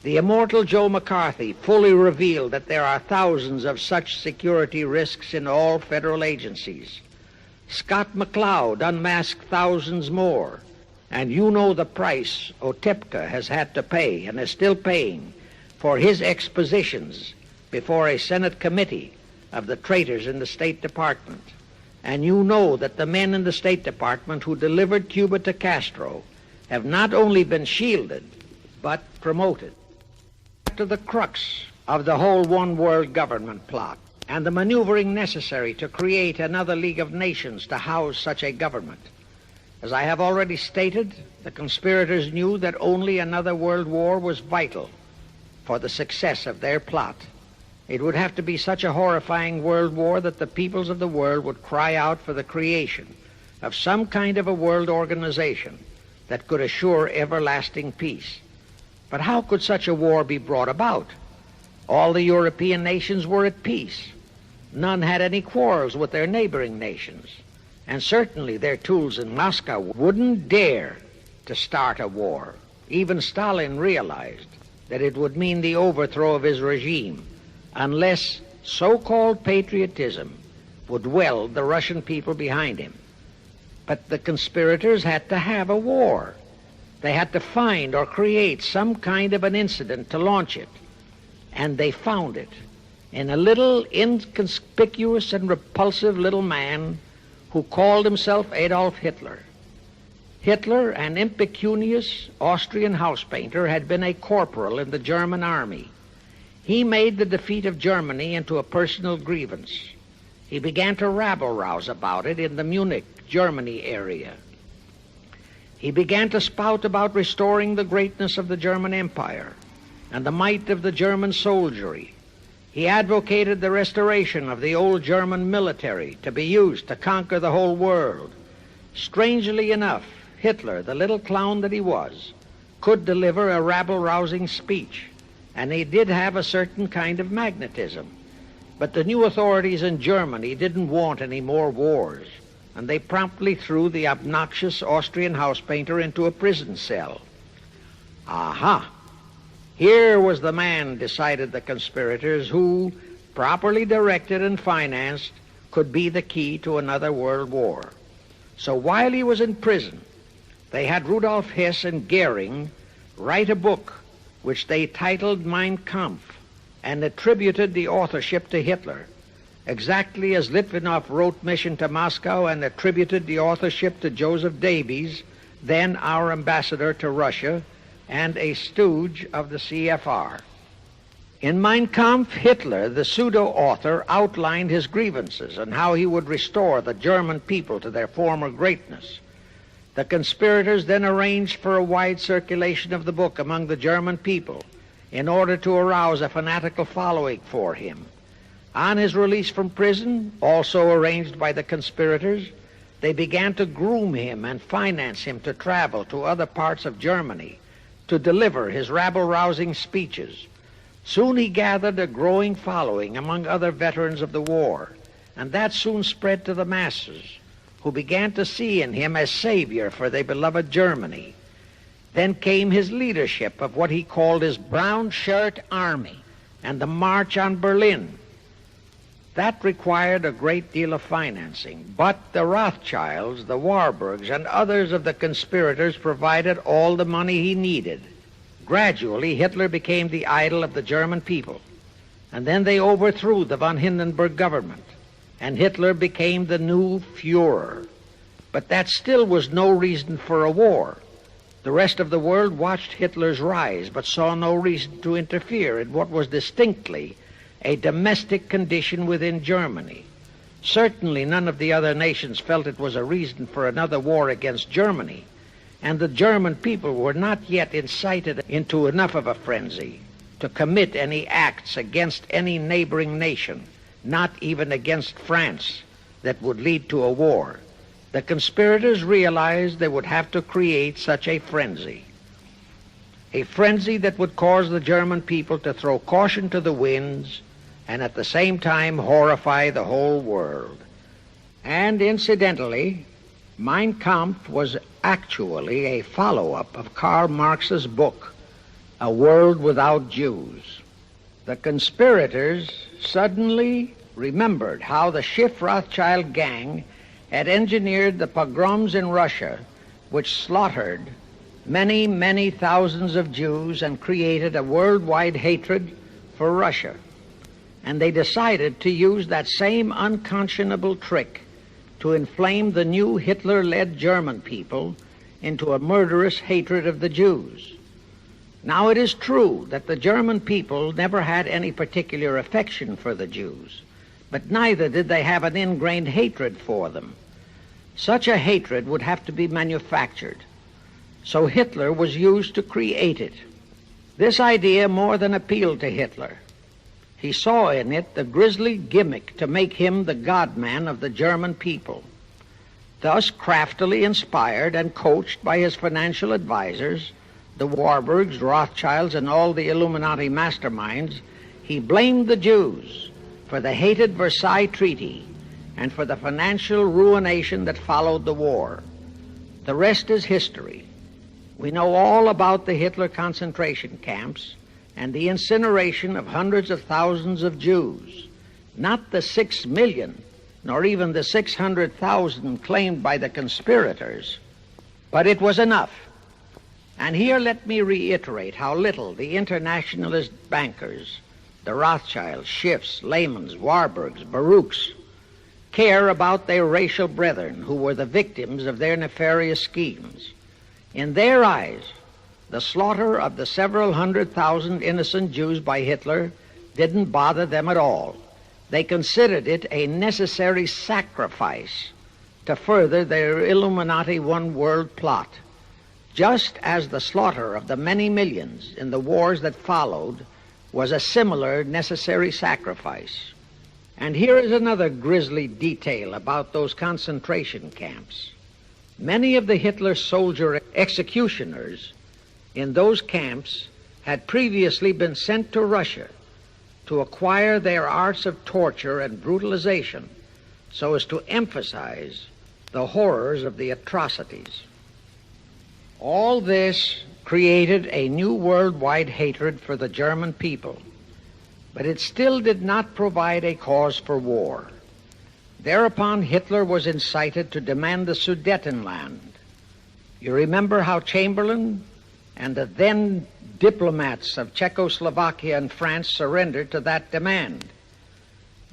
The immortal Joe McCarthy fully revealed that there are thousands of such security risks in all federal agencies. Scott McCloud unmasked thousands more, and you know the price Otepka has had to pay and is still paying for his expositions before a Senate committee of the traitors in the State Department. And you know that the men in the State Department who delivered Cuba to Castro have not only been shielded, but promoted. To the crux of the whole one-world government plot and the maneuvering necessary to create another League of Nations to house such a government. As I have already stated, the conspirators knew that only another world war was vital for the success of their plot. It would have to be such a horrifying world war that the peoples of the world would cry out for the creation of some kind of a world organization that could assure everlasting peace. But how could such a war be brought about? All the European nations were at peace. None had any quarrels with their neighboring nations. And certainly their tools in Moscow wouldn't dare to start a war. Even Stalin realized that it would mean the overthrow of his regime unless so-called patriotism would weld the Russian people behind him. But the conspirators had to have a war. They had to find or create some kind of an incident to launch it. And they found it in a little inconspicuous and repulsive little man who called himself Adolf Hitler. Hitler, an impecunious Austrian house painter, had been a corporal in the German army. He made the defeat of Germany into a personal grievance. He began to rabble-rouse about it in the Munich, Germany area. He began to spout about restoring the greatness of the German Empire and the might of the German soldiery. He advocated the restoration of the old German military to be used to conquer the whole world. Strangely enough, Hitler, the little clown that he was, could deliver a rabble-rousing speech, and he did have a certain kind of magnetism. But the new authorities in Germany didn't want any more wars, and they promptly threw the obnoxious Austrian house painter into a prison cell. Aha! Here was the man, decided the conspirators, who, properly directed and financed, could be the key to another world war. So while he was in prison, they had Rudolf Hess and Goering write a book which they titled Mein Kampf and attributed the authorship to Hitler, exactly as Litvinov wrote Mission to Moscow and attributed the authorship to Joseph Davies, then our ambassador to Russia and a stooge of the CFR. In Mein Kampf, Hitler, the pseudo-author, outlined his grievances and how he would restore the German people to their former greatness. The conspirators then arranged for a wide circulation of the book among the German people in order to arouse a fanatical following for him. On his release from prison, also arranged by the conspirators, they began to groom him and finance him to travel to other parts of Germany to deliver his rabble-rousing speeches. Soon he gathered a growing following among other veterans of the war, and that soon spread to the masses, who began to see in him a savior for their beloved Germany. Then came his leadership of what he called his Brown Shirt Army and the March on Berlin. That required a great deal of financing, but the Rothschilds, the Warburgs, and others of the conspirators provided all the money he needed. Gradually, Hitler became the idol of the German people, and then they overthrew the von Hindenburg government, and Hitler became the new Führer. But that still was no reason for a war. The rest of the world watched Hitler's rise, but saw no reason to interfere in what was distinctly a domestic condition within Germany. Certainly none of the other nations felt it was a reason for another war against Germany, and the German people were not yet incited into enough of a frenzy to commit any acts against any neighboring nation, not even against France, that would lead to a war. The conspirators realized they would have to create such a frenzy that would cause the German people to throw caution to the winds and at the same time horrify the whole world. And incidentally, Mein Kampf was actually a follow-up of Karl Marx's book, A World Without Jews. The conspirators suddenly remembered how the Schiff-Rothschild gang had engineered the pogroms in Russia, which slaughtered many, many thousands of Jews and created a worldwide hatred for Russia. And they decided to use that same unconscionable trick to inflame the new Hitler-led German people into a murderous hatred of the Jews. Now, it is true that the German people never had any particular affection for the Jews, but neither did they have an ingrained hatred for them. Such a hatred would have to be manufactured, so Hitler was used to create it. This idea more than appealed to Hitler. He saw in it the grisly gimmick to make him the God-man of the German people. Thus, craftily inspired and coached by his financial advisors, the Warburgs, Rothschilds, and all the Illuminati masterminds, he blamed the Jews for the hated Versailles Treaty and for the financial ruination that followed the war. The rest is history. We know all about the Hitler concentration camps and the incineration of hundreds of thousands of Jews, not the 6 million, nor even the 600,000 claimed by the conspirators, but it was enough. And here let me reiterate how little the internationalist bankers, the Rothschilds, Schiffs, Lehmans, Warburgs, Baruchs, care about their racial brethren who were the victims of their nefarious schemes. In their eyes, the slaughter of the several 100,000 innocent Jews by Hitler didn't bother them at all. They considered it a necessary sacrifice to further their Illuminati one-world plot, just as the slaughter of the many millions in the wars that followed was a similar necessary sacrifice. And here is another grisly detail about those concentration camps. Many of the Hitler soldier executioners in those camps had previously been sent to Russia to acquire their arts of torture and brutalization so as to emphasize the horrors of the atrocities. All this created a new worldwide hatred for the German people, but it still did not provide a cause for war. Thereupon Hitler was incited to demand the Sudetenland. You remember how Chamberlain and the then diplomats of Czechoslovakia and France surrendered to that demand.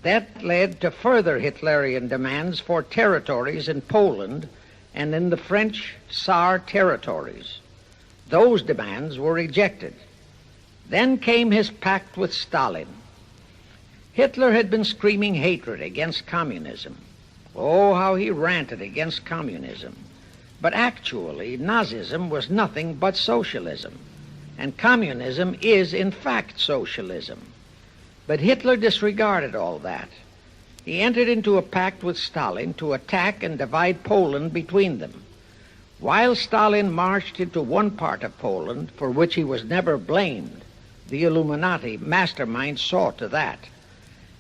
That led to further Hitlerian demands for territories in Poland and in the French Tsar territories. Those demands were rejected. Then came his pact with Stalin. Hitler had been screaming hatred against communism. Oh, how he ranted against communism. But actually, Nazism was nothing but socialism, and communism is, in fact, socialism. But Hitler disregarded all that. He entered into a pact with Stalin to attack and divide Poland between them. While Stalin marched into one part of Poland, for which he was never blamed, the Illuminati mastermind saw to that.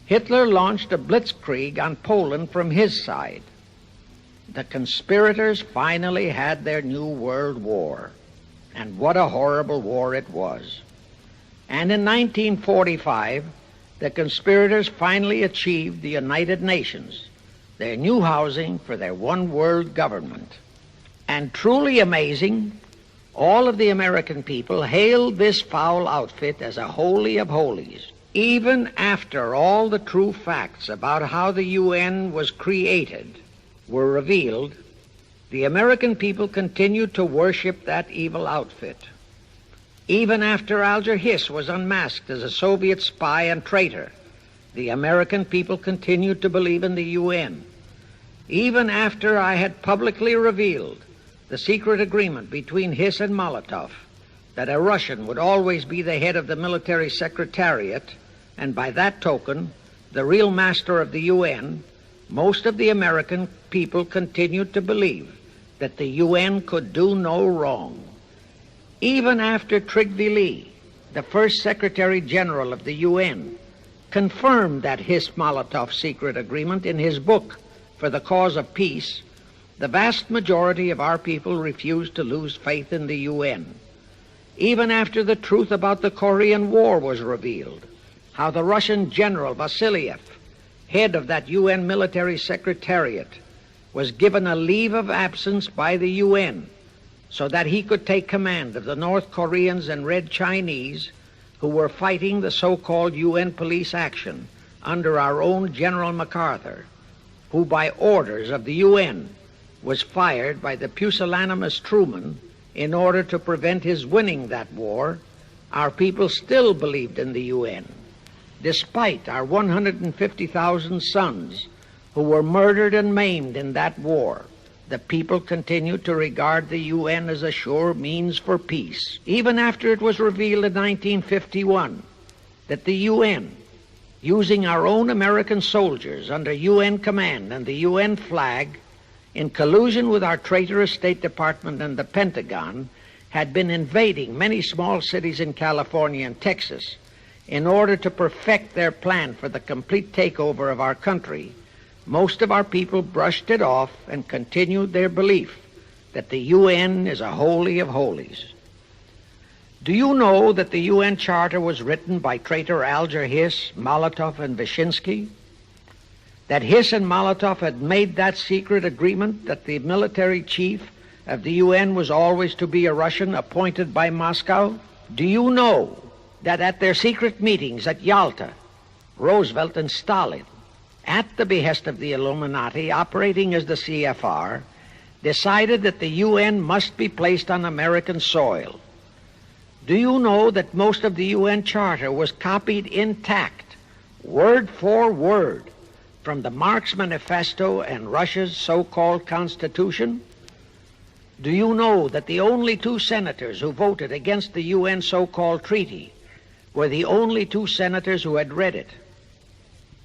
Hitler launched a blitzkrieg on Poland from his side. The conspirators finally had their new world war, and what a horrible war it was. And in 1945, the conspirators finally achieved the United Nations, their new housing for their one world government. And truly amazing, all of the American people hailed this foul outfit as a holy of holies. Even after all the true facts about how the UN was created were revealed, the American people continued to worship that evil outfit. Even after Alger Hiss was unmasked as a Soviet spy and traitor, the American people continued to believe in the UN. Even after I had publicly revealed the secret agreement between Hiss and Molotov that a Russian would always be the head of the military secretariat, and by that token, the real master of the UN, most of the American people continued to believe that the UN could do no wrong. Even after Trygve Lie, the first Secretary General of the UN, confirmed that Hiss-Molotov secret agreement in his book For the Cause of Peace, the vast majority of our people refused to lose faith in the UN. Even after the truth about the Korean War was revealed, how the Russian General Vasiliev, head of that UN military secretariat, was given a leave of absence by the UN so that he could take command of the North Koreans and Red Chinese who were fighting the so-called UN police action under our own General MacArthur, who by orders of the UN was fired by the pusillanimous Truman in order to prevent his winning that war. Our people still believed in the UN. Despite our 150,000 sons who were murdered and maimed in that war, the people continued to regard the UN as a sure means for peace. Even after it was revealed in 1951 that the UN, using our own American soldiers under UN command and the UN flag, in collusion with our traitorous State Department and the Pentagon, had been invading many small cities in California and Texas in order to perfect their plan for the complete takeover of our country, most of our people brushed it off and continued their belief that the UN is a holy of holies. Do you know that the UN Charter was written by traitor Alger Hiss, Molotov, and Wyszynski? That Hiss and Molotov had made that secret agreement that the military chief of the UN was always to be a Russian appointed by Moscow? Do you know that at their secret meetings at Yalta, Roosevelt and Stalin, at the behest of the Illuminati operating as the CFR, decided that the UN must be placed on American soil? Do you know that most of the UN Charter was copied intact, word for word, from the Marx Manifesto and Russia's so-called Constitution? Do you know that the only two senators who voted against the UN so-called treaty were the only two senators who had read it?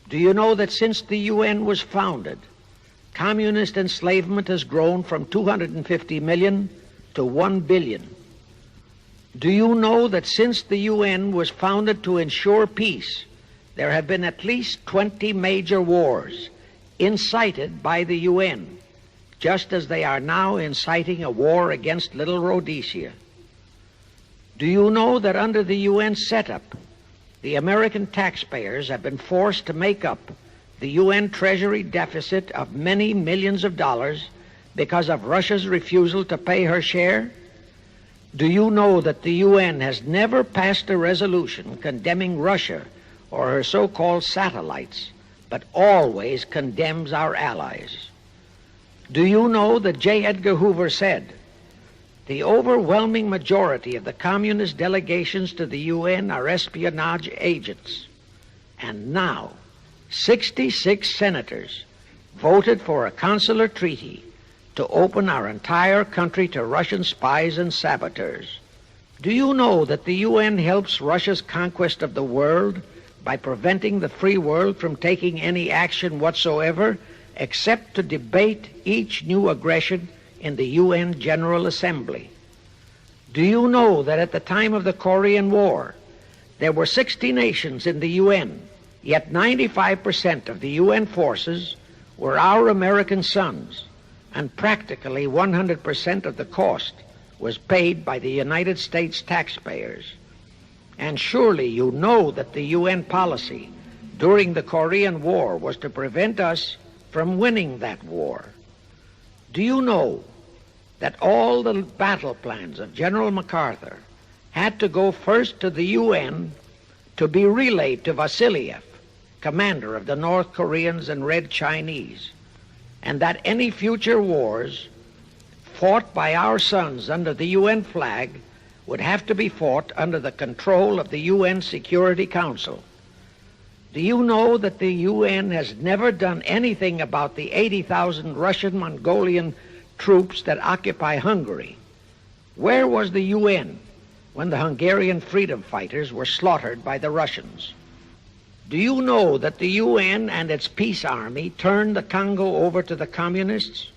Do you know that since the UN was founded, communist enslavement has grown from 250 million to 1 billion? Do you know that since the UN was founded to ensure peace, there have been at least 20 major wars incited by the UN, just as they are now inciting a war against Little Rhodesia? Do you know that under the UN setup, the American taxpayers have been forced to make up the UN Treasury deficit of many millions of dollars because of Russia's refusal to pay her share? Do you know that the UN has never passed a resolution condemning Russia or her so-called satellites, but always condemns our allies? Do you know that J. Edgar Hoover said, "The overwhelming majority of the communist delegations to the UN are espionage agents"? And now, 66 senators voted for a consular treaty to open our entire country to Russian spies and saboteurs. Do you know that the UN helps Russia's conquest of the world by preventing the free world from taking any action whatsoever except to debate each new aggression in the UN General Assembly? Do you know that at the time of the Korean War, there were 60 nations in the UN, yet 95% of the UN forces were our American sons, and practically 100% of the cost was paid by the United States taxpayers? And surely you know that the UN policy during the Korean War was to prevent us from winning that war. Do you know that all the battle plans of General MacArthur had to go first to the UN to be relayed to Vasiliev, commander of the North Koreans and Red Chinese, and that any future wars fought by our sons under the UN flag would have to be fought under the control of the UN Security Council. Do you know that the UN has never done anything about the 80,000 Russian Mongolian troops that occupy Hungary? Where was the UN when the Hungarian freedom fighters were slaughtered by the Russians? Do you know that the UN and its peace army turned the Congo over to the communists?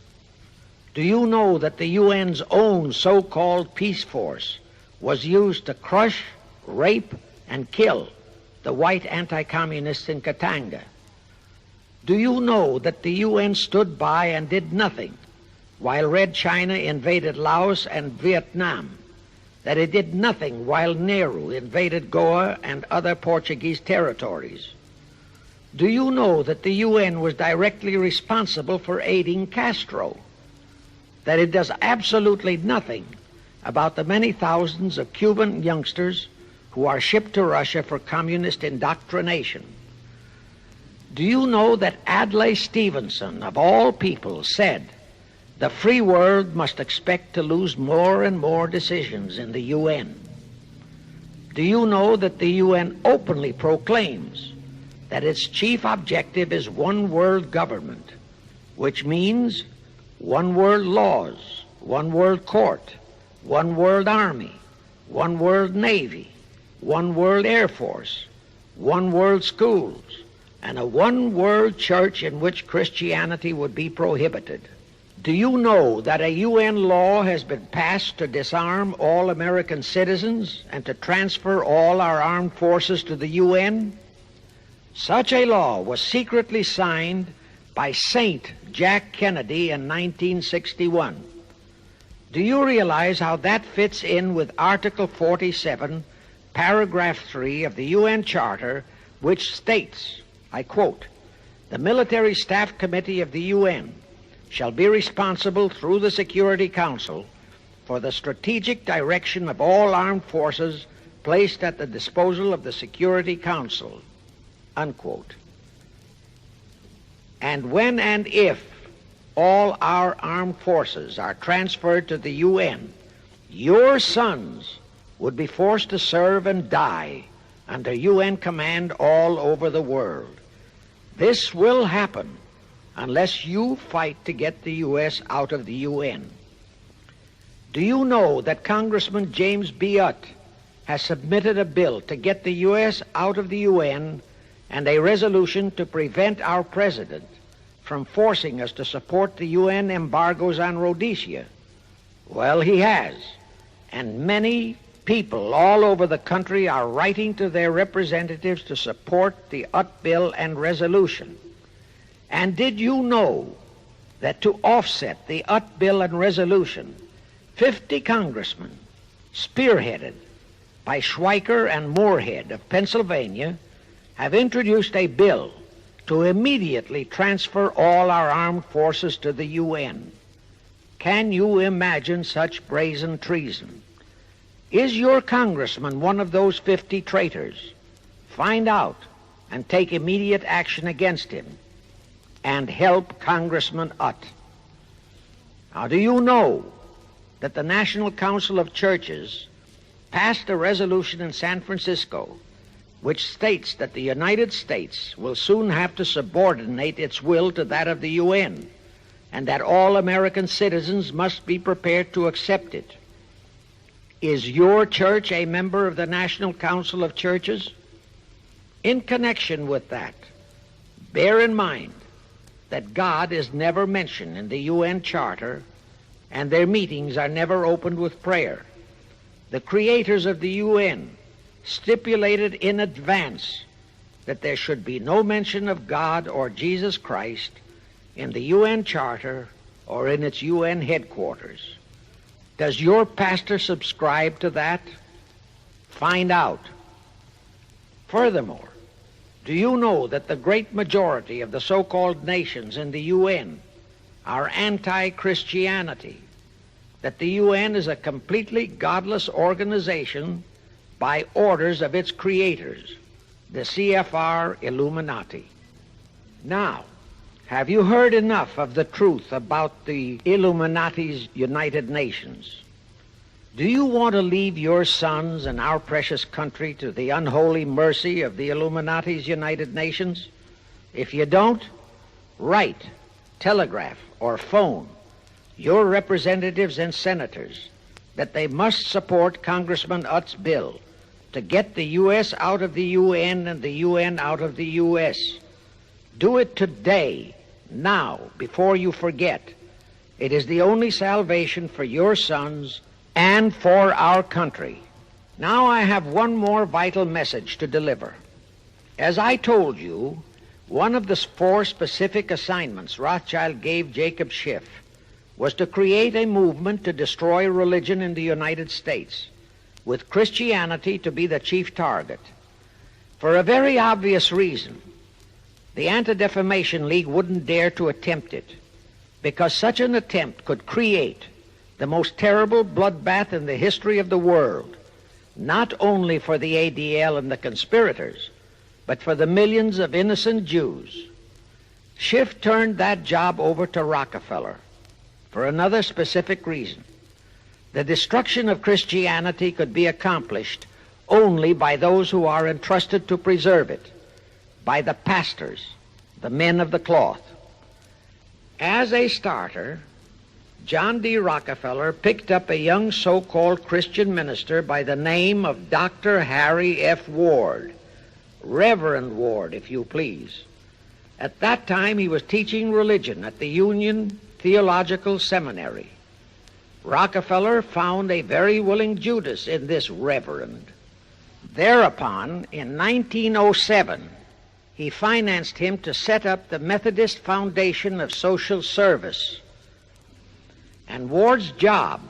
Do you know that the UN's own so-called peace force was used to crush, rape, and kill the white anti-communists in Katanga? Do you know that the UN stood by and did nothing while Red China invaded Laos and Vietnam? That it did nothing while Nehru invaded Goa and other Portuguese territories? Do you know that the UN was directly responsible for aiding Castro? That it does absolutely nothing about the many thousands of Cuban youngsters who are shipped to Russia for communist indoctrination? Do you know that Adlai Stevenson, of all people, said the free world must expect to lose more and more decisions in the UN? Do you know that the UN openly proclaims that its chief objective is one world government, which means one world laws, one world court, one world army, one world navy, one world air force, one world schools, and a one world church in which Christianity would be prohibited? Do you know that a UN law has been passed to disarm all American citizens and to transfer all our armed forces to the UN? Such a law was secretly signed by Saint Jack Kennedy in 1961. Do you realize how that fits in with Article 47, Paragraph 3 of the UN Charter, which states, I quote, "The Military Staff Committee of the UN shall be responsible through the Security Council for the strategic direction of all armed forces placed at the disposal of the Security Council," unquote. And when and if all our armed forces are transferred to the UN, your sons would be forced to serve and die under UN command all over the world. This will happen unless you fight to get the U.S. out of the UN. Do you know that Congressman James Bitchute has submitted a bill to get the U.S. out of the UN and a resolution to prevent our president from forcing us to support the UN embargoes on Rhodesia? Well, he has, and many people all over the country are writing to their representatives to support the UT bill and resolution. And did you know that to offset the UT bill and resolution, 50 congressmen, spearheaded by Schweiker and Moorhead of Pennsylvania, have introduced a bill to immediately transfer all our armed forces to the UN? Can you imagine such brazen treason? Is your congressman one of those 50 traitors? Find out and take immediate action against him, and help Congressman Utt. Now, do you know that the National Council of Churches passed a resolution in San Francisco which states that the United States will soon have to subordinate its will to that of the UN, and that all American citizens must be prepared to accept it? Is your church a member of the National Council of Churches? In connection with that, bear in mind that God is never mentioned in the UN Charter, and their meetings are never opened with prayer. The creators of the UN stipulated in advance that there should be no mention of God or Jesus Christ in the UN Charter or in its UN headquarters. Does your pastor subscribe to that? Find out. Furthermore, do you know that the great majority of the so-called nations in the UN are anti-Christianity? That the UN is a completely godless organization by orders of its creators, the CFR Illuminati. Now, Have you heard enough of the truth about the Illuminati's United Nations? Do you want to leave your sons and our precious country to the unholy mercy of the Illuminati's United Nations? If you don't, write, telegraph, or phone your representatives and senators that they must support Congressman Utt's bill to get the U.S. out of the UN and the UN out of the U.S. Do it today, now, before you forget. It is the only salvation for your sons and for our country. Now I have one more vital message to deliver. As I told you, one of the 4 specific assignments Rothschild gave Jacob Schiff was to create a movement to destroy religion in the United States, with Christianity to be the chief target. For a very obvious reason, the Anti-Defamation League wouldn't dare to attempt it, because such an attempt could create the most terrible bloodbath in the history of the world, not only for the ADL and the conspirators, but for the millions of innocent Jews. Schiff turned that job over to Rockefeller for another specific reason. The destruction of Christianity could be accomplished only by those who are entrusted to preserve it, by the pastors, the men of the cloth. As a starter, John D. Rockefeller picked up a young so-called Christian minister by the name of Dr. Harry F. Ward, Reverend Ward, if you please. At that time, he was teaching religion at the Union Theological Seminary. Rockefeller found a very willing Judas in this reverend. Thereupon, in 1907, he financed him to set up the Methodist Foundation of Social Service. And Ward's job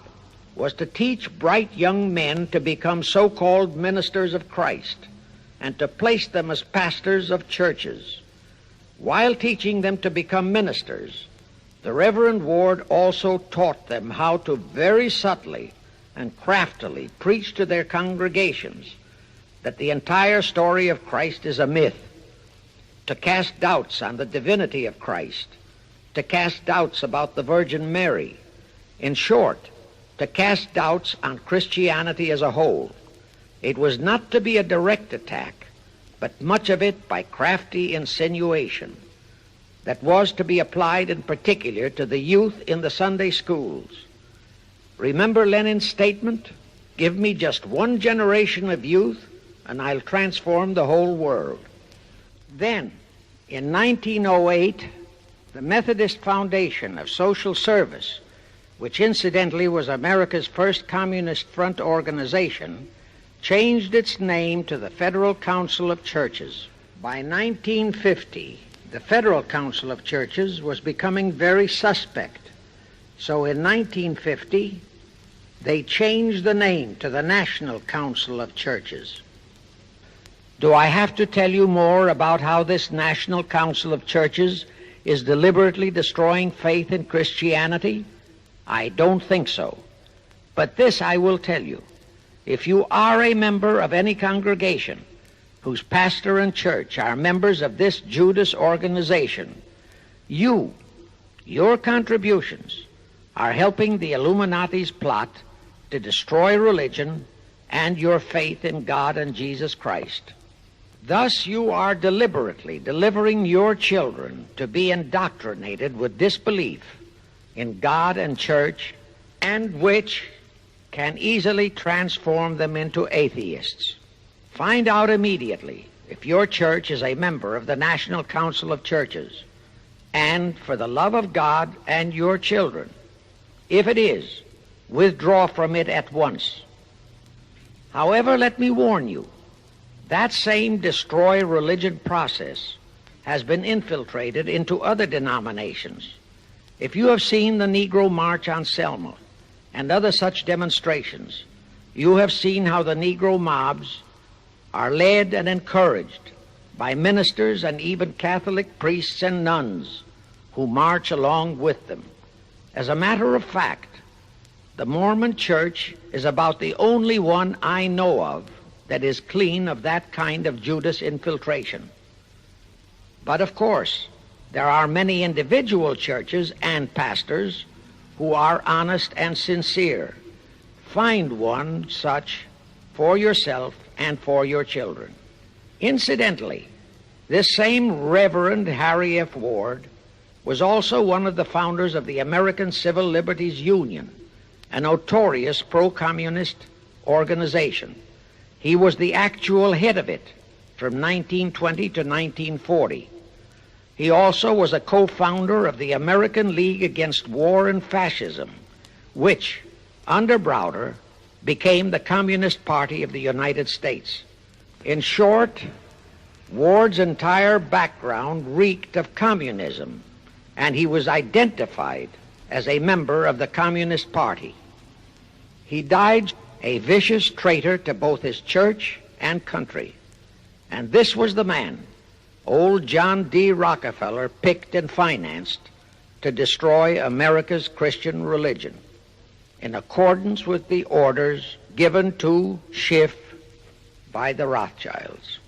was to teach bright young men to become so-called ministers of Christ and to place them as pastors of churches. While teaching them to become ministers, the Reverend Ward also taught them how to very subtly and craftily preach to their congregations that the entire story of Christ is a myth, to cast doubts on the divinity of Christ, to cast doubts about the Virgin Mary. In short, to cast doubts on Christianity as a whole. It was not to be a direct attack, but much of it by crafty insinuation that was to be applied in particular to the youth in the Sunday schools. Remember Lenin's statement, "Give me just one generation of youth and I'll transform the whole world." Then, in 1908, the Methodist Foundation of Social Service, which incidentally was America's first Communist Front organization, changed its name to the Federal Council of Churches. By 1950, the Federal Council of Churches was becoming very suspect. So in 1950, they changed the name to the National Council of Churches. Do I have to tell you more about how this National Council of Churches is deliberately destroying faith in Christianity? I don't think so. But this I will tell you. If you are a member of any congregation whose pastor and church are members of this Judas organization, your contributions are helping the Illuminati's plot to destroy religion and your faith in God and Jesus Christ. Thus you are deliberately delivering your children to be indoctrinated with disbelief in God and church, and which can easily transform them into atheists. Find out immediately if your church is a member of the National Council of Churches, and for the love of God and your children, if it is, withdraw from it at once. However, let me warn you, that same destroy religion process has been infiltrated into other denominations. If you have seen the Negro March on Selma and other such demonstrations, you have seen how the Negro mobs are led and encouraged by ministers and even Catholic priests and nuns who march along with them. As a matter of fact, the Mormon Church is about the only one I know of that is clean of that kind of Judas infiltration. But of course, There are many individual churches and pastors who are honest and sincere. Find one such for yourself and for your children. Incidentally, this same Reverend Harry F. Ward was also one of the founders of the American Civil Liberties Union, a notorious pro-communist organization. He was the actual head of it from 1920 to 1940. He also was a co-founder of the American League Against War and Fascism, which, under Browder, became the Communist Party of the United States. In short, Ward's entire background reeked of communism, and he was identified as a member of the Communist Party. He died a vicious traitor to both his church and country. And this was the man old John D. Rockefeller picked and financed to destroy America's Christian religion, in accordance with the orders given to Schiff by the Rothschilds.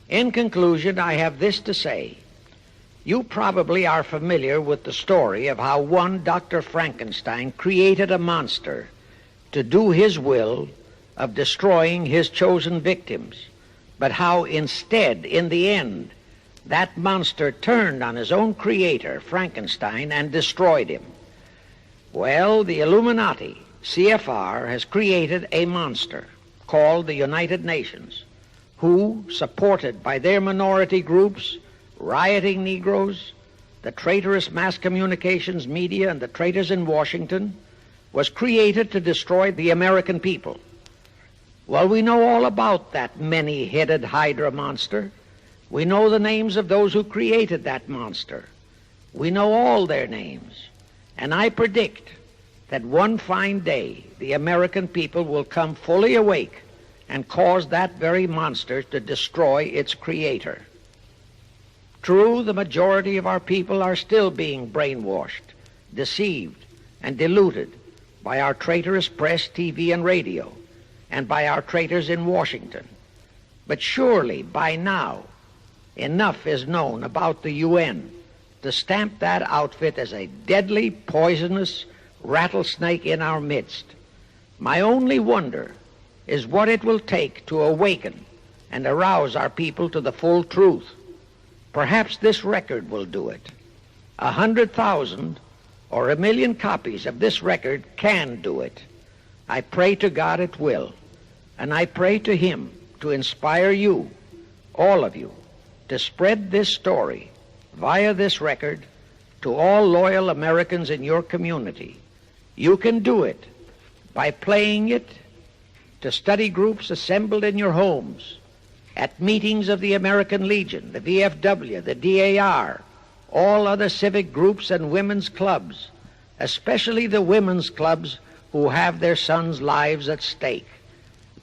In conclusion, I have this to say. You probably are familiar with the story of how one Dr. Frankenstein created a monster to do his will of destroying his chosen victims, but how instead, in the end, that monster turned on his own creator, Frankenstein, and destroyed him. Well, the Illuminati, CFR, has created a monster called the United Nations, who, supported by their minority groups, rioting Negroes, the traitorous mass communications media, and the traitors in Washington, was created to destroy the American people. Well, we know all about that many-headed Hydra monster. We know the names of those who created that monster. We know all their names. And I predict that one fine day the American people will come fully awake and cause that very monster to destroy its creator. True, the majority of our people are still being brainwashed, deceived, and deluded by our traitorous press, TV, and radio, and by our traitors in Washington. But surely, by now, enough is known about the UN to stamp that outfit as a deadly, poisonous rattlesnake in our midst. My only wonder is what it will take to awaken and arouse our people to the full truth. Perhaps this record will do it. 100,000 or 1,000,000 copies of this record can do it. I pray to God it will, and I pray to Him to inspire you, all of you, to spread this story via this record to all loyal Americans in your community. You can do it by playing it to study groups assembled in your homes, at meetings of the American Legion, the VFW, the DAR, all other civic groups and women's clubs, especially the women's clubs who have their sons' lives at stake.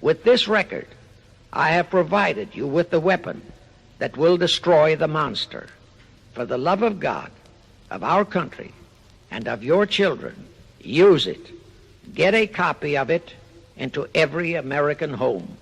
With this record, I have provided you with the weapon that will destroy the monster. For the love of God, of our country, and of your children, use it. Get a copy of it into every American home.